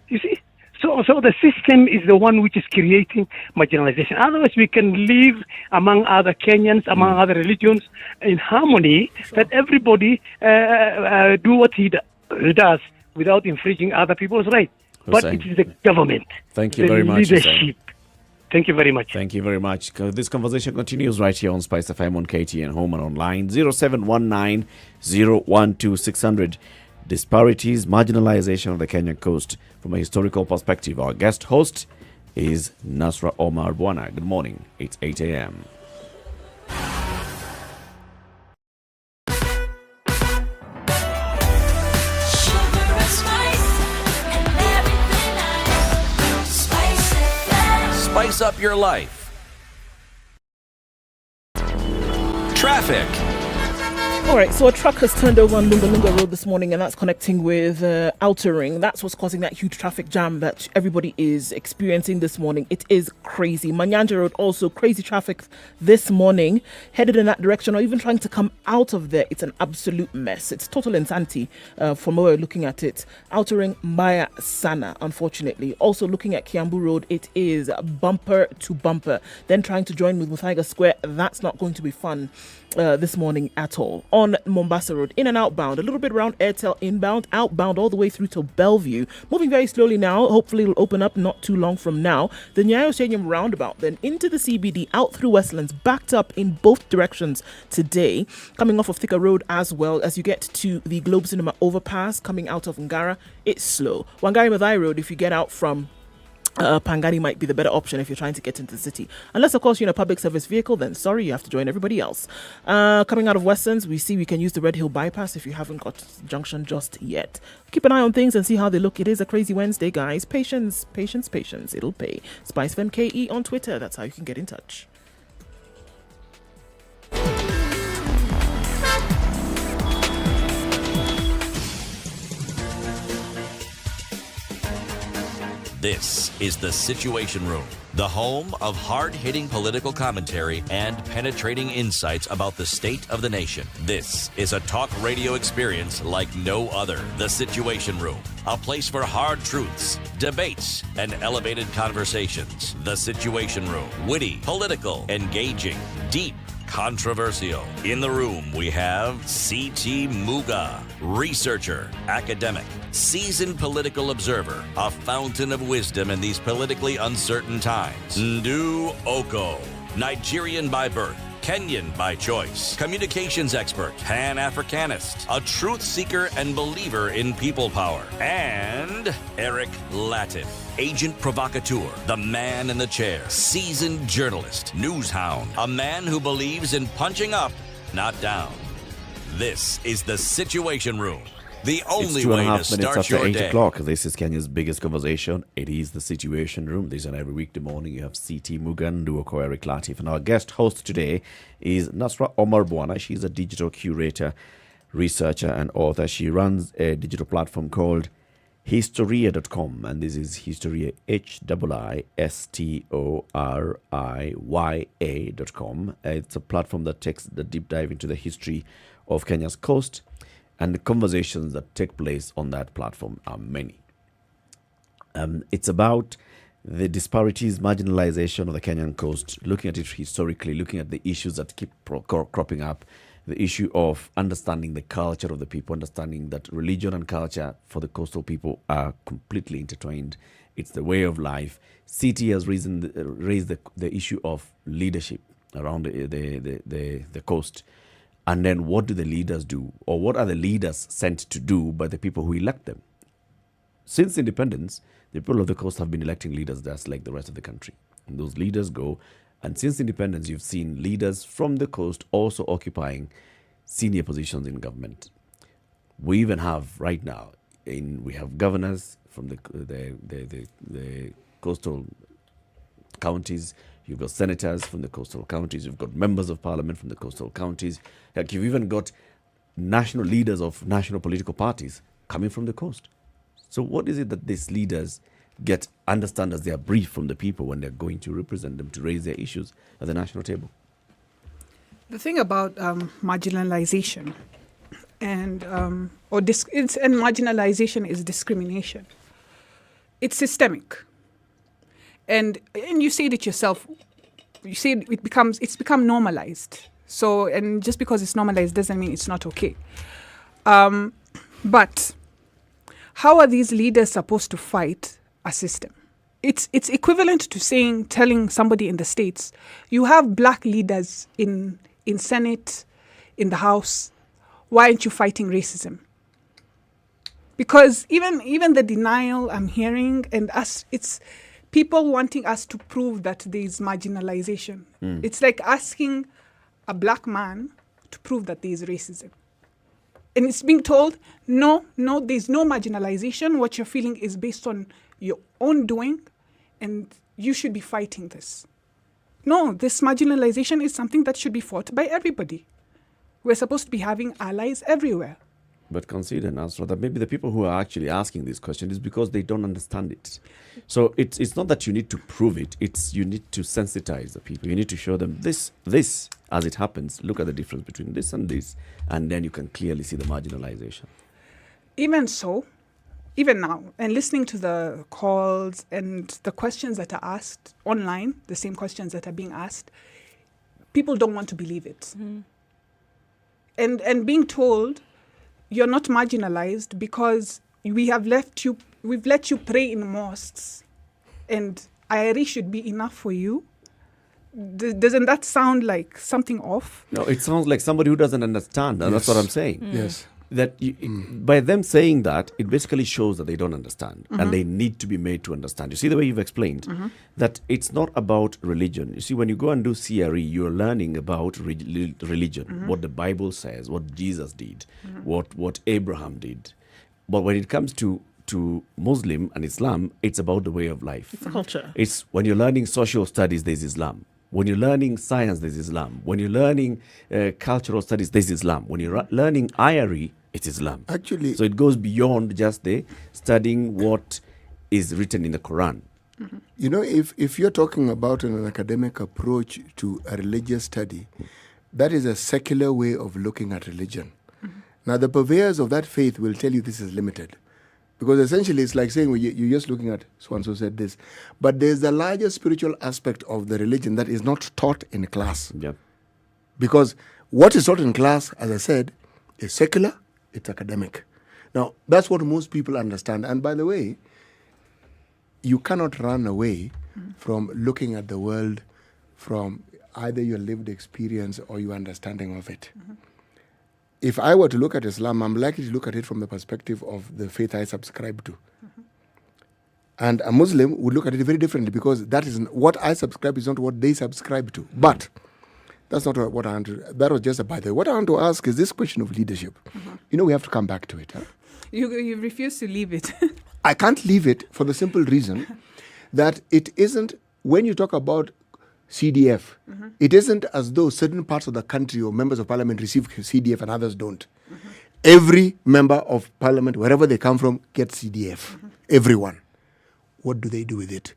You see? So the system is the one which is creating marginalization. Otherwise, we can live among other Kenyans, among other religions, in harmony, that everybody do what he does without infringing other people's rights. But it is the government. Thank you very much, leadership. Hussein. Thank you very much. Thank you very much. This conversation continues right here on Spice FM, on KTN Home and online. 0719 012 600. Disparities, marginalization of the Kenyan coast from a historical perspective. Our guest host is Nasra Omar Bwana. Good morning. It's 8 a.m. Spice up your life. Traffic. All right, so a truck has turned over on Lunga Lunga Road this morning, and that's connecting with Outer Ring. That's what's causing that huge traffic jam that everybody is experiencing this morning. It is crazy. Manyanja Road also crazy traffic this morning, headed in that direction, or even trying to come out of there. It's an absolute mess. It's total insanity from where we're looking at it. Outer Ring, Maya Sana, unfortunately. Also looking at Kiambu Road, it is bumper to bumper. Then trying to join with Muthaiga Square, that's not going to be fun this morning at all. On Mombasa Road, in and outbound, a little bit around Airtel inbound, outbound all the way through to Bellevue. Moving very slowly now. Hopefully it'll open up not too long from now. The Nyayo Stadium roundabout, then into the CBD, out through Westlands, backed up in both directions today. Coming off of Thika Road as well, as you get to the Globe Cinema overpass, coming out of Ngara, it's slow. Wangari Maathai Road, if you get out from Pangani, might be the better option if you're trying to get into the city. Unless, of course, you're in a public service vehicle, then sorry, you have to join everybody else. Coming out of Westlands, we see we can use the Red Hill bypass if you haven't got junction just yet. Keep an eye on things and see how they look. It is a crazy Wednesday, guys. Patience, patience, patience. It'll pay. SpiceFM KE on Twitter. That's how you can get in touch. This is The Situation Room, the home of hard-hitting political commentary and penetrating insights about the state of the nation. This is a talk radio experience like no other. The Situation Room, a place for hard truths, debates, and elevated conversations. The Situation Room, witty, political, engaging, deep, controversial. In the room, we have C.T. Muga, researcher, academic, seasoned political observer, a fountain of wisdom in these politically uncertain times. Ndu Oko, Nigerian by birth, Kenyan by choice, communications expert, Pan-Africanist, a truth seeker and believer in people power, and Eric Latin, agent provocateur, the man in the chair, seasoned journalist, news hound, a man who believes in punching up, not down. This is The Situation Room, the only way to start your day. It's 2.5 minutes after 8 o'clock. This is Kenya's biggest conversation. It is The Situation Room. This is every weekday morning. You have C.T. Mugan, Duoko, Eric Latif. And our guest host today is Nasra Omar Bwana. She's a digital curator, researcher, and author. She runs a digital platform called Historia.com, and this is Historia, HIISTORIYA.com. It's a platform that takes the deep dive into the history of Kenya's coast, and the conversations that take place on that platform are many. It's about the disparities, marginalization of the Kenyan coast, looking at it historically, looking at the issues that keep cropping up, the issue of understanding the culture of the people, understanding that religion and culture for the coastal people are completely intertwined. It's the way of life. CT has raised the issue of leadership around the coast. And then what do the leaders do? Or what are the leaders sent to do by the people who elect them? Since independence, the people of the coast have been electing leaders just like the rest of the country. And those leaders go. And since independence, you've seen leaders from the coast also occupying senior positions in government. We even have right now, we have governors from the coastal counties. You've got senators from the coastal counties. You've got members of parliament from the coastal counties. Like you've even got national leaders of national political parties coming from the coast. So what is it that these leaders understand as their brief from the people when they're going to represent them to raise their issues at the national table? The thing about marginalization and marginalization is discrimination. It's systemic, and you said it yourself. You said it's become normalized. So, and just because it's normalized doesn't mean it's not okay. But how are these leaders supposed to fight a system? It's equivalent to telling somebody in the States, you have black leaders in Senate, in the House, why aren't you fighting racism? Because even the denial I'm hearing, and it's people wanting us to prove that there is marginalization. It's like asking a black man to prove that there is racism. And it's being told, no, there's no marginalization. What you're feeling is based on your own doing, and you should be fighting this. No, this marginalization is something that should be fought by everybody. We're supposed to be having allies everywhere. But consider, Nasra, that maybe the people who are actually asking this question is because they don't understand it. So it's not that you need to prove it, it's you need to sensitize the people. You need to show them this, as it happens, look at the difference between this, and then you can clearly see the marginalization. Even so, even now, and listening to the calls and the questions that are asked online, the same questions that are being asked, people don't want to believe it. And being told you're not marginalized because we've let you pray in mosques and IRE should be enough for you. Doesn't that sound like something off? No, it sounds like somebody who doesn't understand, and that's what I'm saying. Yes. That by them saying that, it basically shows that they don't understand, and they need to be made to understand. You see the way you've explained that it's not about religion. You see, when you go and do CRE, you're learning about religion, what the Bible says, what Jesus did, what Abraham did. But when it comes to Muslim and Islam, it's about the way of life. It's culture. It's when you're learning social studies, there's Islam. When you're learning science, there's Islam. When you're learning cultural studies, there's Islam. When you're learning IRE, it's Islam. Actually, so it goes beyond just the studying what is written in the Quran. You know, if you're talking about an academic approach to a religious study, that is a secular way of looking at religion. Now, the purveyors of that faith will tell you this is limited. Because essentially it's like saying, well, you're just looking at so-and-so said this. But there's the larger spiritual aspect of the religion that is not taught in class. Yeah. Because what is taught in class, as I said, is secular, it's academic. Now, that's what most people understand. And by the way, you cannot run away from looking at the world from either your lived experience or your understanding of it. If I were to look at Islam, I'm likely to look at it from the perspective of the faith I subscribe to. And a Muslim would look at it very differently because that is what I subscribe is not what they subscribe to. But that's not what I want to, that was just a by the way. What I want to ask is this question of leadership. You know, we have to come back to it. Huh? You refuse to leave it. I can't leave it for the simple reason that it isn't, when you talk about CDF, it isn't as though certain parts of the country or members of parliament receive CDF and others don't. Every member of parliament, wherever they come from, gets CDF. Everyone. What do they do with it?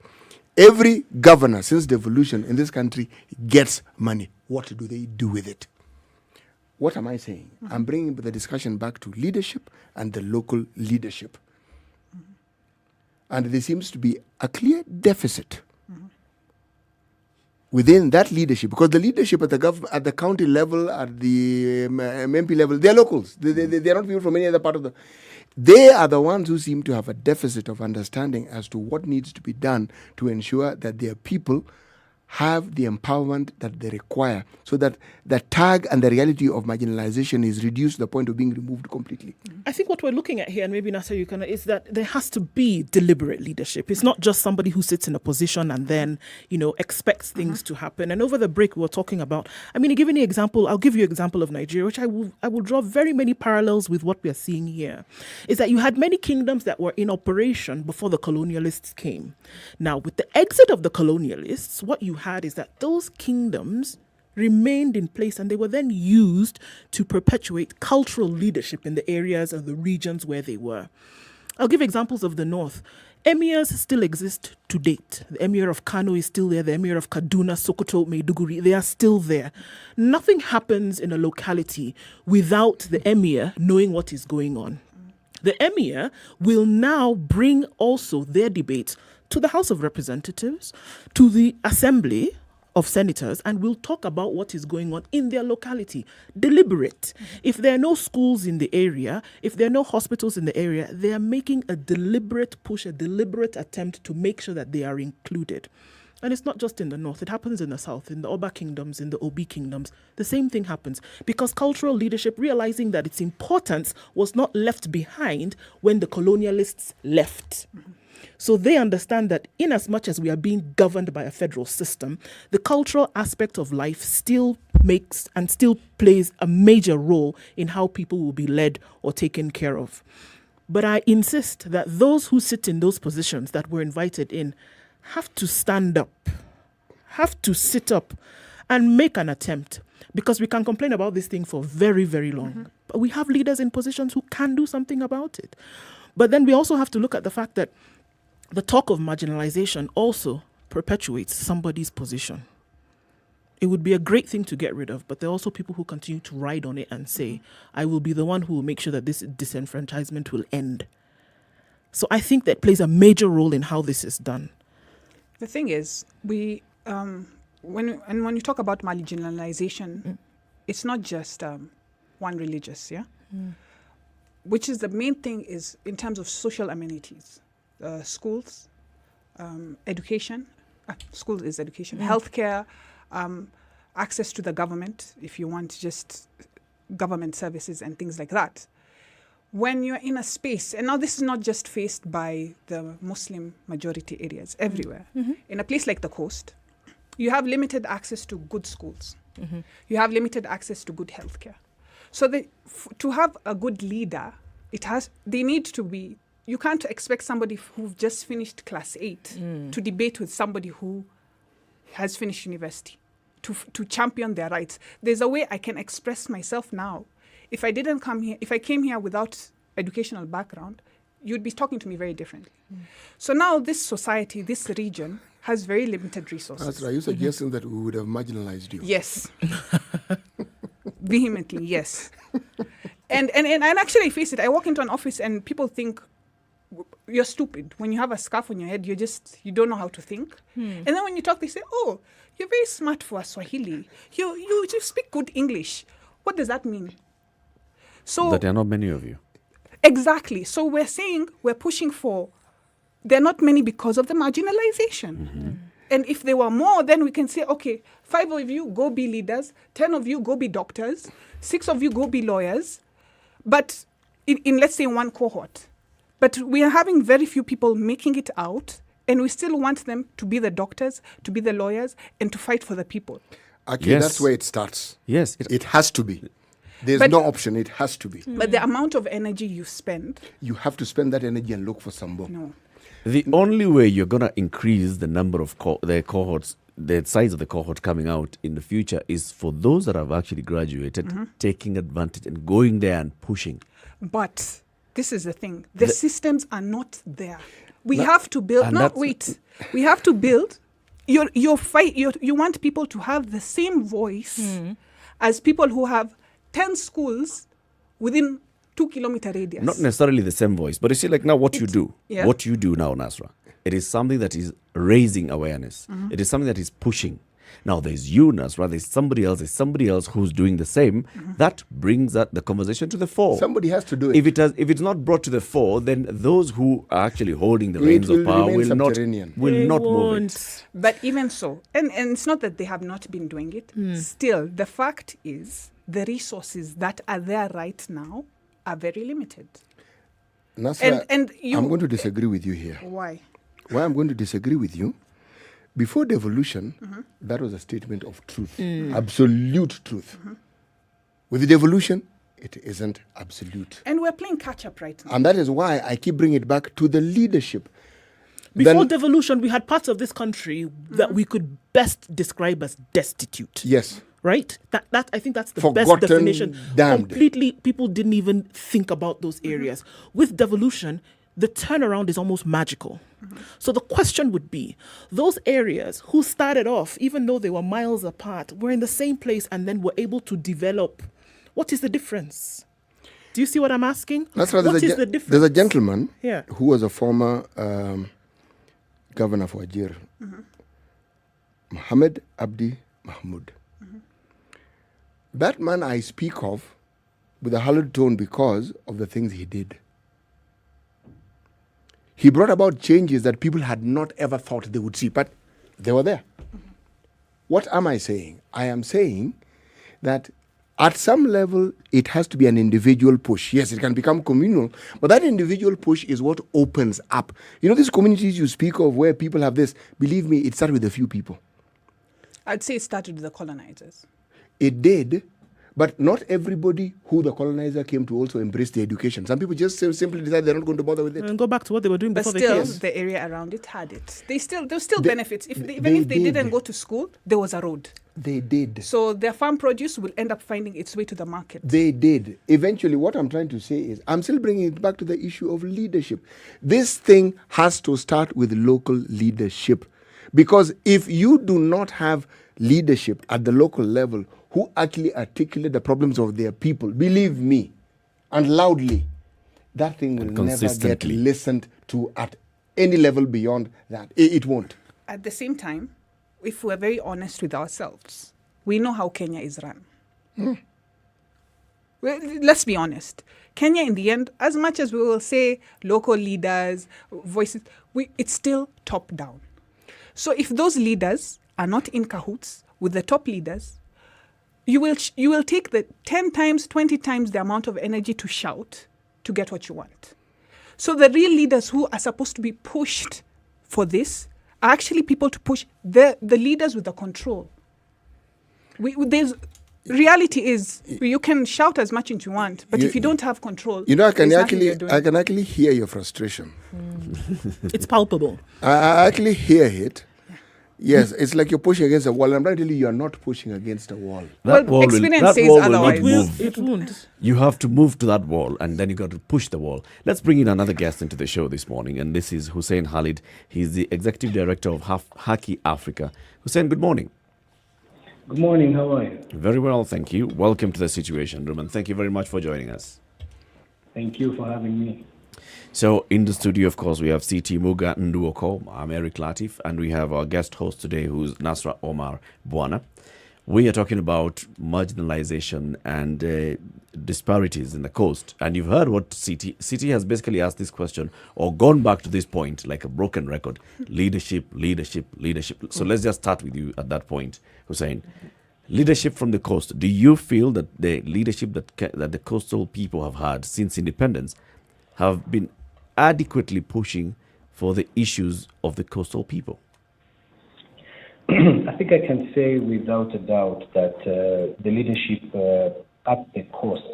Every governor since devolution in this country gets money. What do they do with it? What am I saying? I'm bringing the discussion back to leadership and the local leadership. And there seems to be a clear deficit within that leadership, because the leadership at the county level, at the MP level, they're locals. They're not people from any other part of the... They are the ones who seem to have a deficit of understanding as to what needs to be done to ensure that their people have the empowerment that they require, so that the tag and the reality of marginalization is reduced to the point of being removed completely. I think what we're looking at here, and maybe Nasser, you can, is that there has to be deliberate leadership. It's not just somebody who sits in a position and then, expects things to happen. And over the break, we were talking about, I'll give you an example of Nigeria, which I will draw very many parallels with what we are seeing here, is that you had many kingdoms that were in operation before the colonialists came. Now, with the exit of the colonialists, what you had is that those kingdoms remained in place and they were then used to perpetuate cultural leadership in the areas and the regions where they were. I'll give examples of the north. Emirs still exist to date. The Emir of Kano is still there. The Emir of Kaduna, Sokoto, Maiduguri, they are still there. Nothing happens in a locality without the Emir knowing what is going on. The Emir will now bring also their debates to the House of Representatives, to the Assembly of Senators, and we'll talk about what is going on in their locality. Deliberate. If there are no schools in the area, if there are no hospitals in the area, they are making a deliberate push, a deliberate attempt to make sure that they are included. And it's not just in the north, it happens in the south, in the Oba kingdoms, in the Obi kingdoms. The same thing happens because cultural leadership, realizing that its importance was not left behind when the colonialists left. So they understand that in as much as we are being governed by a federal system, the cultural aspect of life still makes and still plays a major role in how people will be led or taken care of. But I insist that those who sit in those positions that were invited in have to stand up, have to sit up and make an attempt. Because we can complain about this thing for very, very long. But we have leaders in positions who can do something about it. But then we also have to look at the fact that the talk of marginalization also perpetuates somebody's position. It would be a great thing to get rid of, but there are also people who continue to ride on it and say, I will be the one who will make sure that this disenfranchisement will end. So I think that plays a major role in how this is done. The thing is, when you talk about marginalization, it's not just one religious, which is the main thing is in terms of social amenities, schools, education, school is education, healthcare, access to the government, if you want just government services and things like that. When you're in a space, and now this is not just faced by the Muslim majority areas, everywhere. In a place like the coast, you have limited access to good schools. You have limited access to good healthcare. So to have a good leader, they need to be, you can't expect somebody who've just finished class 8 to debate with somebody who has finished university, to champion their rights. There's a way I can express myself now. If I came here without educational background, you'd be talking to me very differently. So now this society, this region, has very limited resources. That's right. Are you suggesting that we would have marginalized you? Yes. Vehemently, yes. And actually I face it. I walk into an office and people think you're stupid. When you have a scarf on your head, you don't know how to think. And then when you talk, they say, oh, you're very smart for a Swahili. You speak good English. What does that mean? So that there are not many of you. Exactly. So we're pushing for, there are not many because of the marginalization. And if there were more, then we can say, okay, 5 of you go be leaders, 10 of you go be doctors, 6 of you go be lawyers, but in let's say one cohort. But we are having very few people making it out, and we still want them to be the doctors, to be the lawyers, and to fight for the people. Okay, that's where it starts. Yes. It has to be. There's no option. It has to be. But the amount of energy you spend... You have to spend that energy and look for some more. No. The only way you're going to increase the number of the cohorts, the size of the cohort coming out in the future is for those that have actually graduated, taking advantage and going there and pushing. But this is the thing. The systems are not there. We have to build... We have to build... You want people to have the same voice as people who have 10 schools within 2-kilometer radius. Not necessarily the same voice, but you see, like now what you do now, Nasra, it is something that is raising awareness. It is something that is pushing. Now there's you, Nasra, there's somebody else who's doing the same. That brings the conversation to the fore. Somebody has to do it. If it's not brought to the fore, then those who are actually holding the reins of power will not move it. But even so, and it's not that they have not been doing it, still the fact is the resources that are there right now are very limited. Nasra, I'm going to disagree with you here. Why? Why I'm going to disagree with you? Before devolution, that was a statement of truth, absolute truth. With the devolution, it isn't absolute. And we're playing catch-up right now. And that is why I keep bringing it back to the leadership. Before devolution, we had parts of this country that we could best describe as destitute. Yes. Right? That I think that's the Forgotten, best definition. damned. Completely, people didn't even think about those areas. With devolution, the turnaround is almost magical. So the question would be, those areas who started off, even though they were miles apart, were in the same place and then were able to develop. What is the difference? Do you see what I'm asking? That's right. What is the difference? There's a gentleman who was a former governor for Ajir, Mohammed Abdi Mahmoud. That man I speak of with a hallowed tone because of the things he did. He brought about changes that people had not ever thought they would see, but they were there. What am I saying? I am saying that at some level, it has to be an individual push. Yes, it can become communal, but that individual push is what opens up. You know, these communities you speak of where people have this, believe me, it started with a few people. I'd say it started with the colonizers. It did, But not everybody who the colonizer came to also embrace the education. Some people just simply decide they're not going to bother with it. And go back to what they were doing But before still, they came. the area around it had it. There were still benefits. Even if they didn't go to school, there was a road. They did. So their farm produce will end up finding its way to the market. They did. Eventually, what I'm trying to say is, I'm still bringing it back to the issue of leadership. This thing has to start with local leadership. Because if you do not have leadership at the local level who actually articulate the problems of their people, believe me, and loudly, that thing will never get listened to at any level beyond that. It won't. At the same time, if we're very honest with ourselves, we know how Kenya is run. Well, let's be honest. Kenya, in the end, as much as we will say local leaders, voices, it's still top down. So if those leaders are not in cahoots with the top leaders, you will take the 10 times, 20 times the amount of energy to shout to get what you want. So the real leaders who are supposed to be pushed for this are actually people to push the leaders with the control. Reality is you can shout as much as you want, but if you don't have control, I can actually hear your frustration. It's palpable. I actually hear it. Yes, it's like you're pushing against a wall. I'm trying to tell you, are not pushing against a wall. That wall will not move. It won't. You have to move to that wall, and then you got to push the wall. Let's bring in another guest into the show this morning, and this is Hussein Khalid. He's the executive director of Haki Africa. Hussein, good morning. Good morning. How are you? Very well, thank you. Welcome to the Situation Room, and thank you very much for joining us. Thank you for having me. So in the studio, of course, we have CT Muga Nduoko. I'm Eric Latif, and we have our guest host today, who's Nasra Omar Bwana. We are talking about marginalization and disparities in the coast. And you've heard what CT has basically asked this question or gone back to this point like a broken record. Leadership. So let's just start with you at that point, Hussein. Leadership from the coast. Do you feel that the leadership that the coastal people have had since independence have been adequately pushing for the issues of the coastal people? I think I can say without a doubt that the leadership at the coast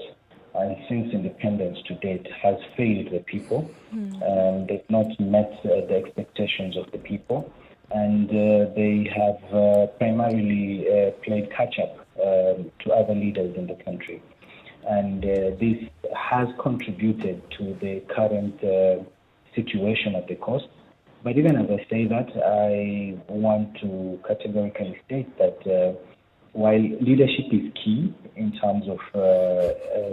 and since independence to date has failed the people. They've not met the expectations of the people, and they have primarily played catch-up to other leaders in the country. And this has contributed to the current situation at the coast. But even as I say that, I want to categorically state that while leadership is key in terms of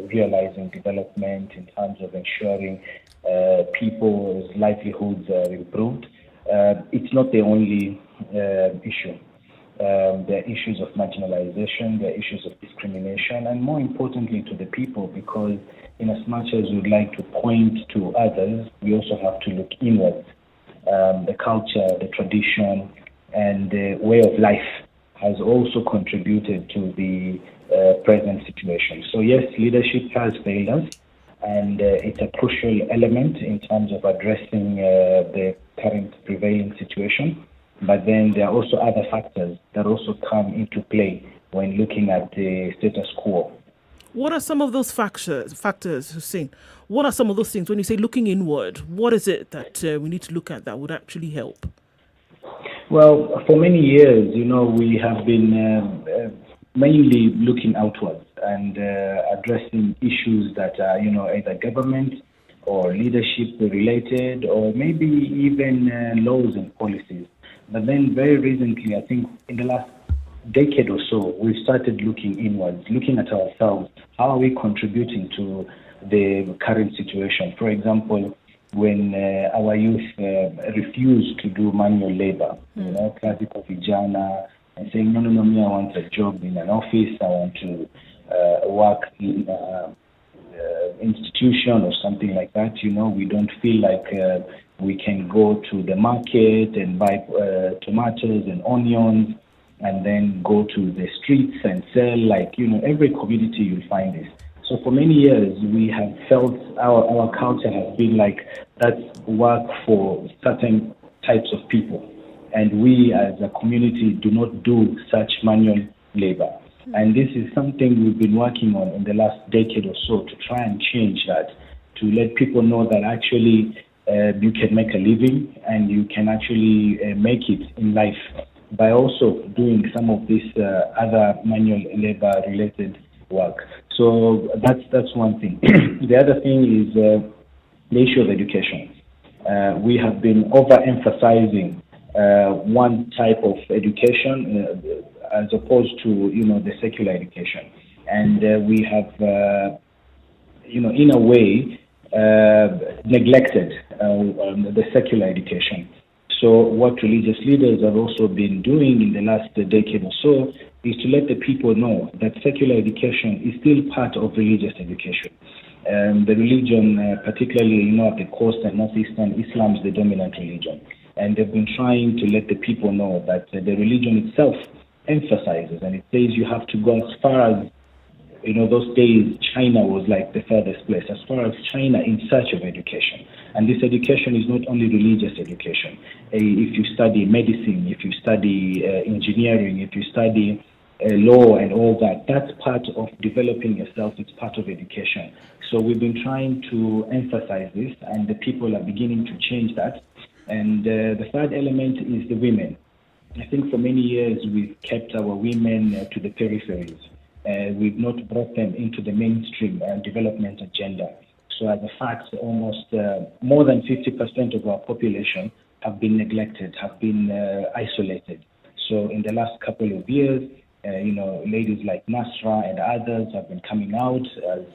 realizing development, in terms of ensuring people's livelihoods are improved, it's not the only issue. There are issues of marginalization, there are issues of discrimination, and more importantly to the people, because in as much as we'd like to point to others, we also have to look inwards. The culture, the tradition, and the way of life has also contributed to the present situation. So yes, leadership has failed us, and it's a crucial element in terms of addressing the current prevailing situation. But then there are also other factors that also come into play when looking at the status quo. What are some of those factors, Hussein? What are some of those things when you say looking inward? What is it that we need to look at that would actually help? Well, for many years, we have been mainly looking outwards and addressing issues that are, either government or leadership related, or maybe even laws and policies. But then very recently, I think in the last decade or so, we've started looking inwards, looking at ourselves. How are we contributing to the current situation? For example, when our youth refuse to do manual labor, classical vijana, and saying, no, me, I want a job in an office, I want to work in an institution or something like that. We don't feel like we can go to the market and buy tomatoes and onions and then go to the streets and sell. Every community you'll find this. So for many years, we have felt our culture has been like that's work for certain types of people. And we as a community do not do such manual labor. And this is something we've been working on in the last decade or so to try and change that, to let people know that actually you can make a living and you can actually make it in life by also doing some of this other manual labor related work. So that's one thing. The other thing is the issue of education. We have been overemphasizing one type of education as opposed to the secular education, and we have in a way neglected the secular education. So what religious leaders have also been doing in the last decade or so is to let the people know that secular education is still part of religious education. The religion, particularly at the coast and northeastern, Islam is the dominant religion. And they've been trying to let the people know that the religion itself emphasizes, and it says you have to go as far as, those days China was like the furthest place, as far as China in search of education. And this education is not only religious education. If you study medicine, if you study engineering, if you study law and all that, that's part of developing yourself, it's part of education. So we've been trying to emphasize this, and the people are beginning to change that. And the third element is the women. I think for many years we've kept our women to the peripheries. We've not brought them into the mainstream development agenda. So as a fact, almost more than 50% of our population have been neglected, have been isolated. So in the last couple of years, ladies like Nasra and others have been coming out as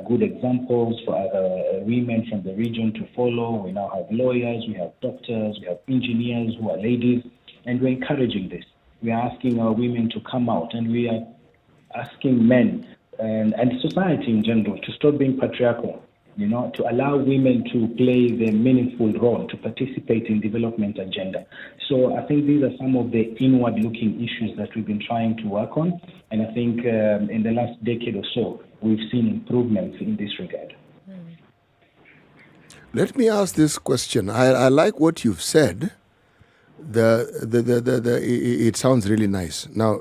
good examples for other women from the region to follow. We now have lawyers, we have doctors, we have engineers who are ladies, and we're encouraging this. We are asking our women to come out, and we are asking men and society in general to stop being patriarchal, to allow women to play their meaningful role, to participate in development agenda. So I think these are some of the inward-looking issues that we've been trying to work on, and I think in the last decade or so, we've seen improvements in this regard. Let me ask this question. I like what you've said. It sounds really nice. Now,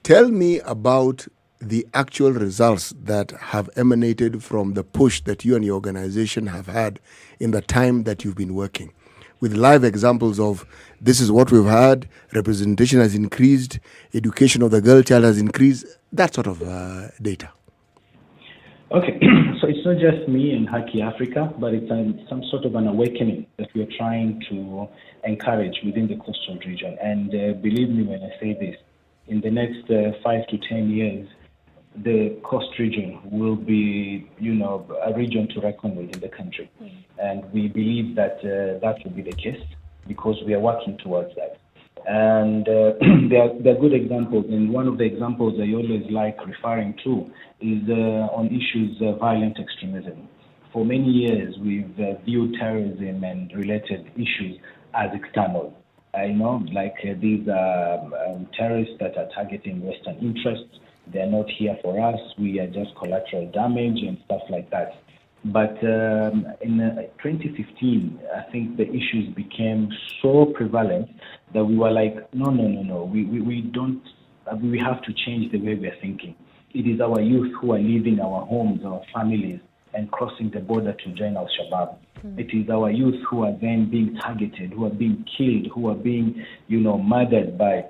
tell me about the actual results that have emanated from the push that you and your organization have had in the time that you've been working, with live examples of this is what we've had, representation has increased, education of the girl child has increased, that sort of data. Okay, so it's not just me and Haki Africa, but it's some sort of an awakening that we are trying to encourage within the coastal region. And believe me when I say this, in the next 5 to 10 years, the coast region will be, a region to reckon with in the country. And we believe that that will be the case because we are working towards that. And there are good examples, and one of the examples I always like referring to is on issues of violent extremism. For many years, we've viewed terrorism and related issues as external. These are terrorists that are targeting Western interests. They're not here for us. We are just collateral damage and stuff like that. But in 2015, I think the issues became so prevalent that we were like, no. We have to change the way we are thinking. It is our youth who are leaving our homes, our families, and crossing the border to join Al-Shabaab. It is our youth who are then being targeted, who are being killed, who are being, murdered by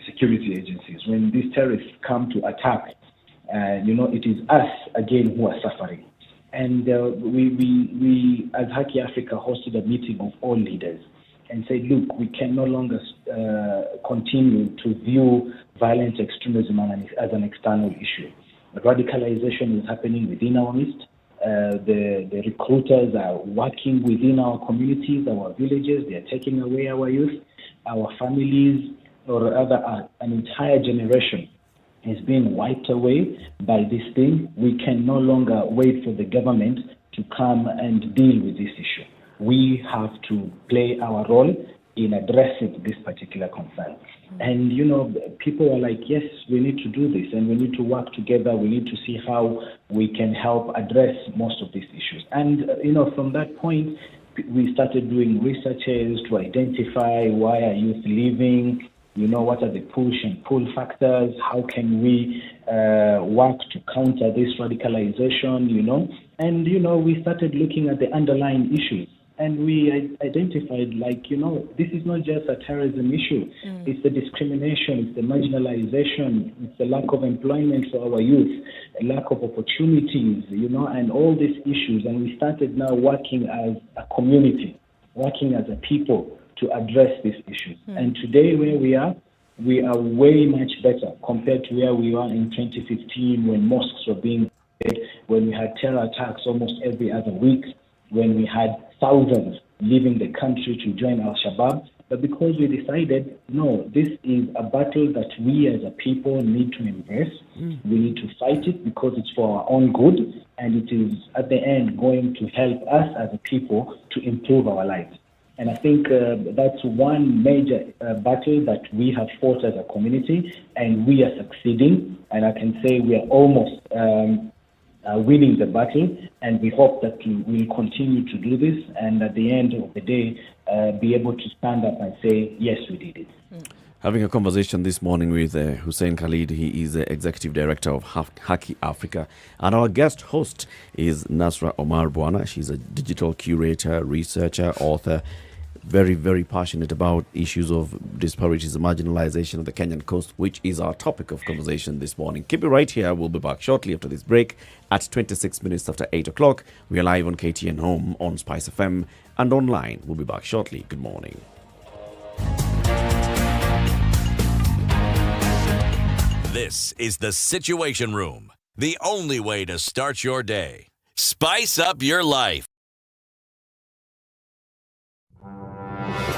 security agencies. When these terrorists come to attack, it is us again who are suffering. And we as Haki Africa hosted a meeting of all leaders and said, look, we can no longer continue to view violent extremism as an external issue. Radicalization is happening within our midst. The recruiters are working within our communities, our villages. They are taking away our youth, our families, or rather an entire generation is being wiped away by this thing. We can no longer wait for the government to come and deal with this issue. We have to play our role in addressing this particular concern. And, people are like, yes, we need to do this and we need to work together. We need to see how we can help address most of these issues. And, from that point, we started doing researches to identify why are youth leaving, What are the push and pull factors? How can we work to counter this radicalization, And, we started looking at the underlying issues. And we identified, this is not just a terrorism issue. It's the discrimination, it's the marginalization, it's the lack of employment for our youth, a lack of opportunities, and all these issues. And we started now working as a community, working as a people to address these issues. And today, where we are way much better compared to where we were in 2015 when mosques were being raided, when we had terror attacks almost every other week, when we had thousands leaving the country to join Al-Shabaab. But because we decided, no, this is a battle that we as a people need to embrace. We need to fight it because it's for our own good, and it is at the end going to help us as a people to improve our lives. And I think that's one major battle that we have fought as a community, and we are succeeding. And I can say we are almost winning the battle, and we hope that we will continue to do this, and at the end of the day, be able to stand up and say, yes, we did it. Having a conversation this morning with Hussein Khalid. He is the Executive Director of Haki Africa. And our guest host is Nasra Omar Bwana. She's a digital curator, researcher, author, very, very passionate about issues of disparities and marginalization of the Kenyan coast, which is our topic of conversation this morning. Keep it right here. We'll be back shortly after this break at 26 minutes after 8 o'clock. We are live on KTN Home, on SpiceFM, and online. We'll be back shortly. Good morning. This is the Situation Room, the only way to start your day. Spice up your life.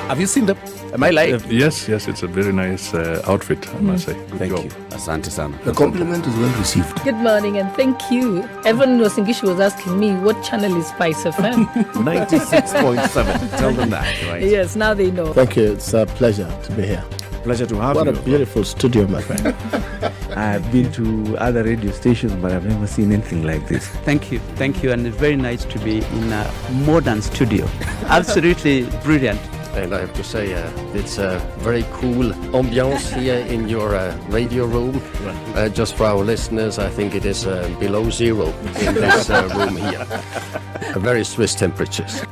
Have you seen them? Am I live? Yes, it's a very nice outfit, I must say. Good Thank job. you. Asante sana. The compliment is well received. Good morning and thank you. Evan Nosingishi was asking me what channel is SpiceFM. 96.7. Tell them that, right? Yes, now they know. Thank you. It's a pleasure to be here. Pleasure to have you. What a beautiful studio, my friend. I've been to other radio stations, but I've never seen anything like this. Thank you, and it's very nice to be in a modern studio. Absolutely brilliant. And I have to say, it's a very cool ambiance here in your radio room. Just for our listeners, I think it is below zero in this room here. Very Swiss temperatures.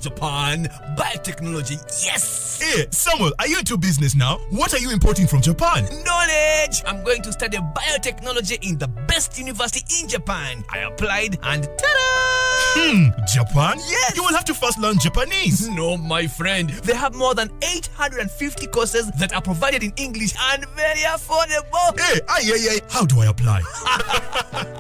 Japan biotechnology, yes! Hey, Samuel, are you into business now? What are you importing from Japan? Knowledge! I'm going to study biotechnology in the best university in Japan. I applied and ta-da! Japan? Yes! You will have to first learn Japanese. No, my friend. They have more than 850 courses that are provided in English and very affordable. Hey, how do I apply?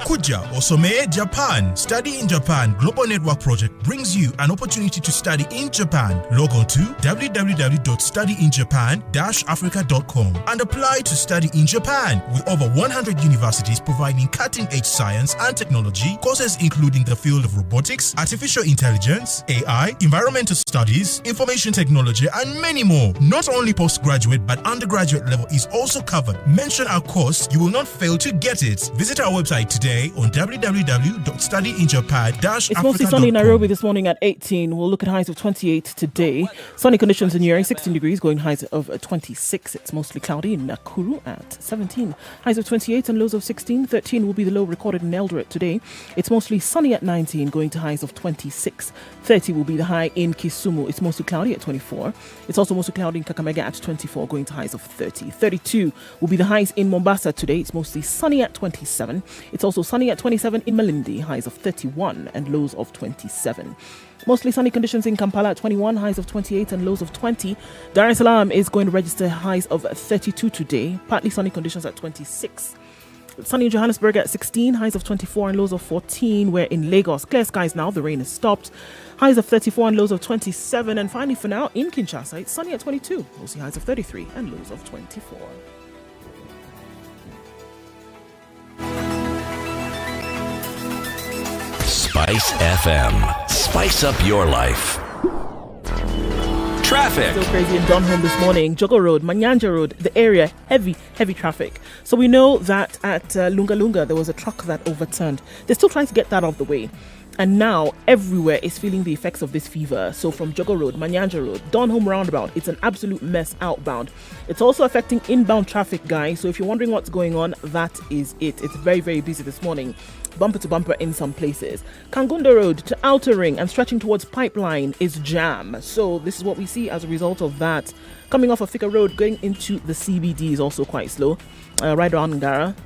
Kuja Osome Japan. Study in Japan Global Network Project brings you an opportunity to study in Japan. Log on to www.studyinjapan-africa.com and apply to study in Japan with over 100 universities providing cutting-edge science and technology courses including the field of robotics, artificial intelligence, AI, environmental studies, information technology, and many more. Not only postgraduate but undergraduate level is also covered. Mention our course, you will not fail to get it. Visit our website today on www.studyinjapan-africa.com. It's mostly sunny in Nairobi this morning at 18. We'll look at highs of 28 today. Sunny conditions in Nyeri, 16 degrees, going highs of 26. It's mostly cloudy in Nakuru at 17. Highs of 28 and lows of 16. 13 will be the low recorded in Eldoret today. It's mostly sunny at 19, going to highs of 26. 30 will be the high in Kisumu. It's mostly cloudy at 24. It's also mostly cloudy in Kakamega at 24, going to highs of 30. 32 will be the highs in Mombasa today. It's mostly sunny at 27. It's also sunny at 27 in Malindi, highs of 31 and lows of 27. Mostly sunny conditions in Kampala at 21, highs of 28 and lows of 20. Dar es Salaam is going to register highs of 32 today, partly sunny conditions at 26. Sunny in Johannesburg at 16, highs of 24 and lows of 14. We're in Lagos, clear skies now, the rain has stopped. Highs of 34 and lows of 27. And finally for now, in Kinshasa, it's sunny at 22, mostly highs of 33 and lows of 24. Spice FM. Spice up your life. Traffic. Still crazy in Donholm this morning. Jogo Road, Manyanja Road, the area, heavy traffic. So we know that at Lunga Lunga, there was a truck that overturned. They're still trying to get that out of the way. And now everywhere is feeling the effects of this fever. So from Jogo Road, Manyanja Road, Donholm Roundabout, it's an absolute mess outbound. It's also affecting inbound traffic, guys. So if you're wondering what's going on, that is it. It's very, very busy this morning. Bumper to bumper in some places. Kangunda Road to Outer Ring and stretching towards Pipeline is jam. So this is what we see as a result of that. Coming off of Thika Road, going into the CBD is also quite slow. Right around Ngara,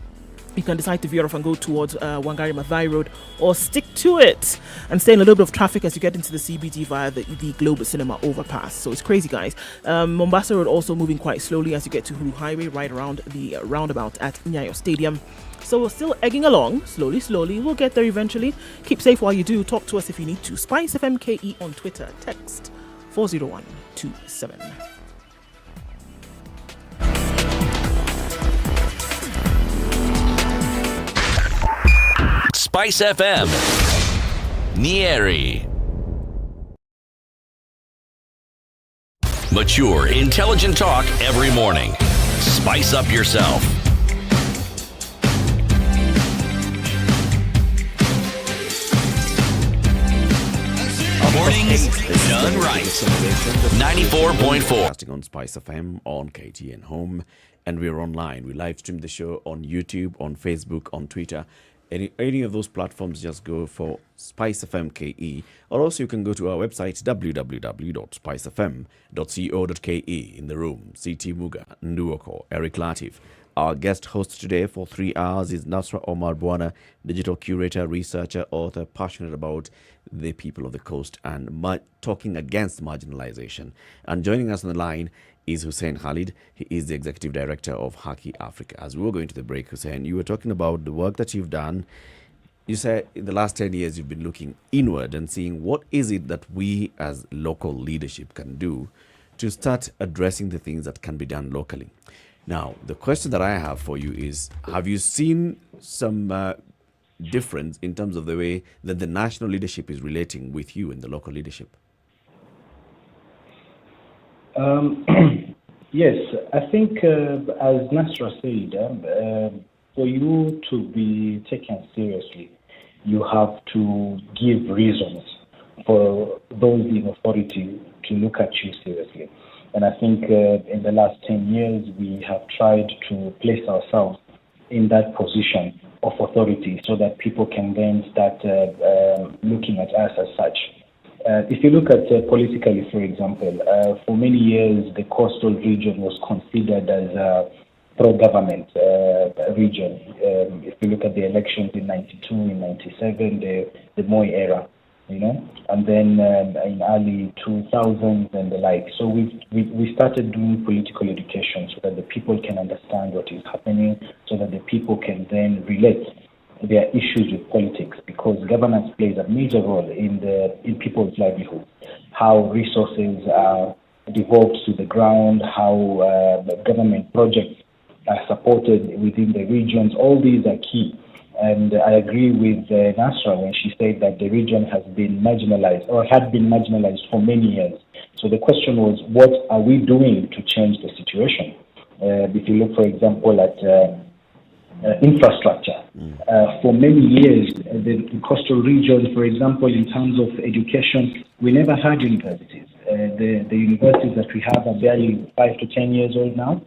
you can decide to veer off and go towards Wangari Maathai Road, or stick to it and stay in a little bit of traffic as you get into the CBD via the Global Cinema overpass. So it's crazy, guys. Mombasa Road also moving quite slowly as you get to Hulu Highway, right around the roundabout at Nyayo Stadium. So we're still egging along, slowly. We'll get there eventually. Keep safe while you do. Talk to us if you need to. SpiceFM KE on Twitter. Text 40127. SpiceFM, Nyeri. Mature, intelligent talk every morning. Spice up yourself. Mornings done right. 94.4. On SpiceFM, on KTN Home, and we're online. We live stream the show on YouTube, on Facebook, on Twitter. Any of those platforms, just go for SpiceFM KE, or also you can go to our website www.spicefm.co.ke. In the room, CT Muga, Nduoko, Eric Latif. Our guest host today for 3 hours is Nasra Omar Bwana, digital curator, researcher, author, passionate about the people of the coast and talking against marginalization. And joining us on the line is Hussein Khalid. He is the executive director of Haki Africa. As we were going to the break, Hussein, you were talking about the work that you've done. You said in the last 10 years you've been looking inward and seeing what is it that we as local leadership can do to start addressing the things that can be done locally. Now, the question that I have for you is, have you seen some difference in terms of the way that the national leadership is relating with you in the local leadership? Yes, I think as Nasra said, for you to be taken seriously, you have to give reasons for those in authority to look at you seriously. And I think in the last 10 years, we have tried to place ourselves in that position of authority so that people can then start looking at us as such. If you look at politically, for example, for many years, the coastal region was considered as a pro-government region. If you look at the elections in 92, in 97, the Moi era, and then in early 2000s and the like. So we started doing political education so that the people can understand what is happening, so that the people can then relate their issues with politics, because governance plays a major role in people's livelihoods, how resources are devolved to the ground, how government projects are supported within the regions. All these are key. And I agree with Nasra when she said that the region has been marginalized or had been marginalized for many years. So the question was, what are we doing to change the situation? If you look, for example, at infrastructure, for many years, the coastal region, for example, in terms of education, we never had universities. The universities that we have are barely 5 to 10 years old now.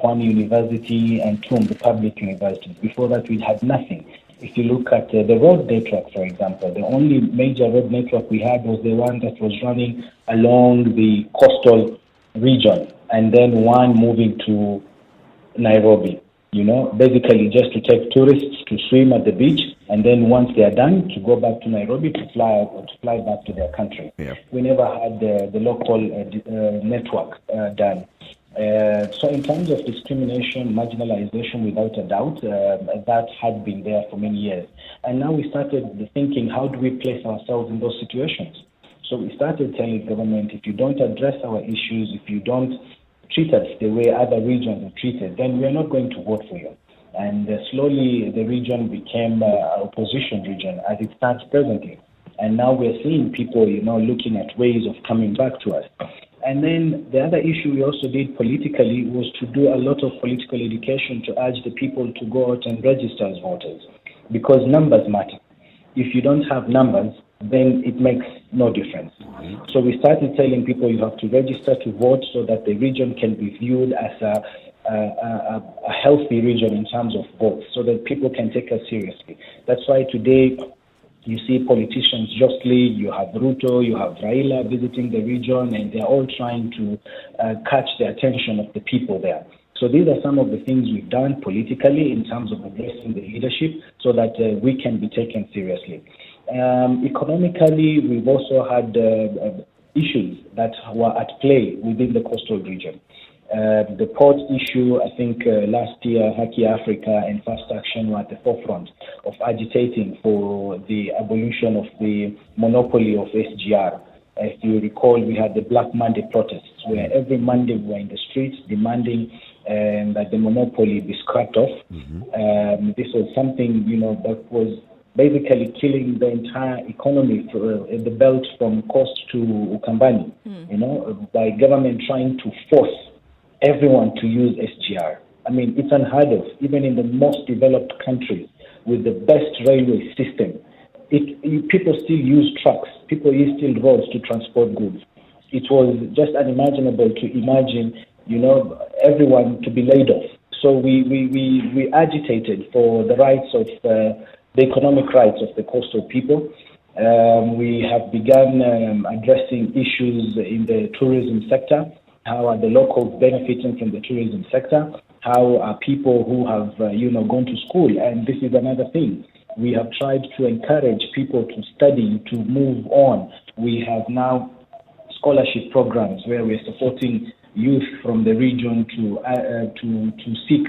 One University and TUM, the public universities. Before that, we had nothing. If you look at the road network, for example, the only major road network we had was the one that was running along the coastal region, and then one moving to Nairobi, basically just to take tourists to swim at the beach, and then once they are done, to go back to Nairobi to fly back to their country. Yeah. We never had the local network done. So in terms of discrimination, marginalization, without a doubt, that had been there for many years. And now we started thinking, how do we place ourselves in those situations? So we started telling government, if you don't address our issues, if you don't treat us the way other regions are treated, then we are not going to vote for you. And slowly the region became an opposition region as it stands presently. And now we're seeing people, looking at ways of coming back to us. And then the other issue we also did politically was to do a lot of political education to urge the people to go out and register as voters, because numbers matter. If you don't have numbers, then it makes no difference. So we started telling people you have to register to vote so that the region can be viewed as a healthy region in terms of votes, so that people can take us seriously. That's why today you see politicians justly, you have Ruto, you have Raila visiting the region, and they're all trying to catch the attention of the people there. So these are some of the things we've done politically in terms of addressing the leadership so that we can be taken seriously. Economically, we've also had issues that were at play within the coastal region. The port issue, I think last year, Haki Africa and Fast Action were at the forefront of agitating for the abolition of the monopoly of SGR. If you recall, we had the Black Monday protests, where every Monday we were in the streets demanding that the monopoly be scrapped off. This was something, that was basically killing the entire economy for the belt from Coast to Ukambani, by government trying to force everyone to use SGR. I mean, it's unheard of, even in the most developed countries with the best railway system. People still use trucks, people use still roads to transport goods. It was just unimaginable to imagine, everyone to be laid off. So we agitated for the rights of the economic rights of the coastal people. We have begun addressing issues in the tourism sector. How are the locals benefiting from the tourism sector? How are people who have, gone to school? And this is another thing. We have tried to encourage people to study, to move on. We have now scholarship programs where we're supporting youth from the region to seek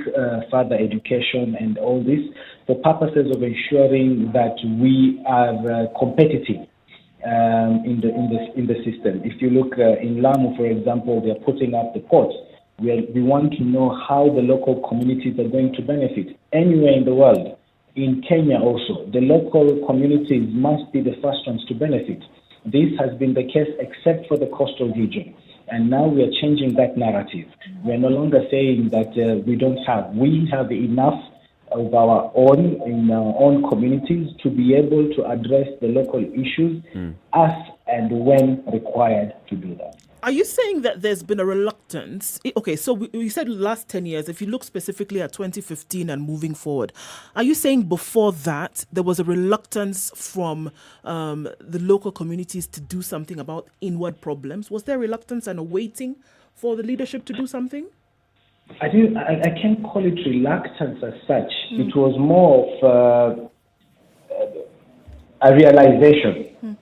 further education and all this for purposes of ensuring that we are competitive in the system. If you look in Lamu, for example, they are putting up the ports. We want to know how the local communities are going to benefit. Anywhere in the world, in Kenya also, the local communities must be the first ones to benefit. This has been the case except for the coastal region. And now we are changing that narrative. We are no longer saying that we don't have. We have enough of our own in our own communities to be able to address the local issues as and when required to do that. Are you saying that there's been a reluctance? Okay, so we said last 10 years, if you look specifically at 2015 and moving forward, are you saying before that there was a reluctance from the local communities to do something about inward problems? Was there reluctance and a waiting for the leadership to do something? I can't call it reluctance as such. It was more of a realization.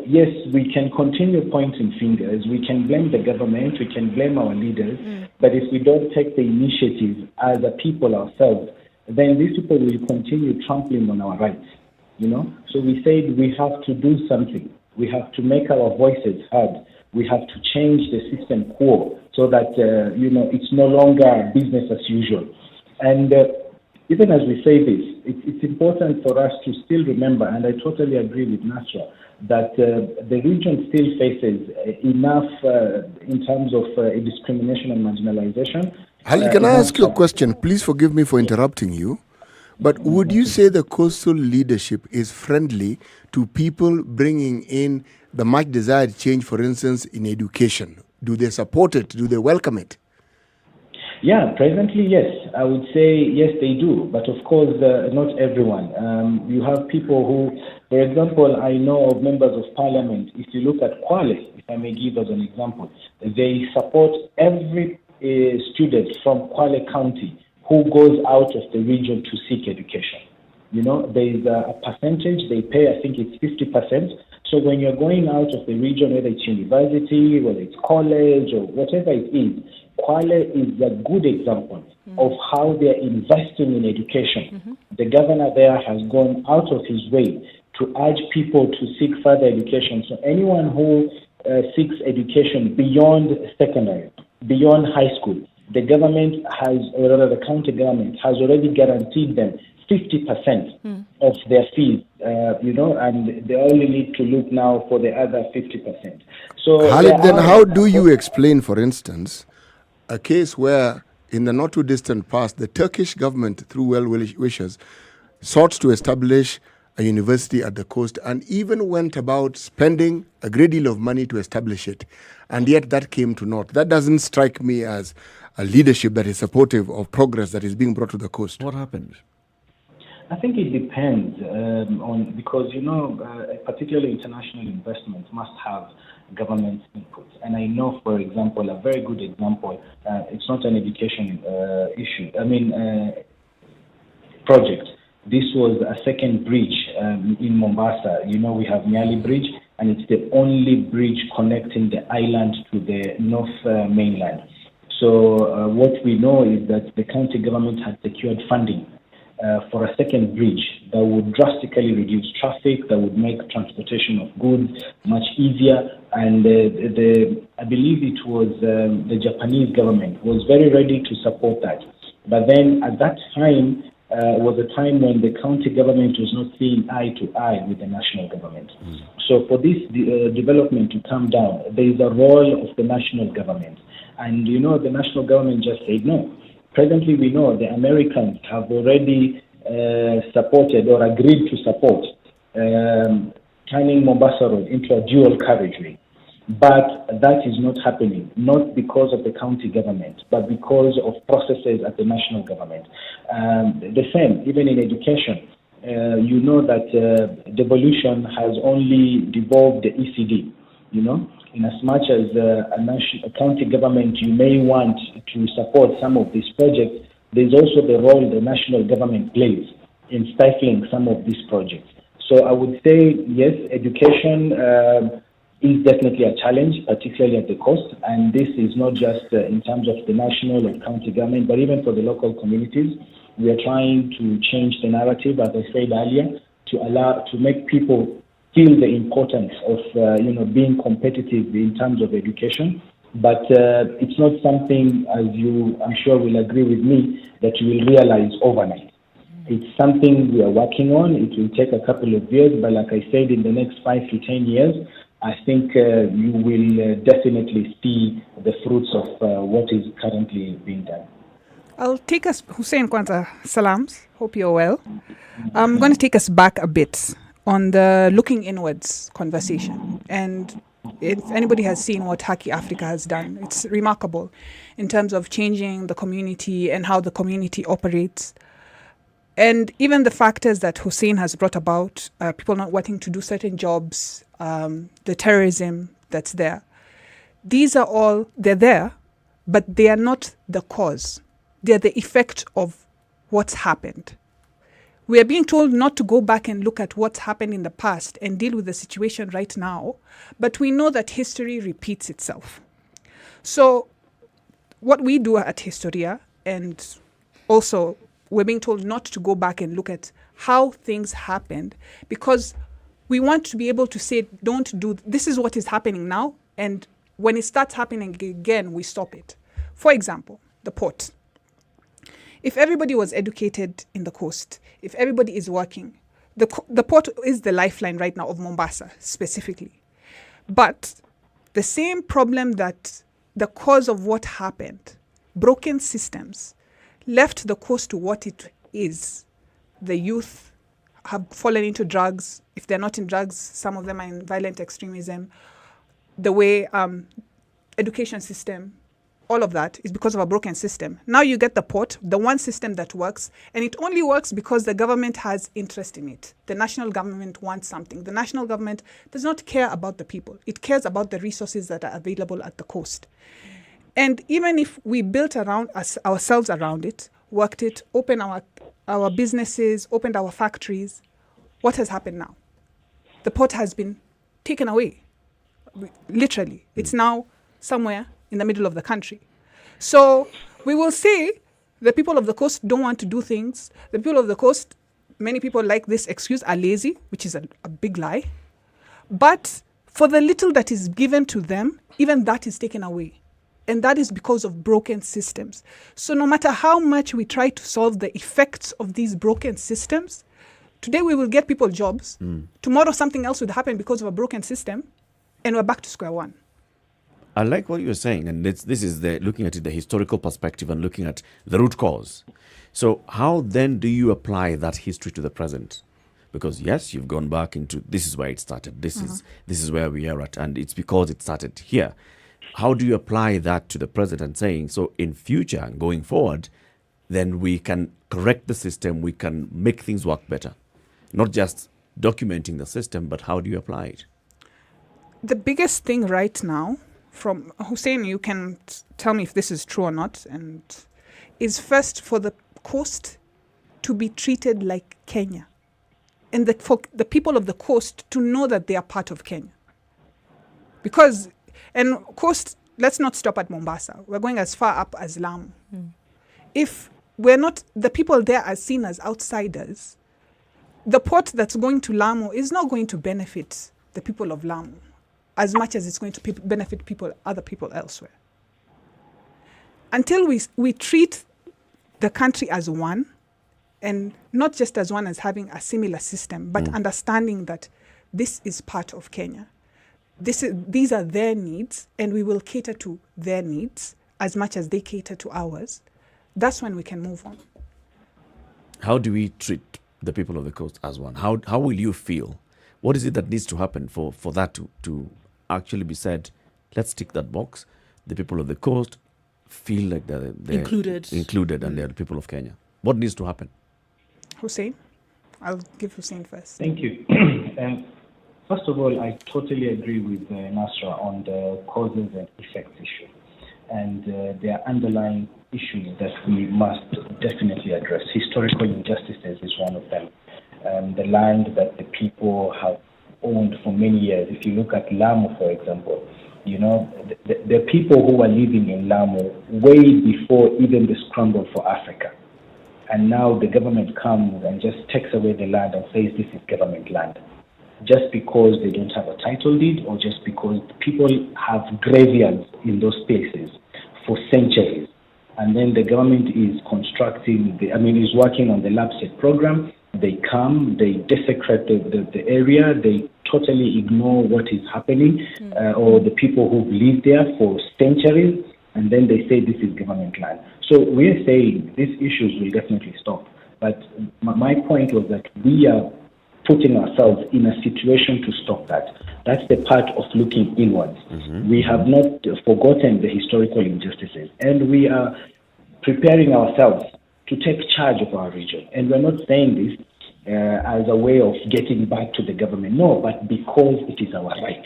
Yes, we can continue pointing fingers. We can blame the government. We can blame our leaders. But if we don't take the initiative as a people ourselves, then these people will continue trampling on our rights. So we said we have to do something. We have to make our voices heard. We have to change the system quo so that, it's no longer business as usual. And even as we say this, it's important for us to still remember, and I totally agree with Nasra, that the region still faces enough in terms of discrimination and marginalization. Ali, can I ask you a question? Please forgive me for interrupting you. But would you say the coastal leadership is friendly to people bringing in the much desired change, for instance, in education? Do they support it? Do they welcome it? Yeah, presently, yes. I would say yes, they do. But of course, not everyone. You have people who, for example, I know of members of parliament. If you look at Kwale, if I may give as an example, they support every student from Kwale County who goes out of the region to seek education. There is a percentage they pay. I think it's 50%. So when you're going out of the region, whether it's university, whether it's college, or whatever it is, Kwale is a good example of how they're investing in education. The governor there has gone out of his way to urge people to seek further education. So anyone who seeks education beyond secondary, beyond high school, the government has, or rather the county government has already guaranteed them 50% of their fees, and they only need to look now for the other 50%. So, Khalid, then how do you explain, for instance, a case where in the not too distant past, the Turkish government, through well-wishers, sought to establish a university at the coast, and even went about spending a great deal of money to establish it. And yet that came to naught. That doesn't strike me as a leadership that is supportive of progress that is being brought to the coast. What happened? I think it depends on, because, particularly international investment must have government input. And I know, for example, a very good example, it's not an education project. This was a second bridge in Mombasa. We have Nyeri Bridge, and it's the only bridge connecting the island to the north mainland. So what we know is that the county government had secured funding for a second bridge that would drastically reduce traffic, that would make transportation of goods much easier. And I believe it was the Japanese government was very ready to support that. But then at that time, was a time when the county government was not seeing eye to eye with the national government. So for this development to come down, there is a role of the national government. And the national government just said no. Presently, we know the Americans have already supported or agreed to support turning Mombasa Road into a dual carriageway. But that is not happening, not because of the county government, but because of processes at the national government. The same, even in education, that devolution has only devolved the ECD, in as much as a county government, you may want to support some of these projects, there's also the role the national government plays in stifling some of these projects. So I would say, yes, education is definitely a challenge, particularly at the coast. And this is not just in terms of the national or county government, but even for the local communities. We are trying to change the narrative, as I said earlier, to make people feel the importance of being competitive in terms of education. But it's not something, as you, I'm sure, will agree with me, that you will realize overnight. It's something we are working on. It will take a couple of years, but like I said, in the next 5 to 10 years, I think you will definitely see the fruits of what is currently being done. I'll take us, Hussein Kwanza, salams, hope you're well. I'm going to take us back a bit on the looking inwards conversation. And if anybody has seen what Haki Africa has done, it's remarkable in terms of changing the community and how the community operates. And even the factors that Hussein has brought about, people not wanting to do certain jobs, the terrorism that's there. These are all, they're there, but they are not the cause. They're the effect of what's happened. We are being told not to go back and look at what's happened in the past and deal with the situation right now, but we know that history repeats itself. So what we do at Historia, and also we're being told not to go back and look at how things happened, because we want to be able to say, don't do, this is what is happening now, and when it starts happening again, we stop it. For example, the port. If everybody was educated in the coast, if everybody is working, the port is the lifeline right now of Mombasa specifically. But the same problem that the cause of what happened, broken systems, left the coast to what it is. The youth have fallen into drugs. If they're not in drugs, some of them are in violent extremism. The way education system, all of that is because of a broken system. Now you get the port, the one system that works, and it only works because the government has interest in it. The national government wants something. The national government does not care about the people. It cares about the resources that are available at the coast. And even if we built around ourselves around it, worked it, opened our businesses, opened our factories, what has happened now? The port has been taken away, literally. It's now somewhere in the middle of the country. So we will say the people of the coast don't want to do things. The people of the coast, many people like this excuse, are lazy, which is a big lie. But for the little that is given to them, even that is taken away. And that is because of broken systems. So no matter how much we try to solve the effects of these broken systems, today we will get people jobs. Tomorrow something else would happen because of a broken system, and we're back to square one. I like what you're saying, and this is looking at it, the historical perspective and looking at the root cause. So how then do you apply that history to the present? Because yes, you've gone back into this is where it started. This is where we are at, and it's because it started here. How do you apply that to the president saying, so in future, going forward, then we can correct the system, we can make things work better? Not just documenting the system, but how do you apply it? The biggest thing right now, from Hussein, you can tell me if this is true or not, and is first for the coast to be treated like Kenya. And for the people of the coast to know that they are part of Kenya. Because, and coast, let's not stop at Mombasa. We're going as far up as Lamu. If we're not, the people there are seen as outsiders, the port that's going to Lamu is not going to benefit the people of Lamu as much as it's going to benefit other people elsewhere. Until we treat the country as one, and not just as one as having a similar system, but understanding that this is part of Kenya. These are their needs, and we will cater to their needs as much as they cater to ours. That's when we can move on. How do we treat the people of the coast as one? How will you feel? What is it that needs to happen for that to actually be said, let's tick that box? The people of the coast feel like they're included and they're the people of Kenya. What needs to happen? Hussein? I'll give Hussein first. Thank you. First of all, I totally agree with Nasra on the causes and effects issue. And there are underlying issues that we must definitely address. Historical injustices is one of them. The land that the people have owned for many years. If you look at Lamu, for example, you know, the people who were living in Lamu way before even the scramble for Africa. And now the government comes and just takes away the land and says this is government land. Just because they don't have a title deed, or just because people have graveyards in those spaces for centuries. And then the government is constructing, is working on the LabSet program. They come, they desecrate the area, they totally ignore what is happening, or the people who've lived there for centuries, and then they say this is government land. So we're saying these issues will definitely stop. But my point was that we are putting ourselves in a situation to stop that. That's the part of looking inwards. We have not forgotten the historical injustices, and we are preparing ourselves to take charge of our region. And we're not saying this as a way of getting back to the government, no, but because it is our right,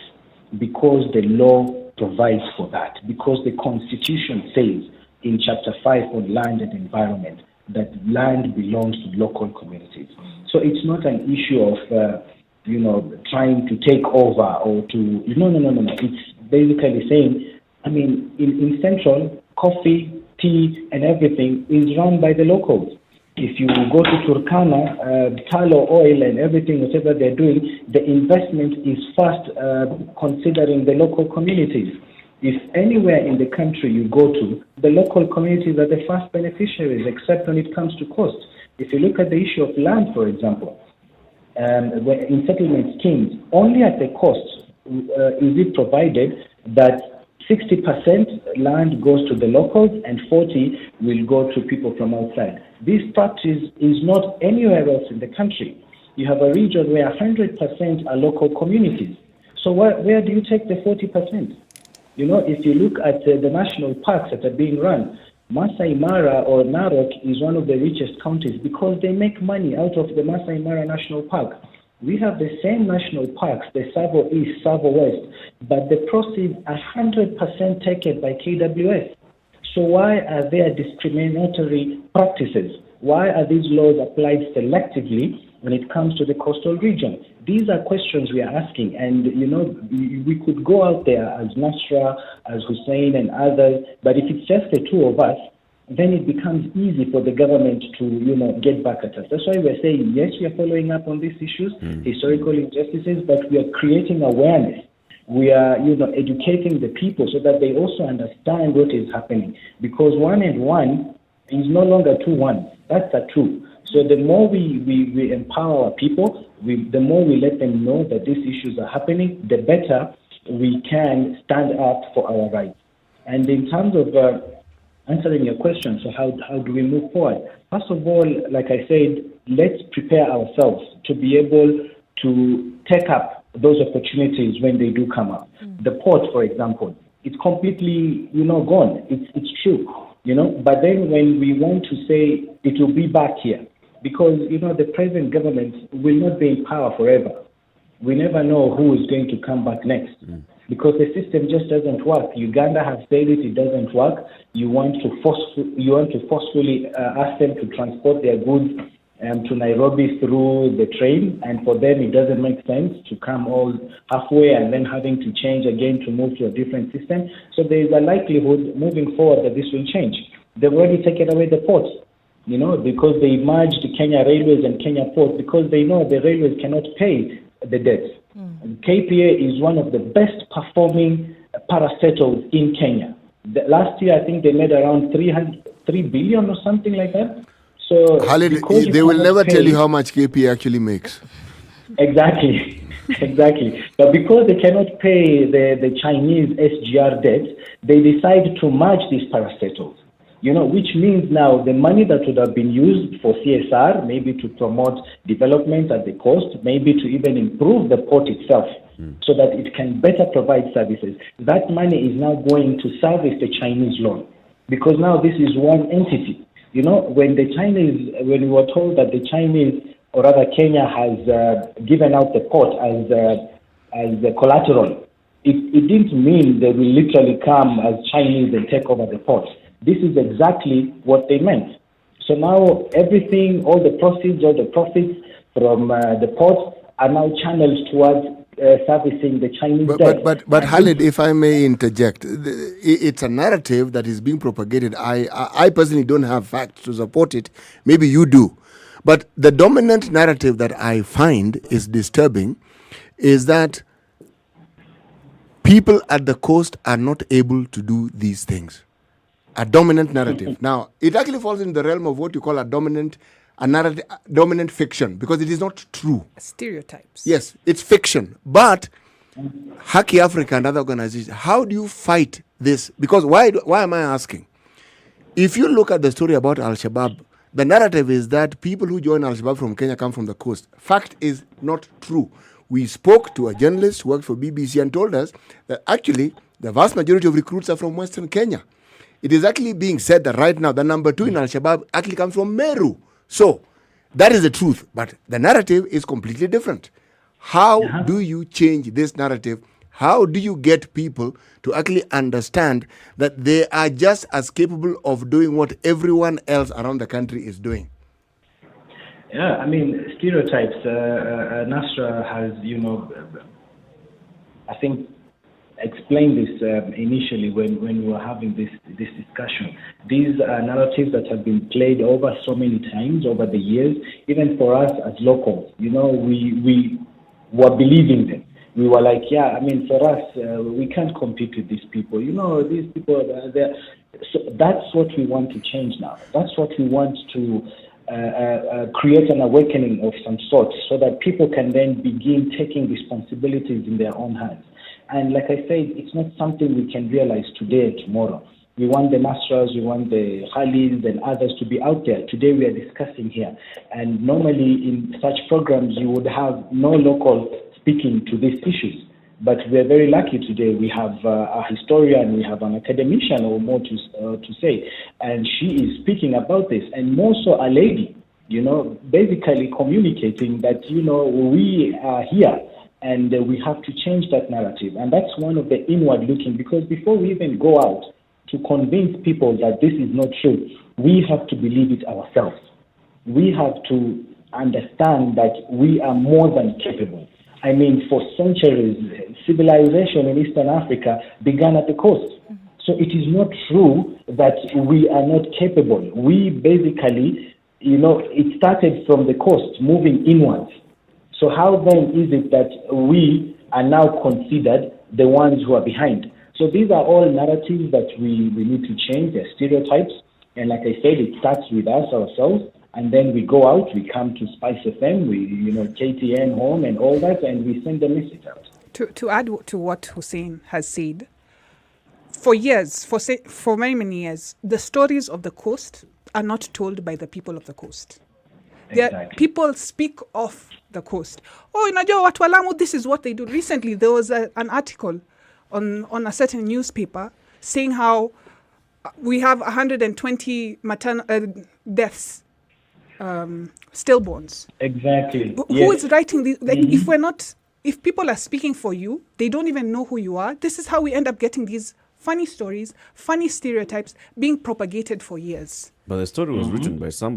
because the law provides for that, because the Constitution says in Chapter 5 on land and environment that land belongs to local communities. So it's not an issue of, trying to take over or to, no. It's basically saying, in Central, coffee, tea, and everything is run by the locals. If you go to Turkana, tallow oil and everything, whatever they're doing, the investment is first considering the local communities. If anywhere in the country you go to, the local communities are the first beneficiaries, except when it comes to cost. If you look at the issue of land, for example, in settlement schemes, only at the cost is it provided that 60% land goes to the locals and 40% will go to people from outside. This practice is not anywhere else in the country. You have a region where 100% are local communities. So where do you take the 40%? If you look at the national parks that are being run, Masai Mara or Narok is one of the richest counties because they make money out of the Masai Mara National Park. We have the same national parks, the Savo East, Savo West, but the proceeds are 100% taken by KWS. So why are there discriminatory practices? Why are these laws applied selectively when it comes to the coastal region? These are questions we are asking, and we could go out there as Nasra, as Hussein and others, but if it's just the two of us, then it becomes easy for the government to, get back at us. That's why we're saying, yes, we are following up on these issues, historical injustices, but we are creating awareness. We are, educating the people so that they also understand what is happening. Because 1 and 1 is no longer 2 1. That's a 2. So the more we empower our people, the more we let them know that these issues are happening, the better we can stand up for our rights. And in terms of answering your question, so how do we move forward? First of all, like I said, let's prepare ourselves to be able to take up those opportunities when they do come up. The port, for example, it's completely, gone. It's true, But then when we want to say it will be back here, because, the present government will not be in power forever. We never know who is going to come back next. Because the system just doesn't work. Uganda has said it doesn't work. You want to forcefully ask them to transport their goods to Nairobi through the train, and for them it doesn't make sense to come all halfway and then having to change again to move to a different system. So there is a likelihood moving forward that this will change. They've already taken away the ports, because they merged Kenya Railways and Kenya Ports, because they know the railways cannot pay the debts. KPA is one of the best performing parastatals in Kenya. Last year, I think they made around 3 billion or something like that. So Khalid, they will never tell you how much KPA actually makes. Exactly. But because they cannot pay the Chinese SGR debt, they decide to merge these parastatals. Which means now the money that would have been used for CSR, maybe to promote development at the coast, maybe to even improve the port itself, so that it can better provide services. That money is now going to service the Chinese loan, because now this is one entity. When we were told that the Chinese, or rather Kenya, has given out the port as the collateral, it didn't mean they will literally come as Chinese and take over the port. This is exactly what they meant. So now everything, all the proceeds, all the profits from the port are now channeled towards servicing the Chinese debt. But Khalid, if I may interject, it's a narrative that is being propagated. I personally don't have facts to support it. Maybe you do. But the dominant narrative that I find is disturbing is that people at the coast are not able to do these things. A dominant narrative. Now, it actually falls in the realm of what you call a dominant fiction, because it is not true. Stereotypes. Yes, it's fiction. But Haki Africa and other organizations, how do you fight this? Because why am I asking? If you look at the story about Al-Shabaab, the narrative is that people who join Al-Shabaab from Kenya come from the coast. Fact is not true. We spoke to a journalist who worked for BBC and told us that actually the vast majority of recruits are from Western Kenya. It is actually being said that right now the number 2 in Al-Shabaab actually comes from Meru. So that is the truth. But the narrative is completely different. How do you change this narrative? How do you get people to actually understand that they are just as capable of doing what everyone else around the country is doing? Yeah, stereotypes. Nasra has, I think, explained this initially when we were having this discussion. These are narratives that have been played over so many times over the years. Even for us as locals, we were believing them. We were like, for us, we can't compete with these people. These people are there. So that's what we want to change now. That's what we want to create an awakening of some sort, so that people can then begin taking responsibilities in their own hands. And like I said, it's not something we can realize today and tomorrow. We want the Masters, we want the Khalids and others to be out there. Today we are discussing here. And normally in such programs, you would have no local speaking to these issues. But we are very lucky today. We have a historian, we have an academician or more to say. And she is speaking about this. And more so a lady, basically communicating that, we are here. And we have to change that narrative. And that's one of the inward looking, because before we even go out to convince people that this is not true, we have to believe it ourselves. We have to understand that we are more than capable. For centuries, civilization in Eastern Africa began at the coast. So it is not true that we are not capable. We basically, it started from the coast, moving inwards. So how then is it that we are now considered the ones who are behind? So these are all narratives that we need to change. They're stereotypes. And like I said, it starts with us ourselves. And then we go out, we come to SpiceFM, KTN home and all that, and we send the message out. To add to what Hussein has said, for years, for many years, the stories of the coast are not told by the people of the coast. People speak of the coast. Oh, unajua watu wa Lamu, this is what they do. Recently, there was an article on a certain newspaper saying how we have 120 deaths, stillborns. Exactly. Who is writing these? Like, if people are speaking for you, they don't even know who you are. This is how we end up getting these funny stories, funny stereotypes being propagated for years. But the story was written by somebody